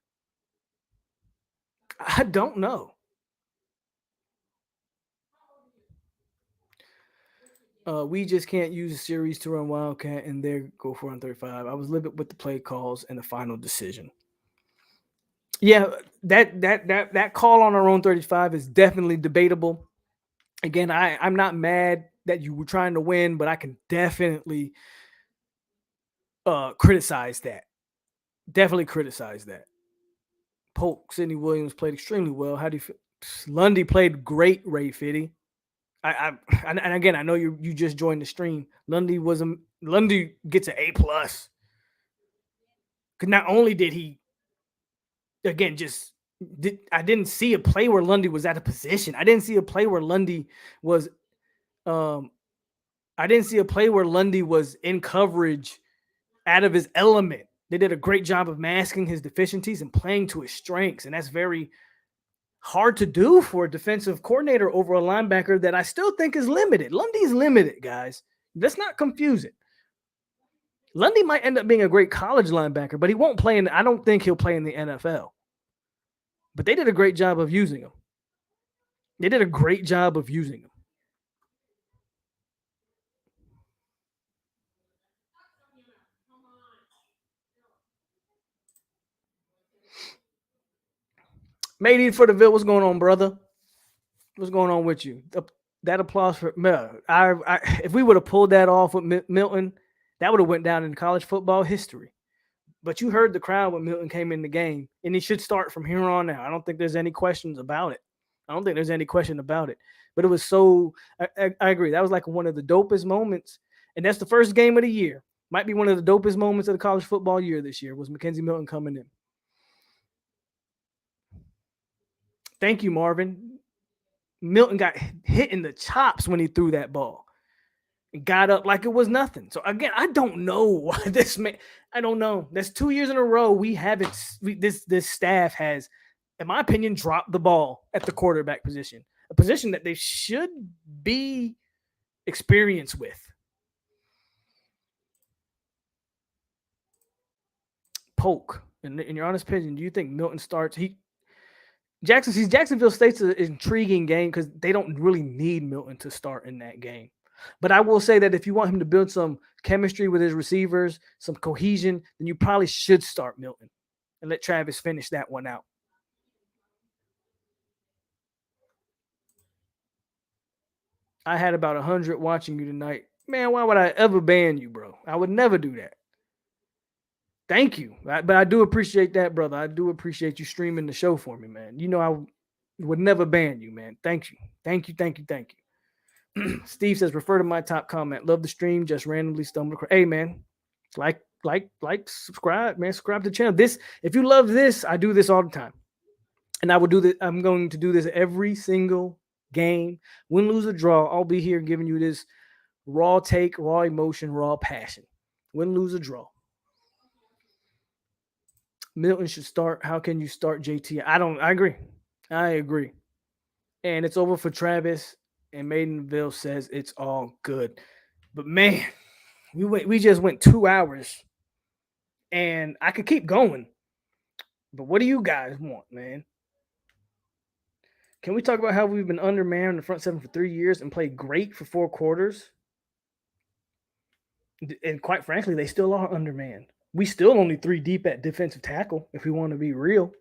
I don't know. We just can't use a series to run Wildcat and there go 4-35. I was living with the play calls and the final decision. Yeah, that call on our own 35 is definitely debatable. Again, I'm not mad that you were trying to win, but I can definitely criticize that. Definitely criticize that. POLK, Sidney Williams played extremely well. How do you feel? Lundy played great, Ray Fitty. And again, I know you just joined the stream. Lundy gets an A+. Because not only did he, again, just I didn't see a play where Lundy was out of position. I didn't see a play where Lundy was I didn't see a play where Lundy was in coverage out of his element. They did a great job of masking his deficiencies and playing to his strengths, and that's very hard to do for a defensive coordinator over a linebacker that I still think is limited. Lundy's limited, guys. Let's not confuse it. Lundy might end up being a great college linebacker, but he won't play I don't think he'll play in the NFL. But they did a great job of using him. They did a great job of using him. Matey for the Ville, what's going on, brother? What's going on with you? That applause for if we would have pulled that off with Milton, that would have went down in college football history. But you heard the crowd when Milton came in the game, and he should start from here on out. I don't think there's any questions about it. But it was so I agree. That was like one of the dopest moments, and that's the first game of the year. Might be one of the dopest moments of the college football year this year was Mackenzie Milton coming in. Thank you, Marvin. Milton got hit in the chops when he threw that ball and got up like it was nothing. So again, I don't know why this man. I don't know. That's 2 years in a row this staff has, in my opinion, dropped the ball at the quarterback position, a position that they should be experienced with. POLK, in your honest opinion, do you think Milton starts? Jacksonville State's an intriguing game because they don't really need Milton to start in that game. But I will say that if you want him to build some chemistry with his receivers, some cohesion, then you probably should start Milton and let Travis finish that one out. I had about 100 watching you tonight. Man, why would I ever ban you, bro? I would never do that. Thank you. But I do appreciate that, brother. I do appreciate you streaming the show for me, man. You know I would never ban you, man. Thank you. Thank you. Steve says, refer to my top comment. Love the stream. Just randomly stumbled across. Hey, man. Like, subscribe, man. Subscribe to the channel. If you love this, I do this all the time. And I will do this. I'm going to do this every single game. Win, lose, or draw. I'll be here giving you this raw take, raw emotion, raw passion. Win, lose, or draw. Milton should start. How can you start JT? I agree. And it's over for Travis. And Maidenville says it's all good. But man, we just went 2 hours. And I could keep going. But what do you guys want, man? Can we talk about how we've been undermanned in the front seven for 3 years and played great for 4 quarters? And quite frankly, they still are undermanned. We still only 3 deep at defensive tackle, if we want to be real.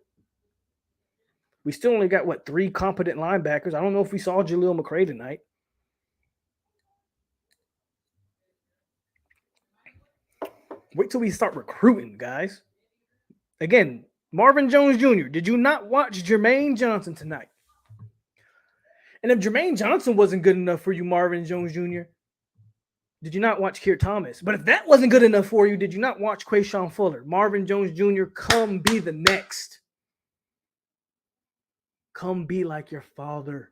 We still only got, 3 competent linebackers. I don't know if we saw Jaleel McCray tonight. Wait till we start recruiting, guys. Again, Marvin Jones Jr., did you not watch Jermaine Johnson tonight? And if Jermaine Johnson wasn't good enough for you, Marvin Jones Jr., did you not watch Keir Thomas? But if that wasn't good enough for you, did you not watch Quayshawn Fuller? Marvin Jones Jr., come be the next. Come be like your father.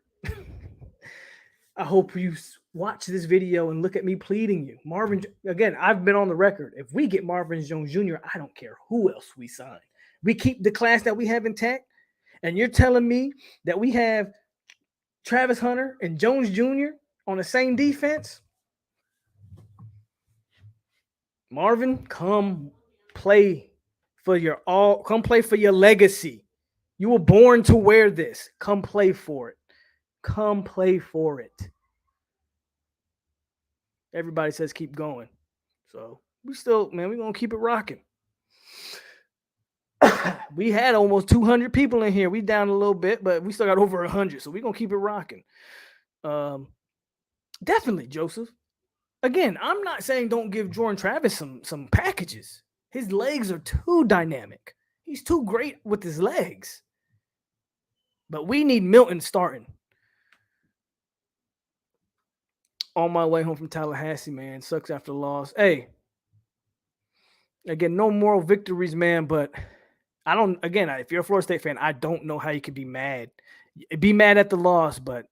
I hope you watch this video and look at me pleading you. Marvin, again, I've been on the record. If we get Marvin Jones Jr., I don't care who else we sign. We keep the class that we have intact, and you're telling me that we have Travis Hunter and Jones Jr. on the same defense? Marvin, come play for your legacy. You were born to wear this. Come play for it. Come play for it. Everybody says keep going. So we're going to keep it rocking. We had almost 200 people in here. We down a little bit, but we still got over 100. So we're going to keep it rocking. Definitely, Joseph. Again, I'm not saying don't give Jordan Travis some packages. His legs are too dynamic. He's too great with his legs. But we need Milton starting. On my way home from Tallahassee, man. Sucks after the loss. Hey, again, no moral victories, man, but If you're a Florida State fan, I don't know how you could be mad. Be mad at the loss, but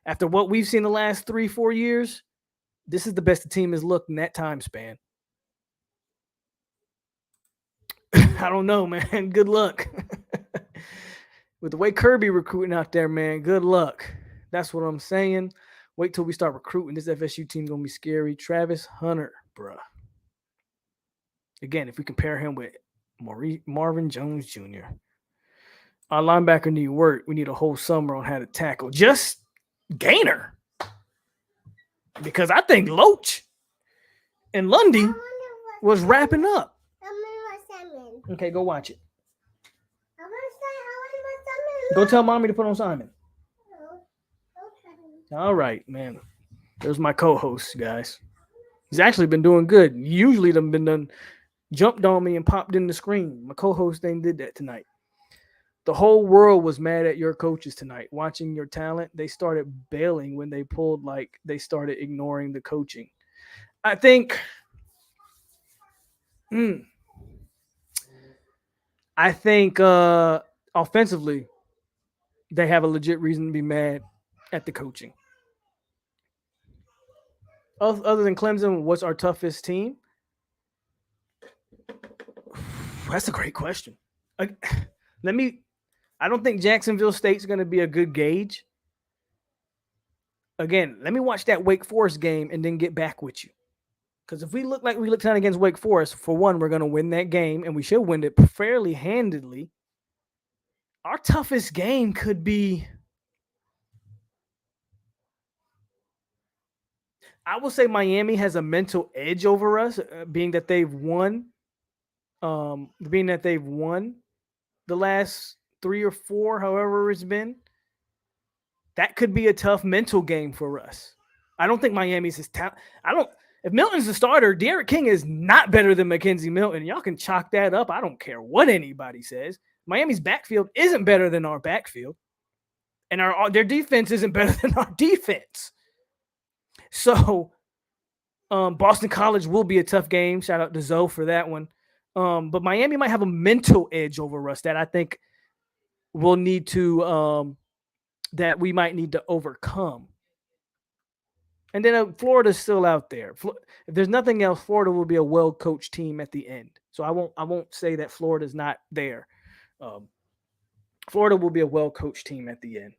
after what we've seen the last 3-4 years, this is the best the team has looked in that time span. I don't know, man. Good luck. With the way Kirby recruiting out there, man, good luck. That's what I'm saying. Wait till we start recruiting. This FSU team going to be scary. Travis Hunter, bruh. Again, if we compare him with Marvin Jones Jr., our linebacker need work. We need a whole summer on how to tackle. Just Gainer. Because I think Loach and Lundy was wrapping up. Okay, go watch it. Go tell mommy to put on Simon. All right, man. There's my co-host, guys. He's actually been doing good. Usually them been done jumped on me and popped in the screen. My co-host ain't did that tonight. The whole world was mad at your coaches tonight. Watching your talent, they started bailing when they pulled, like they started ignoring the coaching. I think offensively, they have a legit reason to be mad at the coaching. Other than Clemson, what's our toughest team? That's a great question. I don't think Jacksonville State's going to be a good gauge. Again, let me watch that Wake Forest game and then get back with you. Because if we look like we look tonight against Wake Forest, for one, we're going to win that game, and we should win it fairly handedly. Our toughest game could be, I will say Miami has a mental edge over us, being that they've won the last 3 or 4, however it's been. That could be a tough mental game for us. I don't think Miami's his talent. If Milton's the starter, Derek King is not better than Mackenzie Milton. Y'all can chalk that up. I don't care what anybody says. Miami's backfield isn't better than our backfield. And their defense isn't better than our defense. So Boston College will be a tough game. Shout out to Zoe for that one. But Miami might have a mental edge over us that I think we'll need to that we might need to overcome. And then Florida's still out there. If there's nothing else, Florida will be a well-coached team at the end. So I won't say that Florida's not there. Florida will be a well-coached team at the end.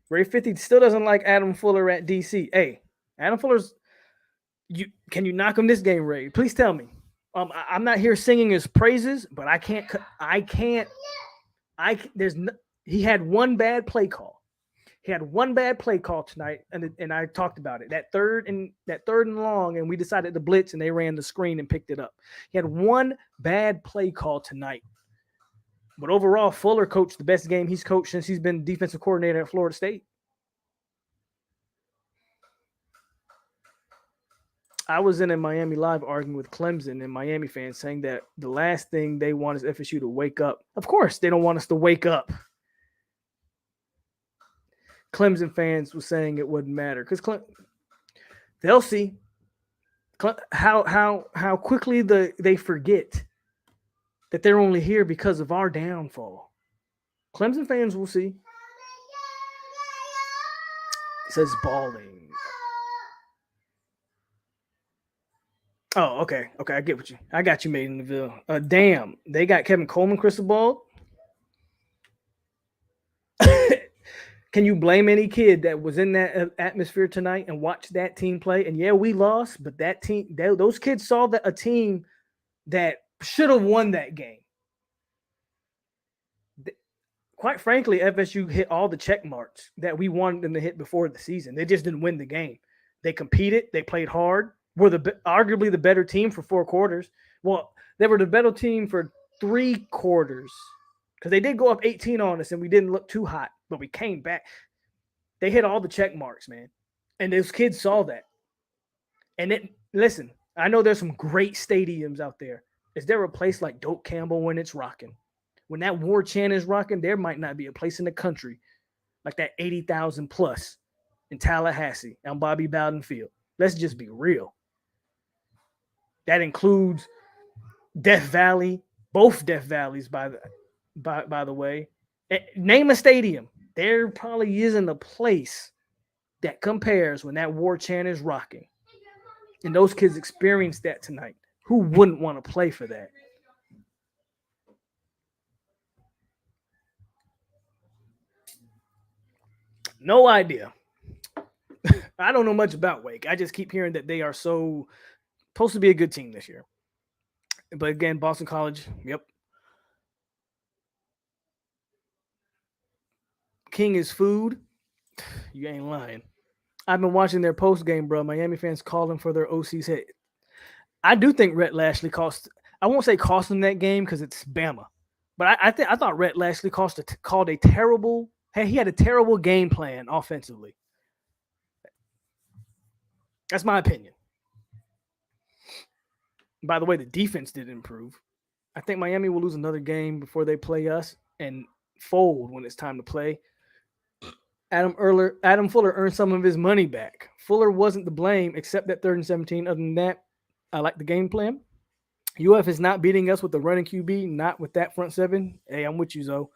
Ray 50 still doesn't like Adam Fuller at DC. Hey, Adam Fuller's. Can you knock him this game, Ray? Please tell me. I'm not here singing his praises, but I can't. He had one bad play call. He had one bad play call tonight, and I talked about it. That third and long, and we decided to blitz, and they ran the screen and picked it up. He had one bad play call tonight. But overall, Fuller coached the best game he's coached since he's been defensive coordinator at Florida State. I was in a Miami Live arguing with Clemson and Miami fans saying that the last thing they want is FSU to wake up. Of course, they don't want us to wake up. Clemson fans were saying it wouldn't matter because they'll see how quickly they forget that they're only here because of our downfall. Clemson fans will see. It says balling. Oh, okay. I get what I got you, Made in the Ville. Damn, they got Kevin Coleman, Crystal Ball. Can you blame any kid that was in that atmosphere tonight and watched that team play? And yeah, we lost, but that team, those kids saw that a team that should have won that game. Quite frankly, FSU hit all the check marks that we wanted them to hit before the season. They just didn't win the game. They competed. They played hard. Were arguably the better team for 4 quarters. Well, they were the better team for 3 quarters because they did go up 18 on us and we didn't look too hot, but we came back. They hit all the check marks, man. And those kids saw that. And listen, I know there's some great stadiums out there. Is there a place like Doak Campbell when it's rocking? When that war chant is rocking, there might not be a place in the country like that 80,000 plus in Tallahassee on Bobby Bowden Field. Let's just be real. That includes Death Valley, Both Death Valleys, by the way. Name a stadium. There probably isn't a place that compares when that war chant is rocking. And those kids experienced that tonight. Who wouldn't want to play for that? No idea. I don't know much about Wake. I just keep hearing that they are so supposed to be a good team this year. But again, Boston College, yep. King is food. You ain't lying. I've been watching their post game, bro. Miami fans calling for their OC's head. I do think Rhett Lashley cost. I won't say cost them that game because it's Bama, but I thought Rhett Lashley called a terrible. Hey, he had a terrible game plan offensively. That's my opinion. By the way, the defense did improve. I think Miami will lose another game before they play us and fold when it's time to play. Adam Fuller earned some of his money back. Fuller wasn't to blame except that 3rd and 17. Other than that, I like the game plan. UF is not beating us with the running QB, not with that front seven. Hey, I'm with you, Zoe.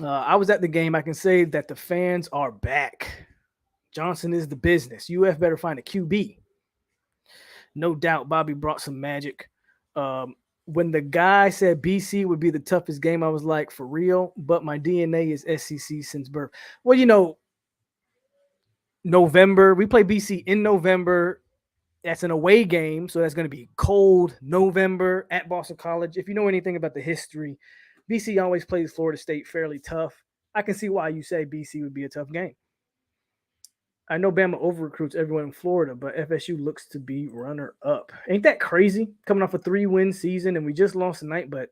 I was at the game. I can say that the fans are back. Johnson is the business. UF better find a QB. No doubt Bobby brought some magic. When the guy said BC would be the toughest game, I was like, for real? But my DNA is SEC since birth. Well, November. We play BC in November. That's an away game, so that's going to be cold November at Boston College. If you know anything about the history, BC always plays Florida State fairly tough. I can see why you say BC would be a tough game. I know Bama over-recruits everyone in Florida, but FSU looks to be runner-up. Ain't that crazy? Coming off a 3-win season, and we just lost tonight, but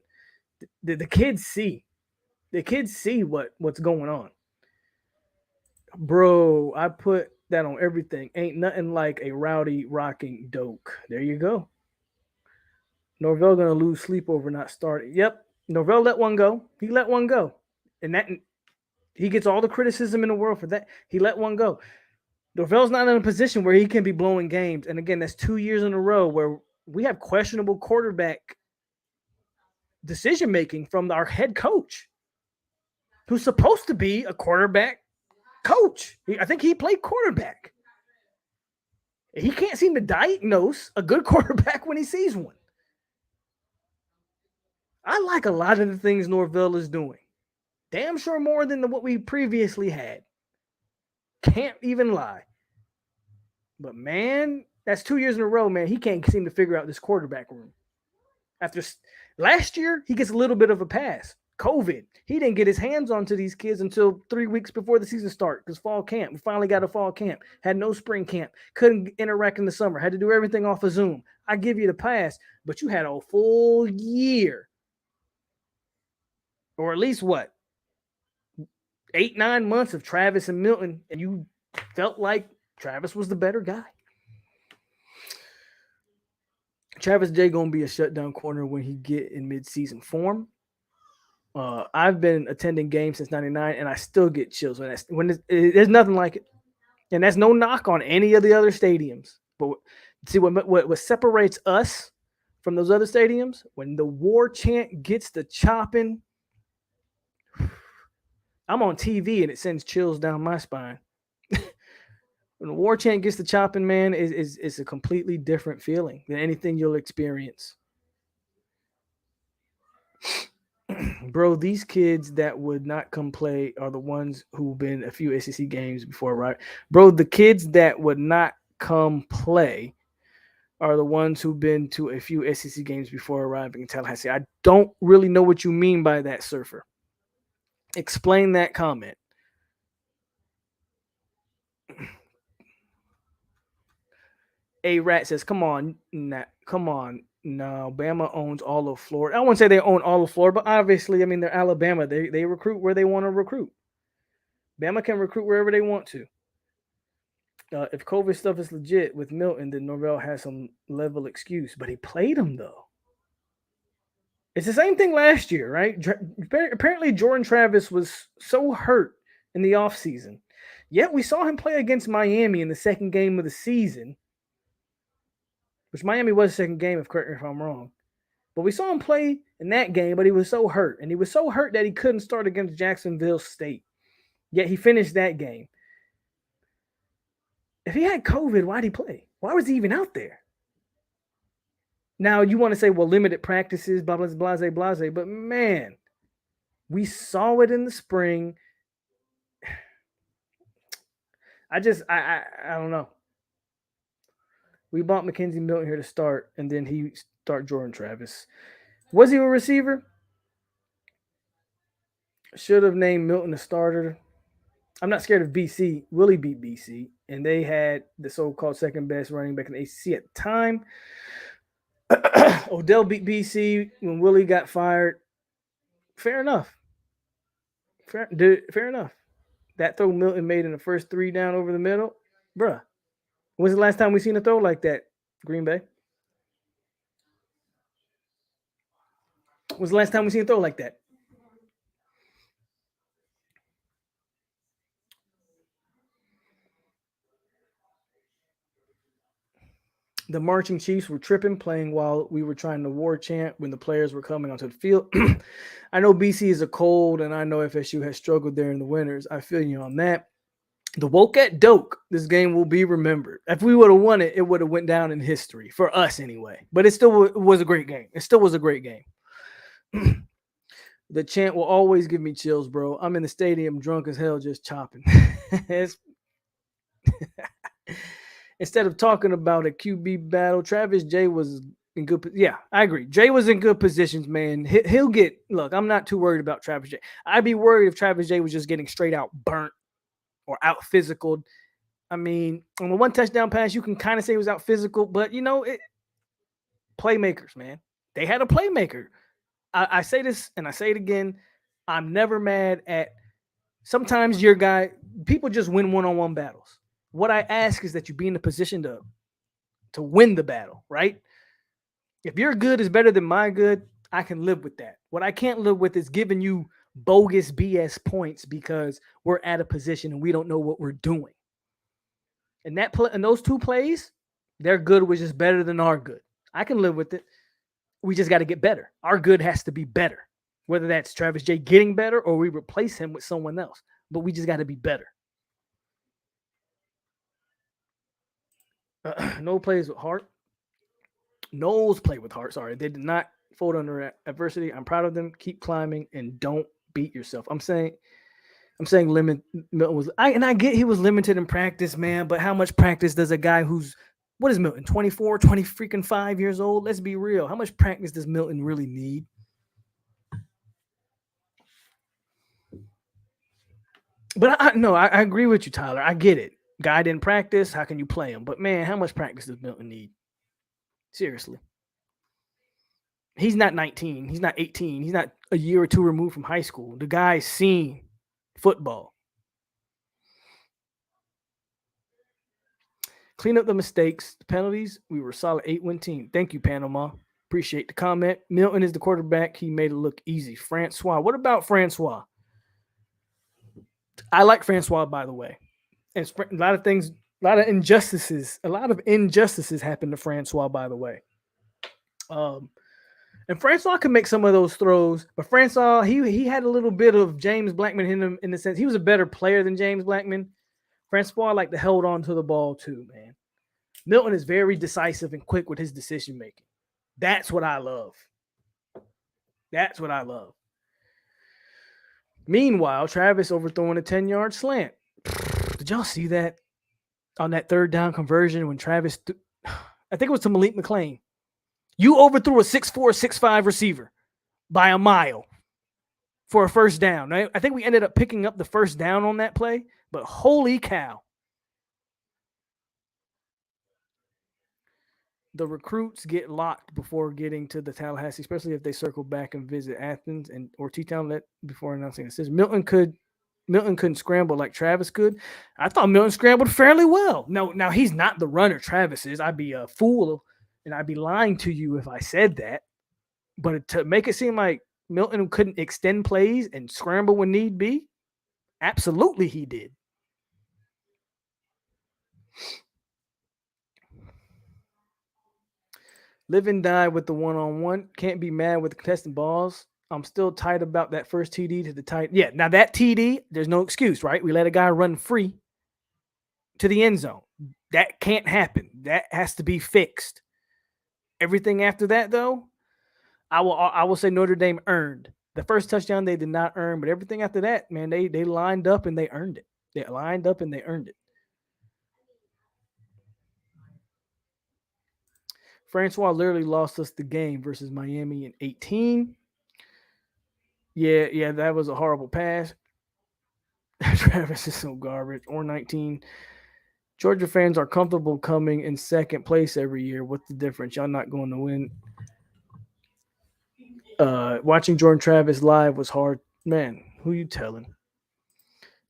the kids see. The kids see what's going on. Bro, I put that on everything. Ain't nothing like a rowdy rocking doke. There you go. Norvell gonna lose sleep over not starting. Yep, Norvell let one go. He let one go, and that he gets all the criticism in the world for that. He let one go. Norvell's not in a position where he can be blowing games, and again, that's 2 years in a row where we have questionable quarterback decision making from our head coach, who's supposed to be a quarterback coach. I think he played quarterback. He can't seem to diagnose a good quarterback when he sees one. I like a lot of the things Norvell is doing. Damn sure more than what we previously had. Can't even lie. But man, that's 2 years in a row, man. He can't seem to figure out this quarterback room. After last year, he gets a little bit of a pass. COVID. He didn't get his hands onto these kids until 3 weeks before the season started because fall camp. We finally got a fall camp. Had no spring camp. Couldn't interact in the summer. Had to do everything off of Zoom. I give you the pass, but you had a full year. Or at least what? 8-9 months of Travis and Milton, and you felt like Travis was the better guy. Travis J gonna be a shutdown corner when he get in midseason form. I've been attending games since '99, and I still get chills when there's nothing like it. And that's no knock on any of the other stadiums. But see what separates us from those other stadiums? When the war chant gets the chopping, I'm on TV and it sends chills down my spine. When the war chant gets the chopping, man, is a completely different feeling than anything you'll experience. Bro, these kids that would not come play are the ones who've been a few SEC games before, right? Bro, the kids that would not come play are the ones who've been to a few SEC games before arriving in Tallahassee. I don't really know what you mean by that, Surfer. Explain that comment. A-Rat says, come on. No, Bama owns all of Florida. I wouldn't say they own all of Florida, but obviously, I mean, they're Alabama. They recruit where they want to recruit. Bama can recruit wherever they want to. If COVID stuff is legit with Milton, then Norvell has some level excuse, but he played him, though. It's the same thing last year, right? Apparently, Jordan Travis was so hurt in the offseason. Yet we saw him play against Miami in the second game of the season. which Miami was the second game, correct me if I'm wrong. But we saw him play in that game, but he was so hurt. And he was so hurt that he couldn't start against Jacksonville State. Yet he finished that game. If he had COVID, why'd he play? Why was he even out there? Now, you want to say, well, limited practices, blah, blah, blah, blah, blah. But, man, we saw it in the spring. I don't know. We bought Mackenzie Milton here to start, and then he start Jordan Travis. Was he a receiver? Should have named Milton a starter. I'm not scared of BC. Willie beat BC, and they had the so-called second best running back in the ACC at the time. Odell beat BC when Willie got fired. Fair enough. Fair enough. That throw Milton made in the first 3 down over the middle, bruh. When's the last time we seen a throw like that, Green Bay? When's the last time we seen a throw like that? The marching Chiefs were tripping, playing while we were trying to war chant when the players were coming onto the field. I know BC is a cold, and I know FSU has struggled there in the winters. I feel you on that. The woke at Doak, this game will be remembered. If we would have won it, it would have went down in history, for us anyway. But it still was a great game. It still was a great game. The chant will always give me chills, bro. I'm in the stadium drunk as hell just chopping. Instead of talking about a QB battle, Travis J was in good. Yeah, I agree. Jay was in good positions, man. He'll get. Look, I'm not too worried about Travis J. I'd be worried if Travis J was just getting straight out burnt or out physical. I mean, on the one touchdown pass, you can kind of say he was out physical, but playmakers, man. They had a playmaker. I say this and I say it again. I'm never mad at. Sometimes your guy. People just win one-on-one battles. What I ask is that you be in the position to win the battle, right? If your good is better than my good, I can live with that. What I can't live with is giving you bogus BS points because we're at a position and we don't know what we're doing. And those 2 plays, their good was just better than our good. I can live with it. We just got to get better. Our good has to be better, whether that's Travis J getting better or we replace him with someone else. But we just got to be better. No plays with heart. Knowles played with heart. Sorry, they did not fold under adversity. I'm proud of them. Keep climbing and don't beat yourself. I'm saying Milton was. I get he was limited in practice, man. But how much practice does a guy who's what is Milton 24, 20 freaking 5 years old? Let's be real. How much practice does Milton really need? But I agree with you, Tyler. I get it. Guy didn't practice. How can you play him? But man, how much practice does Milton need? Seriously. He's not 19. He's not 18. He's not a year or 2 removed from high school. The guy's seen football. Clean up the mistakes, the penalties. We were a solid 8-win team. Thank you, Panama. Appreciate the comment. Milton is the quarterback. He made it look easy. Francois. What about Francois? I like Francois, by the way. And a lot of injustices happen to Francois, by the way. And Francois could make some of those throws, but Francois, he had a little bit of James Blackman in him in the sense he was a better player than James Blackman. Francois like to hold on to the ball too, man. Milton is very decisive and quick with his decision making. That's what I love. Meanwhile, Travis overthrowing a 10-yard slant. Did y'all see that on that 3rd down conversion when Travis I think it was to Malik McClain. You overthrew a 6'4", 6'5" receiver by a mile for a first down. I think we ended up picking up the first down on that play, but holy cow. The recruits get locked before getting to the Tallahassee, especially if they circle back and visit Athens or T-Town before announcing a decision. Milton couldn't scramble like Travis could. I thought Milton scrambled fairly well. Now he's not the runner Travis is. I'd be a fool and I'd be lying to you if I said that. But to make it seem like Milton couldn't extend plays and scramble when need be, absolutely he did. Live and die with the one-on-one. Can't be mad with contesting balls. I'm still tight about that first TD to the tight. Yeah, now that TD, there's no excuse, right? We let a guy run free to the end zone. That can't happen. That has to be fixed. Everything after that, though, I will say Notre Dame earned. The first touchdown they did not earn, but everything after that, man, they lined up and they earned it. They lined up and they earned it. Francois literally lost us the game versus Miami in 18. Yeah, that was a horrible pass. Travis is so garbage. Or 19. Georgia fans are comfortable coming in second place every year. What's the difference? Y'all not going to win. Watching Jordan Travis live was hard. Man, who you telling?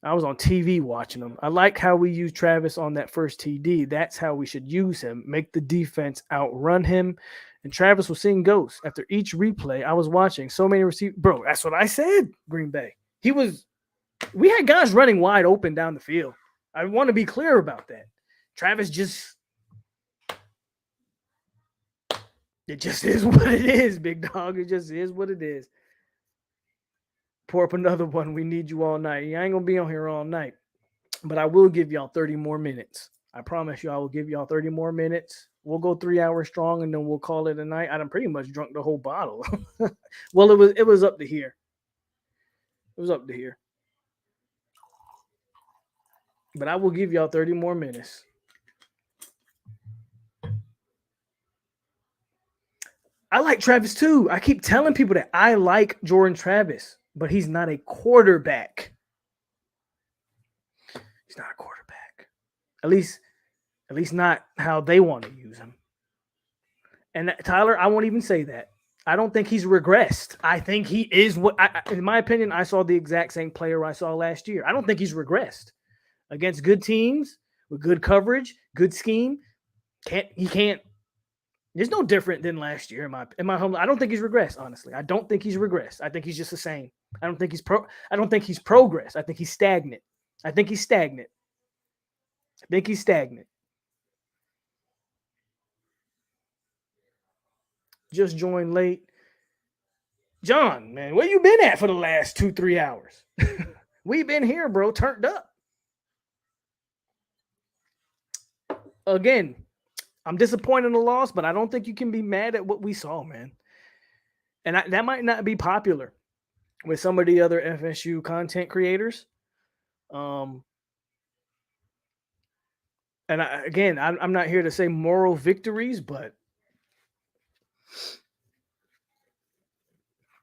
I was on TV watching him. I like how we use Travis on that first TD. That's how we should use him. Make the defense outrun him. And Travis was seeing ghosts. After each replay, I was watching so many receivers. Bro, that's what I said, Green Bay. We had guys running wide open down the field. I want to be clear about that. Travis it just is what it is, big dog. It just is what it is. Pour up another one. We need you all night. I ain't going to be on here all night, but I will give y'all 30 more minutes. I promise you I will give y'all 30 more minutes. We'll go 3 hours strong, and then we'll call it a night. I done pretty much drunk the whole bottle. Well, it was up to here. It was up to here. But I will give y'all 30 more minutes. I like Travis too. I keep telling people that I like Jordan Travis, but he's not a quarterback. He's not a quarterback. At least not how they want to use him. And Tyler, I won't even say that. I don't think he's regressed. I think he is in my opinion, I saw the exact same player I saw last year. I don't think he's regressed. Against good teams, with good coverage, good scheme, he can't. There's no different than last year in my home. I don't think he's regressed, honestly. I don't think he's regressed. I think he's just the same. I don't think he's progressed. I think he's stagnant. Just joined late. John, man, where you been at for the last 2-3 hours? We've been here, bro, turned up. Again, I'm disappointed in the loss, but I don't think you can be mad at what we saw, man. And that might not be popular with some of the other FSU content creators. And I'm not here to say moral victories, but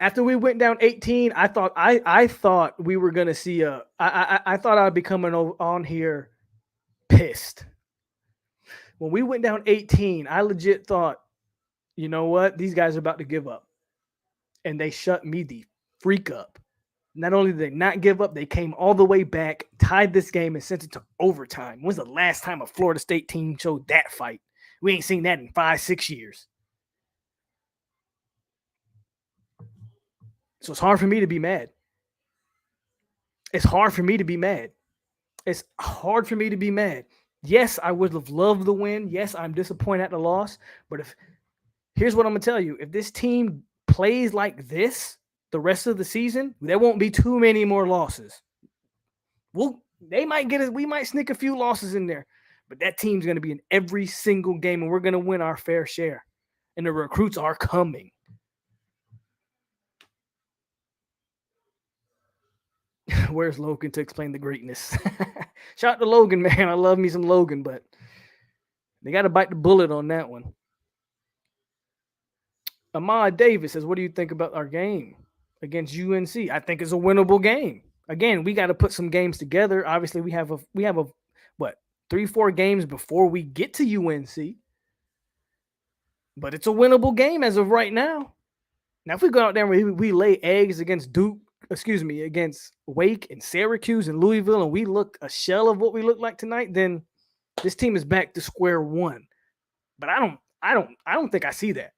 after we went down 18, I thought we were gonna see I thought I'd be coming on here pissed. When we went down 18, I legit thought, you know what? These guys are about to give up. And they shut me the freak up. Not only did they not give up, they came all the way back, tied this game, and sent it to overtime. When's the last time a Florida State team showed that fight? We ain't seen that in 5-6 years. So it's hard for me to be mad. Yes, I would have loved the win. Yes, I'm disappointed at the loss. But here's what I'm going to tell you. If this team plays like this the rest of the season, there won't be too many more losses. We might sneak a few losses in there. But that team's going to be in every single game, and we're going to win our fair share. And the recruits are coming. Where's Logan to explain the greatness? Shout out to Logan, man. I love me some Logan, but they got to bite the bullet on that one. Ahmad Davis says, what do you think about our game against UNC? I think it's a winnable game. Again, we got to put some games together. Obviously, we have 3-4 games before we get to UNC. But it's a winnable game as of right now. Now, if we go out there and we lay eggs against against Wake and Syracuse and Louisville, and we look a shell of what we look like tonight, then this team is back to square one. But I don't think I see that.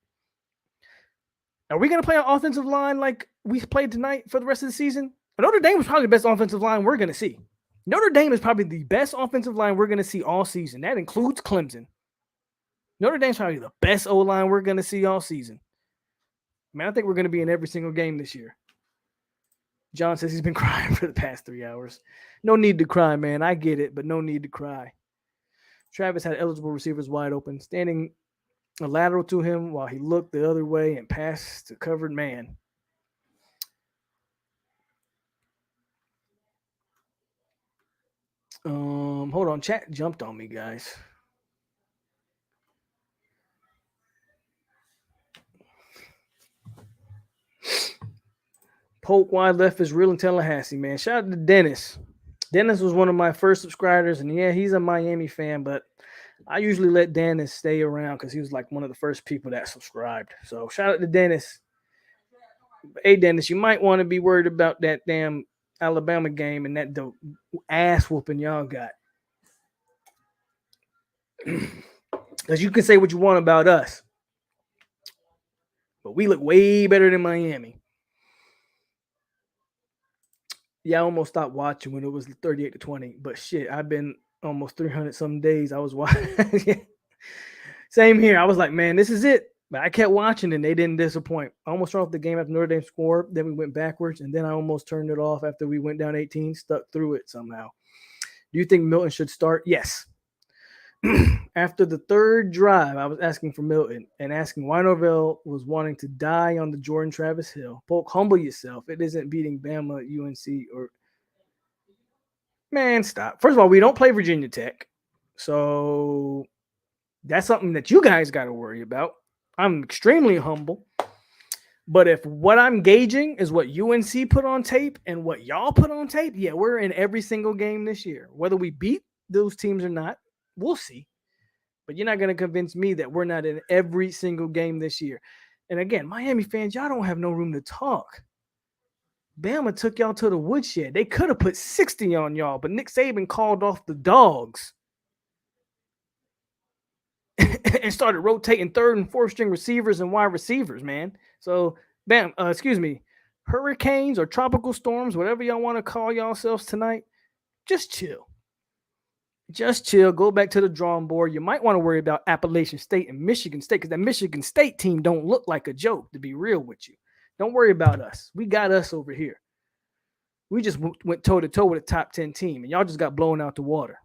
Are we going to play an offensive line like we played tonight for the rest of the season? Notre Dame is probably the best offensive line we're going to see. Notre Dame is probably the best offensive line we're going to see all season. That includes Clemson. Notre Dame's probably the best O-line we're going to see all season. Man, I think we're going to be in every single game this year. John says he's been crying for the past 3 hours. No need to cry, man. I get it, but no need to cry. Travis had eligible receivers wide open, standing a lateral to him while he looked the other way and passed to covered man. Hold on. Chat jumped on me, guys. POLK wide left is real in Tallahassee, man. Shout out to Dennis. Dennis was one of my first subscribers, and yeah, he's a Miami fan, but I usually let Dennis stay around because he was like one of the first people that subscribed. So shout out to Dennis. Hey, Dennis, you might want to be worried about that damn Alabama game and that ass whooping y'all got. Because you can say what you want about us, but we look way better than Miami. Yeah, I almost stopped watching when it was 38-20, but shit, I've been almost 300 some days. I was watching. Same here. I was like, man, this is it. But I kept watching and they didn't disappoint. I almost turned off the game after Notre Dame scored. Then we went backwards, and then I almost turned it off after we went down 18, stuck through it somehow. Do you think Milton should start? Yes. After the third drive, I was asking for Milton and asking why Norvell was wanting to die on the Jordan Travis Hill. POLK, humble yourself. It isn't beating Bama, UNC, or... Man, stop. First of all, we don't play Virginia Tech. So that's something that you guys got to worry about. I'm extremely humble. But if what I'm gauging is what UNC put on tape and what y'all put on tape, yeah, we're in every single game this year. Whether we beat those teams or not, we'll see. But you're not going to convince me that we're not in every single game this year. And again, Miami fans, y'all don't have no room to talk. Bama took y'all to the woodshed. They could have put 60 on y'all, but Nick Saban called off the dogs and started rotating third and fourth string receivers and wide receivers, man. So, hurricanes or tropical storms, whatever y'all want to call yourselves tonight, just chill. Just chill. Go back to the drawing board. You might want to worry about Appalachian State and Michigan State because that Michigan State team don't look like a joke, to be real with you. Don't worry about us. We got us over here. We just went toe-to-toe with a top 10 team, and y'all just got blown out the water.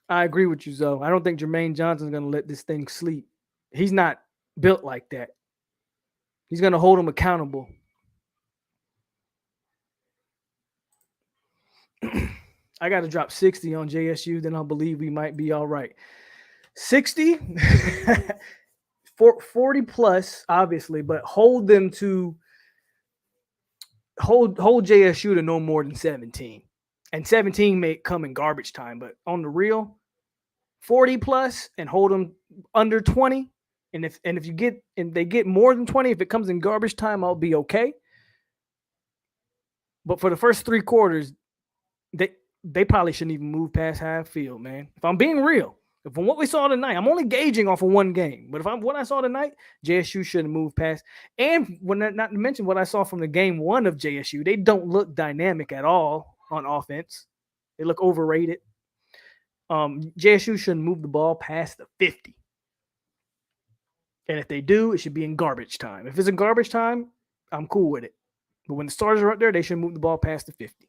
I agree with you, Zoe. I don't think Jermaine Johnson's going to let this thing sleep. He's not built like that. He's going to hold him accountable. I got to drop 60 on JSU, then I'll believe we might be all right. 60, 40 plus, obviously, but hold them to hold JSU to no more than 17. And 17 may come in garbage time, but on the real, 40 plus and hold them under 20. And if they get more than 20, if it comes in garbage time, I'll be okay. But for the first 3 quarters, they probably shouldn't even move past half field, man. If I'm being real, from what we saw tonight, I'm only gauging off of one game. But what I saw tonight, JSU shouldn't move past. And not to mention what I saw from the game 1 of JSU, they don't look dynamic at all on offense. They look overrated. JSU shouldn't move the ball past the 50. And if they do, it should be in garbage time. If it's in garbage time, I'm cool with it. But when the starters are up there, they should move the ball past the 50.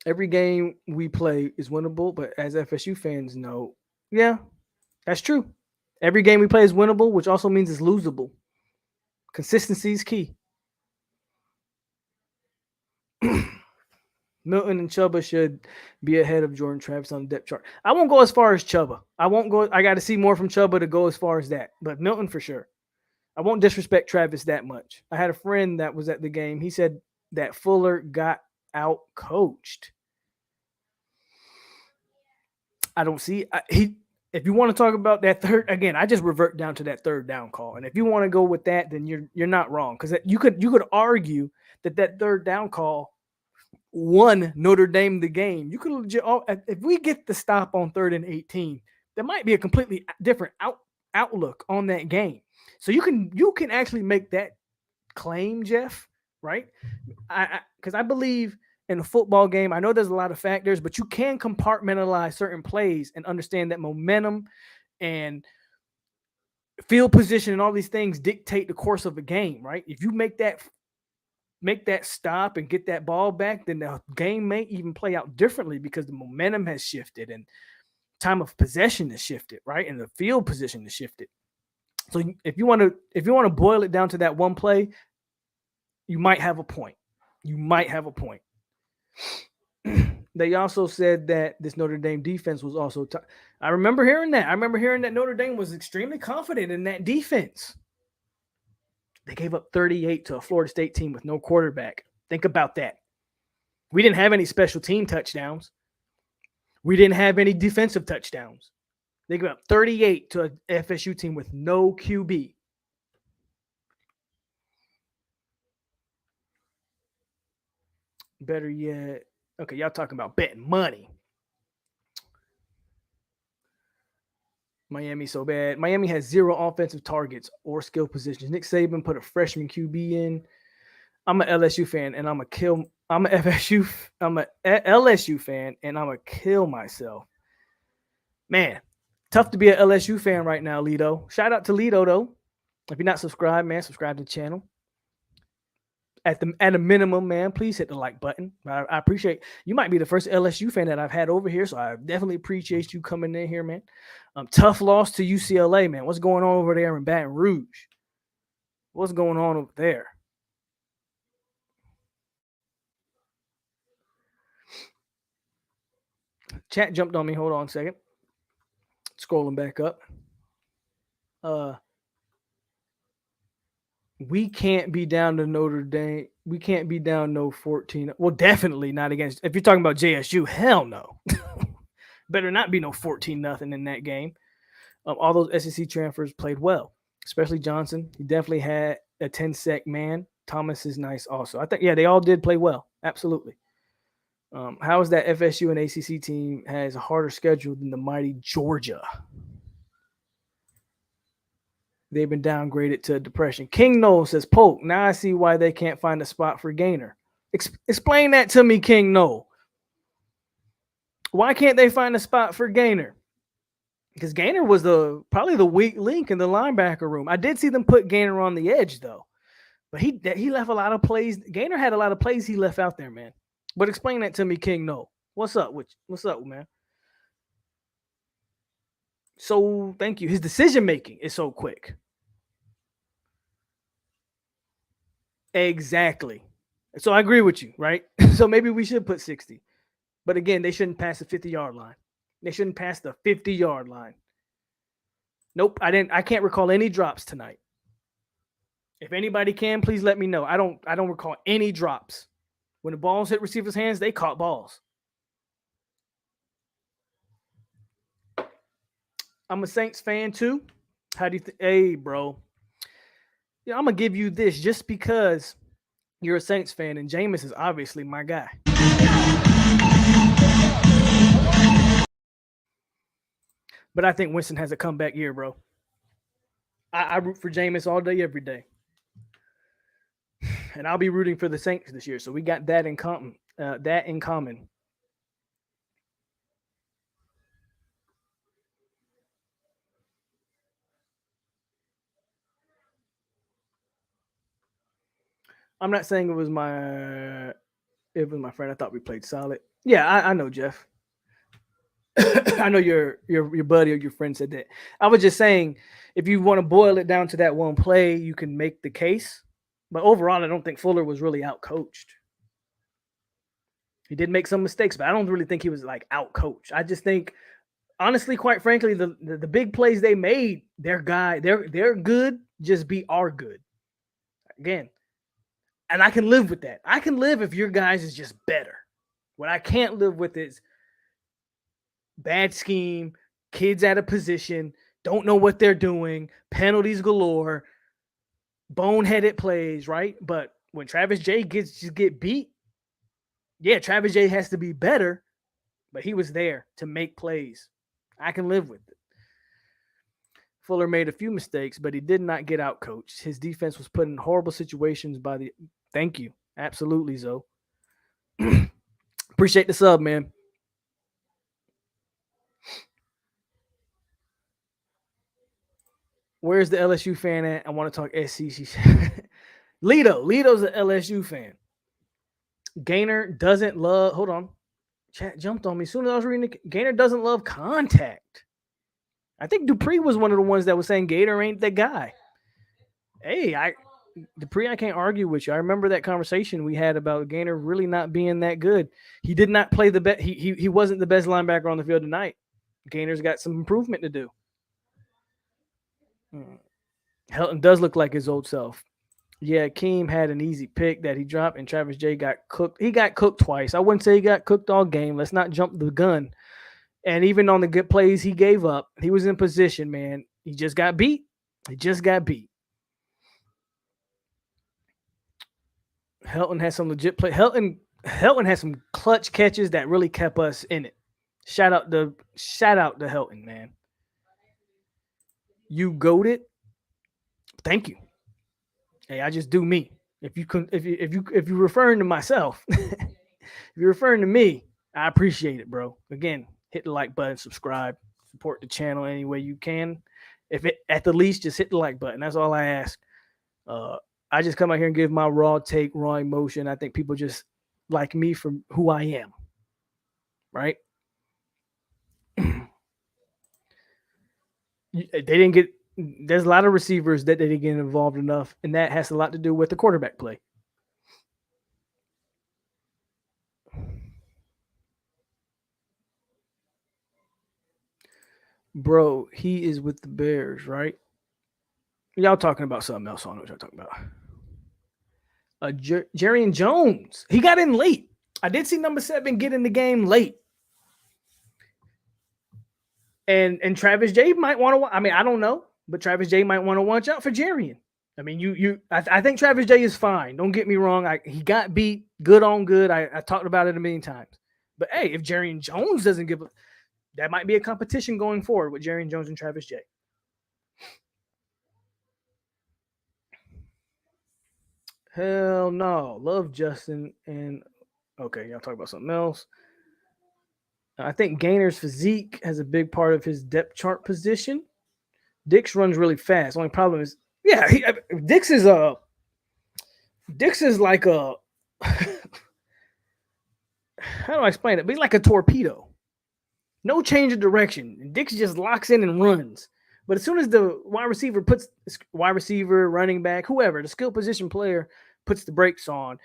Every game we play is winnable, but as FSU fans know, yeah, that's true. Every game we play is winnable, which also means it's losable. Consistency is key. Milton and Chuba should be ahead of Jordan Travis on the depth chart. I won't go as far as Chuba. I got to see more from Chuba to go as far as that. But Milton for sure. I won't disrespect Travis that much. I had a friend that was at the game. He said that Fuller got out coached. I don't see if you want to talk about that third, again, I just revert down to that third down call. And if you want to go with that, then you're not wrong. Because you could argue that third down call won Notre Dame the game. You could legit, if we get the stop on 3rd and 18, there might be a completely different outlook on that game. So you can actually make that claim, Jeff, right? Because I believe in a football game. I know there's a lot of factors, but you can compartmentalize certain plays and understand that momentum and field position and all these things dictate the course of a game, right? If you make that stop and get that ball back, then the game may even play out differently because the momentum has shifted and time of possession has shifted, right? And the field position has shifted. So if you want to boil it down to that one play, you might have a point. They also said that this Notre Dame defense was also I remember hearing that. I remember hearing that Notre Dame was extremely confident in that defense. They gave up 38 to a Florida State team with no quarterback. Think about that. We didn't have any special team touchdowns. We didn't have any defensive touchdowns. They gave up 38 to an FSU team with no QB. Better yet, okay, y'all talking about betting money. Miami so bad. Miami has 0 offensive targets or skill positions. Nick Saban put a freshman QB in. I'm an LSU fan, and I'm a LSU fan, and I'm a kill myself. Man, tough to be an LSU fan right now, Lido. Shout out to Lido, though. If you're not subscribed, man, subscribe to the channel. At a minimum, man, please hit the like button. I appreciate you. Might be the first LSU fan that I've had over here, so I definitely appreciate you coming in here, man. Tough loss to UCLA, man. What's going on over there in Baton Rouge? What's going on over there? Chat jumped on me. Hold on a second. Scrolling back up. We can't be down to Notre Dame. We can't be down no 14. Well, definitely not against. If you're talking about JSU, hell no. Better not be no 14-0 in that game. All those SEC transfers played well, especially Johnson. He definitely had a 10-sec man. Thomas is nice also. I think, yeah, they all did play well. Absolutely. How is that FSU and ACC team has a harder schedule than the mighty Georgia? They've been downgraded to depression. King Noel says, Polk, now I see why they can't find a spot for Gainer. Explain that to me, King Noel. Why can't they find a spot for Gainer? Because Gainer was probably the weak link in the linebacker room. I did see them put Gainer on the edge, though. But he left a lot of plays. Gainer had a lot of plays he left out there, man. But explain that to me, King Noel. What's up, man? So, thank you. His decision-making is so quick. Exactly. So, I agree with you, right? So, maybe we should put 60. But again, they shouldn't pass the 50-yard line. They shouldn't pass the 50-yard line. Nope, I can't recall any drops tonight. If anybody can, please let me know. I don't recall any drops. When the balls hit receivers' hands, they caught balls. I'm a Saints fan too. How do you think? Hey, bro. Yeah, I'm gonna give you this just because you're a Saints fan, and Jameis is obviously my guy. But I think Winston has a comeback year, bro. I root for Jameis all day, every day. And I'll be rooting for the Saints this year. So we got that in common. I'm not saying it was my friend. I thought we played solid. Yeah, I know, Jeff. I know your buddy or your friend said that. I was just saying, if you want to boil it down to that one play, you can make the case. But overall, I don't think Fuller was really outcoached. He did make some mistakes, but I don't really think he was like outcoached. I just think, honestly, quite frankly, the big plays they made, they're good. Just be our good. Again, and I can live with that. I can live if your guys is just better. What I can't live with is bad scheme, kids out of position, don't know what they're doing, penalties galore, boneheaded plays, right? But when Travis J get beat, yeah, Travis J has to be better, but he was there to make plays. I can live with it. Fuller made a few mistakes, but he did not get out coached. His defense was put in horrible situations by the – thank you. Absolutely, Zoe. Appreciate the sub, man. Where's the LSU fan at? I want to talk SEC. Lito's an LSU fan. Gainer doesn't love. Hold on. Chat jumped on me as soon as I was reading it. Gainer doesn't love contact. I think Dupree was one of the ones that was saying Gator ain't that guy. Hey, Dupree, I can't argue with you. I remember that conversation we had about Gainer really not being that good. He did not play the best. He wasn't the best linebacker on the field tonight. Gainer's got some improvement to do. Helton does look like his old self. Yeah, Keem had an easy pick that he dropped, and Travis J got cooked. He got cooked twice. I wouldn't say he got cooked all game. Let's not jump the gun. And even on the good plays he gave up, he was in position, man. He just got beat. Helton has some legit play. Helton has some clutch catches that really kept us in it. Shout out to Helton, man. You goated. Thank you. Hey, I just do me. If you're referring to myself, if you're referring to me, I appreciate it, bro. Again, hit the like button, subscribe, support the channel any way you can. If it at the least, just hit the like button. That's all I ask. I just come out here and give my raw take, raw emotion. I think people just like me for who I am. Right? They didn't get. There's a lot of receivers that they didn't get involved enough, and that has a lot to do with the quarterback play. Bro, he is with the Bears, right? Y'all talking about something else. I don't know what y'all talking about. Jerry Jones. He got in late. I did see number 7 get in the game late. And Travis J might want to. I mean, I don't know, but Travis J might want to watch out for Jerry. I mean, I think Travis J is fine. Don't get me wrong. He got beat good on good. I talked about it a million times. But hey, if Jerry Jones doesn't give, that might be a competition going forward with Jerry Jones and Travis J. Hell no. Love Justin and okay, y'all talk about something else. I think Gainer's physique has a big part of his depth chart position. Dix runs really fast. Only problem is, yeah, Dix is like a how do I explain it? But he's like a torpedo. No change of direction. Dix just locks in and runs. But as soon as the wide receiver, running back, whoever, the skill position player puts the brakes on,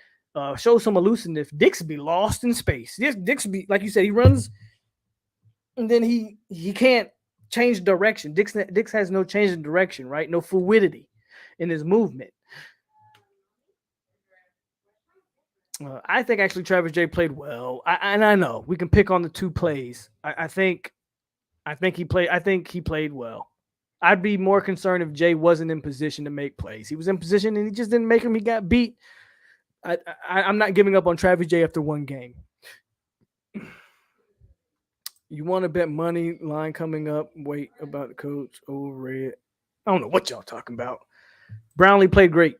shows some elusiveness, Dix be lost in space. Dix be, like you said, he runs and then he can't change direction. Dix has no change in direction, right? No fluidity in his movement. I think actually Travis J played well. I know we can pick on the 2 plays. I think he played well. I'd be more concerned if Jay wasn't in position to make plays. He was in position and he just didn't make them. He got beat. I'm not giving up on Travis J after 1 game. You want to bet money line coming up? Wait about the coach overrated. I don't know what y'all talking about. Brownlee played great.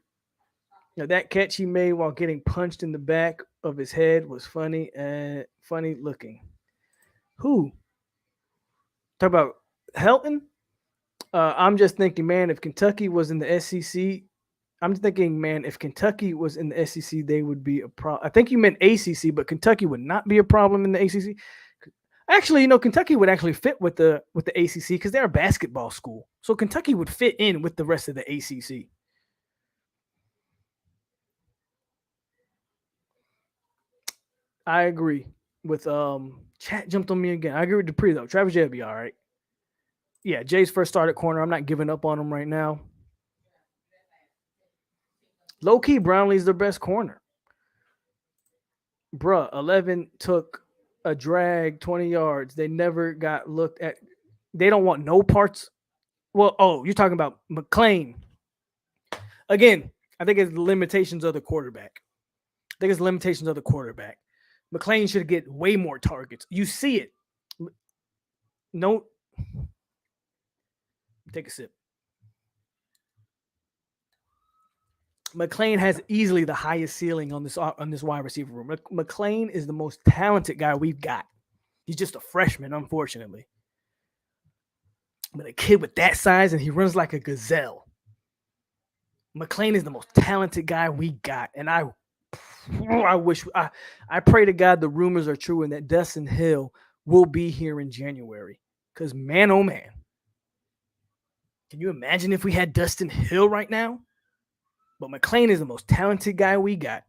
Now, that catch he made while getting punched in the back of his head was funny and funny looking. Who? Talk about Helton? I'm just thinking, man, if Kentucky was in the SEC, if Kentucky was in the SEC, they would be a problem. I think you meant ACC, but Kentucky would not be a problem in the ACC. Actually, Kentucky would actually fit with the ACC because they're a basketball school. So Kentucky would fit in with the rest of the ACC. I agree with chat jumped on me again. I agree with Dupree though. Travis J will be all right. Yeah, Jay's first start at corner. I'm not giving up on him right now. Low key, Brownlee's their best corner. Bruh, 11 took a drag 20 yards. They never got looked at. They don't want no parts. Well, you're talking about McClain. Again, I think it's the limitations of the quarterback. McClain should get way more targets. You see it. No. Take a sip. McLean has easily the highest ceiling on this wide receiver room. McLean is the most talented guy we've got. He's just a freshman, unfortunately. But a kid with that size and he runs like a gazelle. McLean is the most talented guy we got, and I pray to God the rumors are true and that Dustin Hill will be here in January. Because man, oh man, can you imagine if we had Dustin Hill right now? But McLean is the most talented guy we got.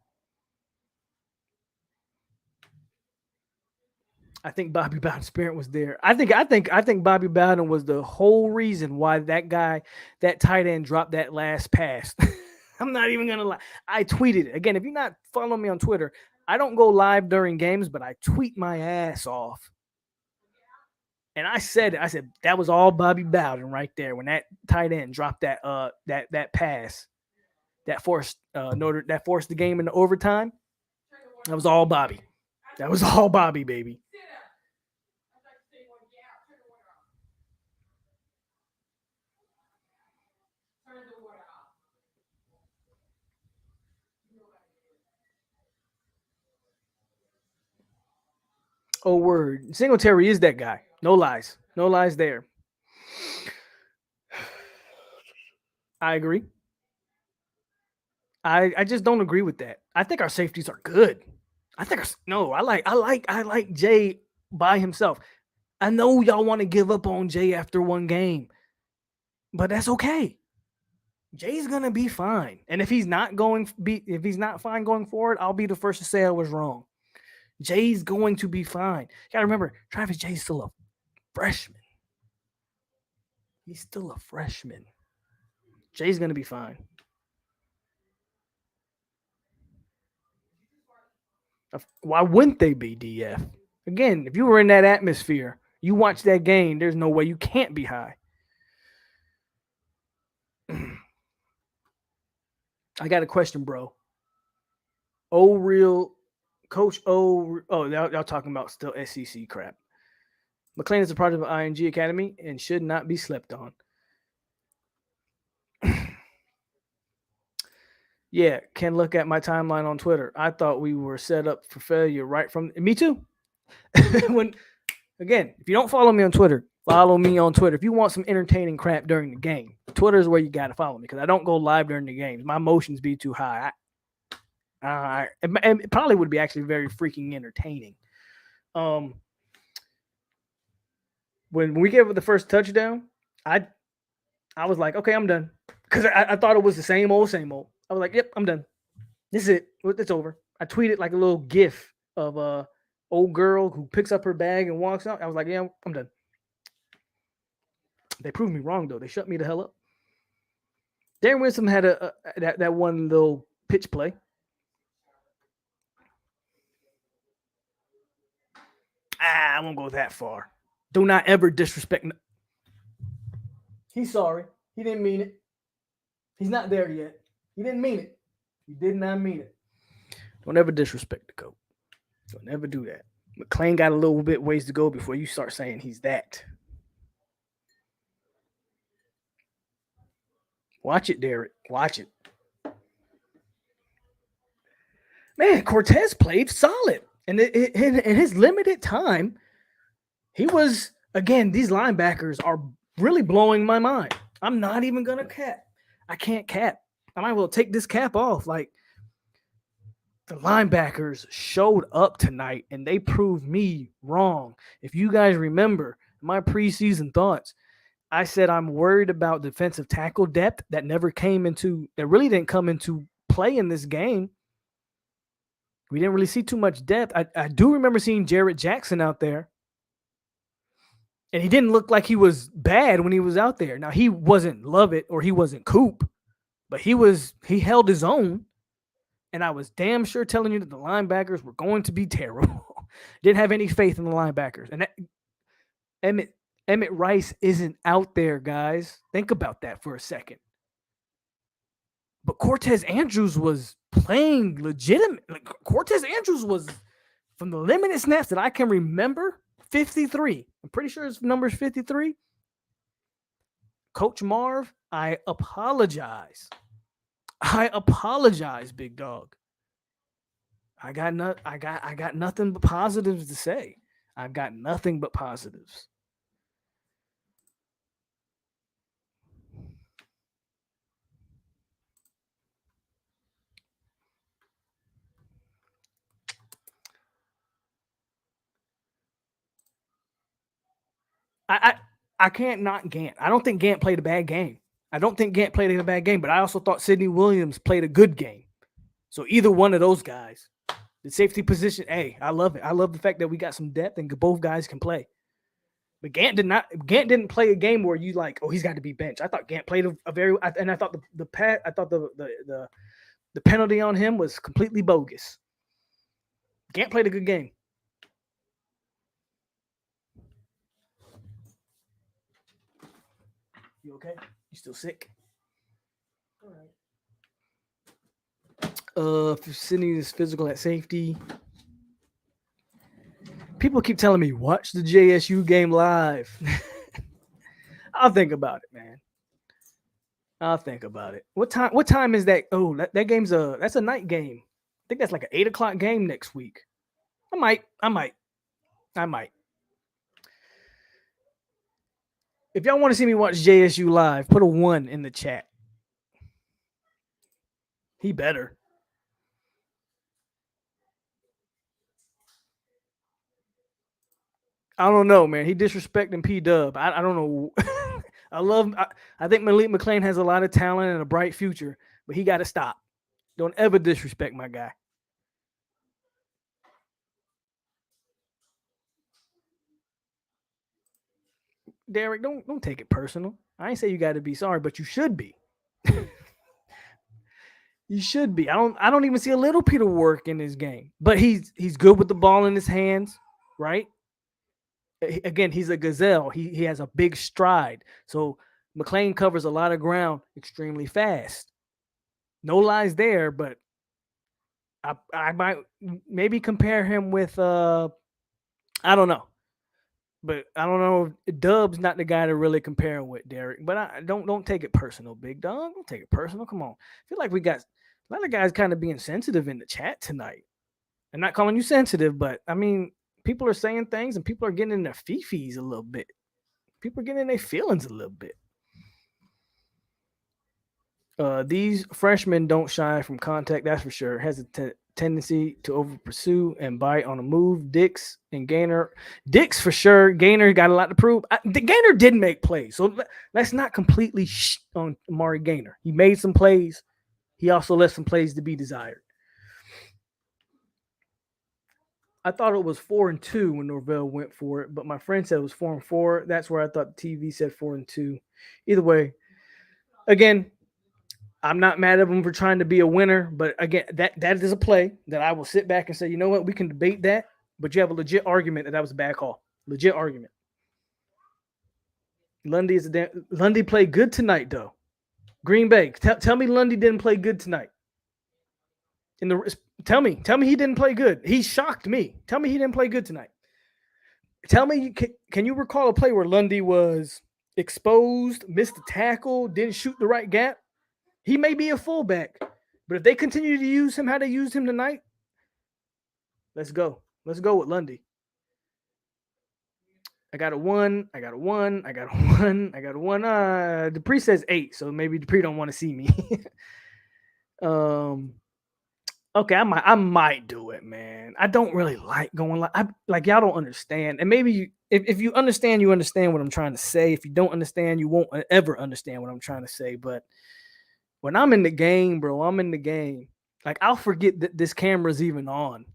I think Bobby Bowden's spirit was there. I think Bobby Bowden was the whole reason why that tight end dropped that last pass. I'm not even gonna lie. I tweeted it. Again, if you're not following me on Twitter, I don't go live during games, but I tweet my ass off. And I said that was all Bobby Bowden right there when that tight end dropped that pass that forced the game into overtime. That was all Bobby. That was all Bobby, baby. Oh, word. Singletary is that guy. No lies. No lies there. I agree. I just don't agree with that. I think our safeties are good. I like Jay by himself. I know y'all want to give up on Jay after one game, but that's okay. Jay's gonna be fine. And if he's not fine going forward, I'll be the first to say I was wrong. Jay's going to be fine. You gotta remember, Travis Jay's still a freshman. He's still a freshman. Jay's gonna be fine. Why wouldn't they be, DF? Again, if you were in that atmosphere, you watch that game, there's no way you can't be high. I got a question, bro. Coach O. Oh, y'all talking about still SEC crap. McLean is a part of ING Academy and should not be slept on. Yeah, can look at my timeline on Twitter. I thought we were set up for failure right from. Me too. Again, if you don't follow me on Twitter, follow me on Twitter. If you want some entertaining crap during the game, Twitter is where you got to follow me because I don't go live during the games. My emotions be too high. It probably would be actually very freaking entertaining. When we gave it the first touchdown, I was like, okay, I'm done. Because I thought it was the same old. I was like, yep, I'm done. This is it. It's over. I tweeted like a little gif of a old girl who picks up her bag and walks out. I was like, yeah, I'm done. They proved me wrong, though. They shut me the hell up. Darren Winston had that one little pitch play. I won't go that far. Do not ever disrespect. He's sorry. He didn't mean it. He's not there yet. He didn't mean it. He did not mean it. Don't ever disrespect the coach. Don't ever do that. McLean got a little bit ways to go before you start saying he's that. Watch it, Derek. Watch it. Man, Cortez played solid. And in his limited time, he was, again, these linebackers are really blowing my mind. I'm not even going to cap. I can't cap. I might as well take this cap off. Like, the linebackers showed up tonight, and they proved me wrong. If you guys remember my preseason thoughts, I said I'm worried about defensive tackle depth that really didn't come into play in this game. We didn't really see too much depth. I do remember seeing Jarrett Jackson out there. And he didn't look like he was bad when he was out there. Now, he wasn't Lovett or he wasn't Coop, but he held his own. And I was damn sure telling you that the linebackers were going to be terrible. Didn't have any faith in the linebackers. And Emmett Rice isn't out there, guys. Think about that for a second. But Cortez Andrews was playing legitimate. Like, Cortez Andrews was, from the limited snaps that I can remember, 53. I'm pretty sure his number is 53. Coach Marv, I apologize. I apologize, big dog. I got nothing but positives to say. I've got nothing but positives. I can't knock Gant. I don't think Gant played a bad game. But I also thought Sidney Williams played a good game. So either one of those guys, the safety position, hey, I love it. I love the fact that we got some depth and both guys can play. But Gant didn't play a game where you like, oh, he's got to be benched. I thought Gant played a very, and I thought the penalty on him was completely bogus. Gant played a good game. You okay? You still sick? All right. Sydney is physical at safety. People keep telling me, watch the JSU game live. I'll think about it, man. I'll think about it. What time is that? Oh, that game's that's a night game. I think that's like an 8 o'clock game next week. I might. If y'all want to see me watch JSU live, put a 1 in the chat. He better. I don't know, man. He disrespecting P-Dub. I don't know. I think Malik McClain has a lot of talent and a bright future, but he got to stop. Don't ever disrespect my guy. Derek, don't take it personal. I ain't say you got to be sorry, but you should be. You should be. I don't even see a little Peter work in this game, but he's good with the ball in his hands, right? Again, he's a gazelle. He has a big stride. So McClain covers a lot of ground extremely fast. No lies there, but I might maybe compare him with I don't know. But I don't know. Dub's not the guy to really compare him with, Derek. But I don't take it personal, big dog. Don't take it personal. Come on. I feel like we got a lot of guys kind of being sensitive in the chat tonight. I'm not calling you sensitive, but I mean, people are saying things and people are getting in their fifis a little bit. People are getting in their feelings a little bit. These freshmen don't shy from contact, that's for sure. Has a tendency to over pursue and bite on a move. Dix and Gaynor. Dix for sure. Gaynor got a lot to prove. Gaynor did make plays, so let's not completely on Amari Gaynor. He made some plays. He also left some plays to be desired. I thought it was 4-2 when Norvell went for it, but my friend said it was 4-4. That's where I thought the TV said 4-2. Either way, again, I'm not mad at him for trying to be a winner, but again, that is a play that I will sit back and say, you know what, we can debate that, but you have a legit argument that was a bad call. Legit argument. Lundy played good tonight, though. Green Bay, tell me Lundy didn't play good tonight. Tell me he didn't play good. He shocked me. Tell me he didn't play good tonight. Tell me, can you recall a play where Lundy was exposed, missed a tackle, didn't shoot the right gap? He may be a fullback, but if they continue to use him how they used him tonight, let's go. Let's go with Lundy. I got a 1. Dupree says 8, so maybe Dupree don't want to see me. Okay, I might do it, man. I don't really like going like y'all don't understand. And maybe if you understand, you understand what I'm trying to say. If you don't understand, you won't ever understand what I'm trying to say. But when I'm in the game, bro, I'm in the game. Like, I'll forget that this camera's even on.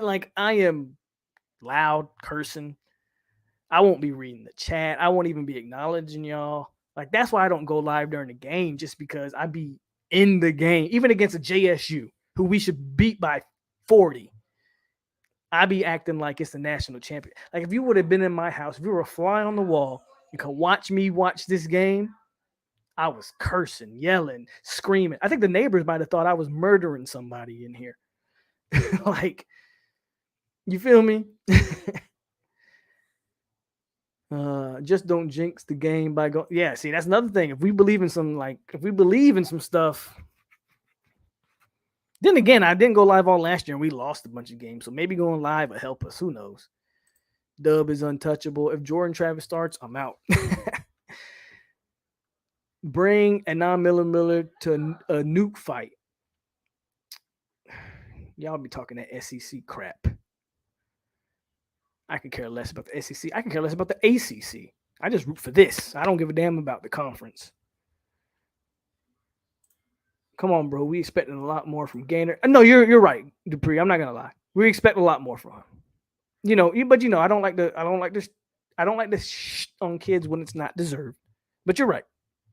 Like, I am loud, cursing. I won't be reading the chat. I won't even be acknowledging y'all. Like, that's why I don't go live during the game, just because I be in the game. Even against a JSU, who we should beat by 40. I be acting like it's the national champion. Like, if you would have been in my house, if you were a fly on the wall, you could watch me watch this game. I was cursing, yelling, screaming. I think the neighbors might have thought I was murdering somebody in here. Like, you feel me? Just don't jinx the game by going. Yeah, see, that's another thing. If we believe in some stuff, Then again, I didn't go live all last year and we lost a bunch of games. So maybe going live will help us. Who knows? Dub is untouchable. If Jordan Travis starts, I'm out. Bring a Miller to a nuke fight. Y'all be talking that SEC crap. I could care less about the SEC. I can care less about the ACC. I just root for this. I don't give a damn about the conference. Come on, bro. We expecting a lot more from Gaynor. No, you're right, Dupree. I'm not gonna lie. We expect a lot more from him. But I don't like this on kids when it's not deserved. But you're right.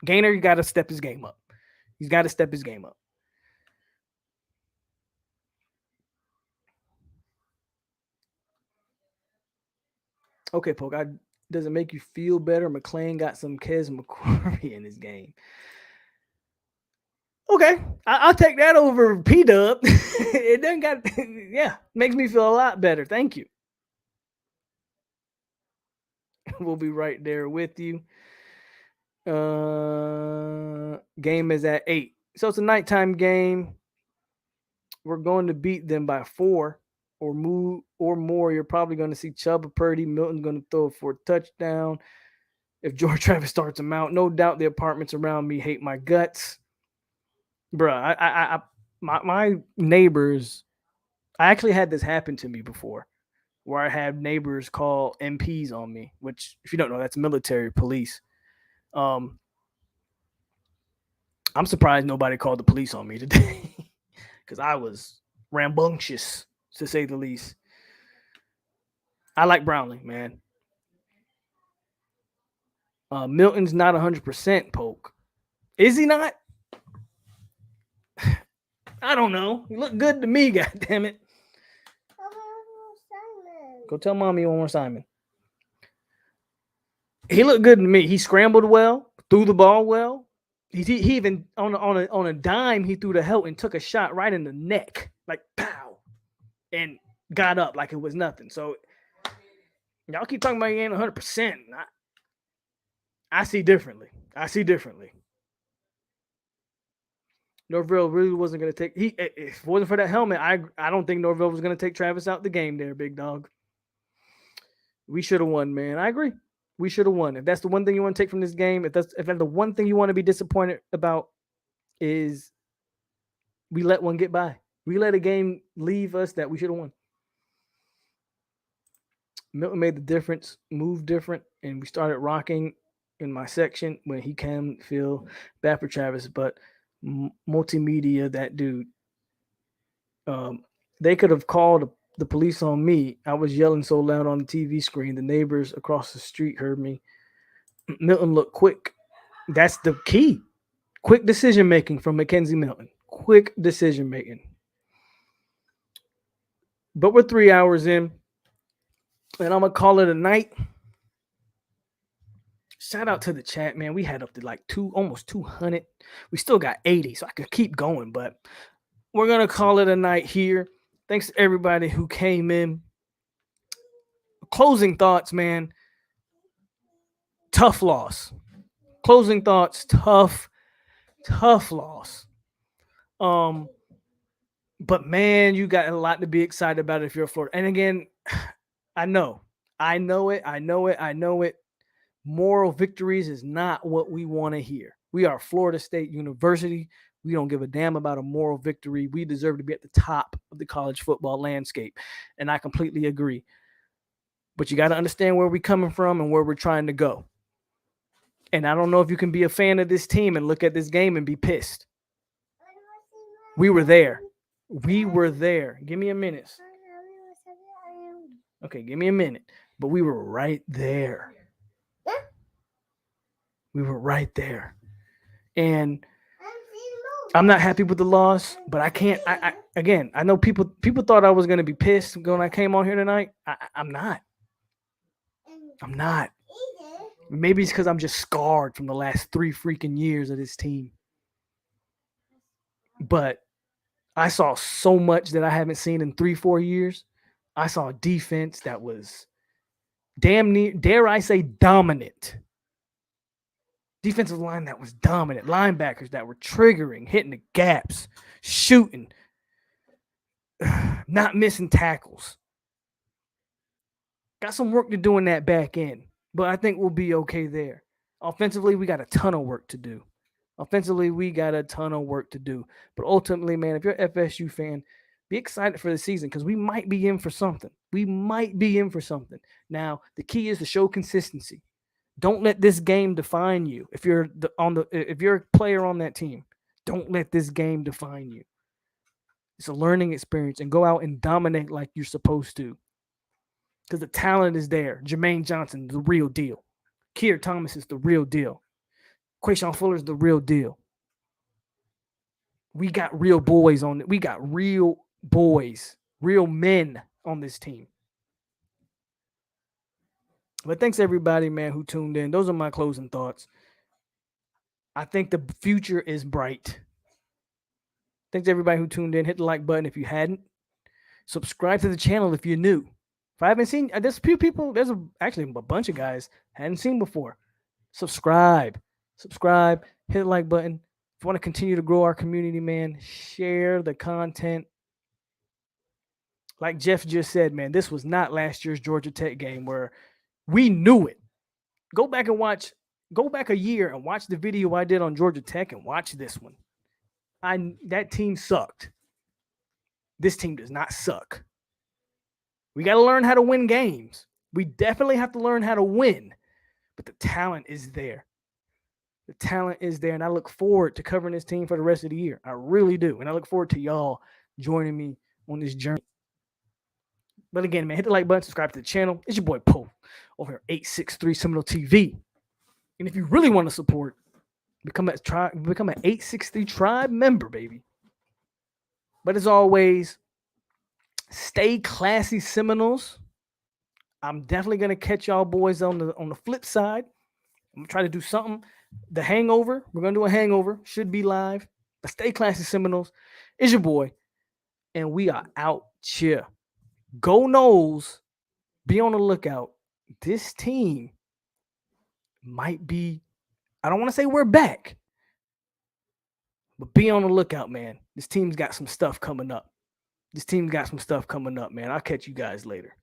Gaynor, you got to step his game up. He's got to step his game up. Okay, Polk. Does it make you feel better? McClain got some Kez McCrory in his game. Okay, I'll take that over P-Dub. It doesn't got, makes me feel a lot better. Thank you. We'll be right there with you. Game is at 8. So it's a nighttime game. We're going to beat them by 4 or more. You're probably going to see Chuba Purdy. Milton's going to throw for a touchdown. If George Travis starts him out, no doubt the apartments around me hate my guts. Bruh, my neighbors, I actually had this happen to me before, where I had neighbors call MPs on me, which, if you don't know, that's military police. I'm surprised nobody called the police on me today because I was rambunctious, to say the least. I like Brownlee, man. Milton's not 100% Polk. Is he not? I don't know. He looked good to me, goddammit. Go tell mommy one more Simon. He looked good to me. He scrambled well, threw the ball well. He even on a dime, he threw the help and took a shot right in the neck, like pow, and got up like it was nothing. So y'all keep talking about he ain't 100%. I see differently. Norvell really wasn't going to take. If it wasn't for that helmet, I don't think Norvell was going to take Travis out the game there, big dog. We should have won, man. I agree. We should have won. If that's the one thing you want to take from this game, if that's the one thing you want to be disappointed about, is we let one get by. We let a game leave us that we should have won. Milton made the difference, moved different, and we started rocking in my section when he can feel bad for Travis, but multimedia, that dude, they could have called the police on me. I was yelling so loud on the TV screen, the neighbors across the street heard me. Milton looked quick. That's the key. Quick decision making from Mackenzie Milton. Quick decision making. But we're 3 hours in, and I'm gonna call it a night. Shout out to the chat, man. We had up to like almost 200. We still got 80, so I could keep going, but we're going to call it a night here. Thanks to everybody who came in. Closing thoughts, man. Tough loss. Closing thoughts, tough loss. But man, you got a lot to be excited about if you're Florida. And again, I know it. Moral victories is not what we want to hear. We are Florida State University. We don't give a damn about a moral victory. We deserve to be at the top of the college football landscape. And I completely agree. But you got to understand where we're coming from and where we're trying to go. And I don't know if you can be a fan of this team and look at this game and be pissed. We were there. Give me a minute. Okay, give me a minute. But we were right there. And I'm not happy with the loss, but I can't. I know people thought I was going to be pissed when I came on here tonight. I'm not. Maybe it's because I'm just scarred from the last 3 freaking years of this team. But I saw so much that I haven't seen in 3-4 years. I saw a defense that was damn near, dare I say, dominant. Defensive line that was dominant. Linebackers that were triggering, hitting the gaps, shooting. not missing tackles. Got some work to do in that back end, but I think we'll be okay there. Offensively, we got a ton of work to do. But ultimately, man, if you're an FSU fan, be excited for the season because we might be in for something. Now, the key is to show consistency. Don't let this game define you. If you're a player on that team, don't let this game define you. It's a learning experience, and go out and dominate like you're supposed to. Because the talent is there. Jermaine Johnson, the real deal. Keir Thomas is the real deal. Quayshawn Fuller is the real deal. We got real boys on it. We got real boys, real men on this team. But thanks everybody, man, who tuned in. Those are my closing thoughts. I think the future is bright. Thanks everybody who tuned in. Hit the like button if you hadn't. Subscribe to the channel if you're new. If I haven't seen, there's a few people, actually a bunch of guys I hadn't seen before. Subscribe, hit the like button. If you want to continue to grow our community, man, share the content. Like Jeff just said, man, this was not last year's Georgia Tech game where we knew it. Go back a year and watch the video I did on Georgia Tech and watch this one. That team sucked. This team does not suck. We got to learn how to win games. We definitely have to learn how to win, but the talent is there. And I look forward to covering this team for the rest of the year. I really do, and I look forward to y'all joining me on this journey. But again, man, hit the like button, subscribe to the channel. It's your boy POLK over here, 863 Seminole TV. And if you really want to support, become an 863 Tribe member, baby. But as always, stay classy, Seminoles. I'm definitely gonna catch y'all boys on the flip side. I'm gonna try to do something. The Hangover, we're gonna do a Hangover. Should be live. But stay classy, Seminoles. It's your boy, and we are out here. Go Noles. Be on the lookout. This team might be. I don't want to say we're back, but be on the lookout, man. This team's got some stuff coming up. Man. I'll catch you guys later.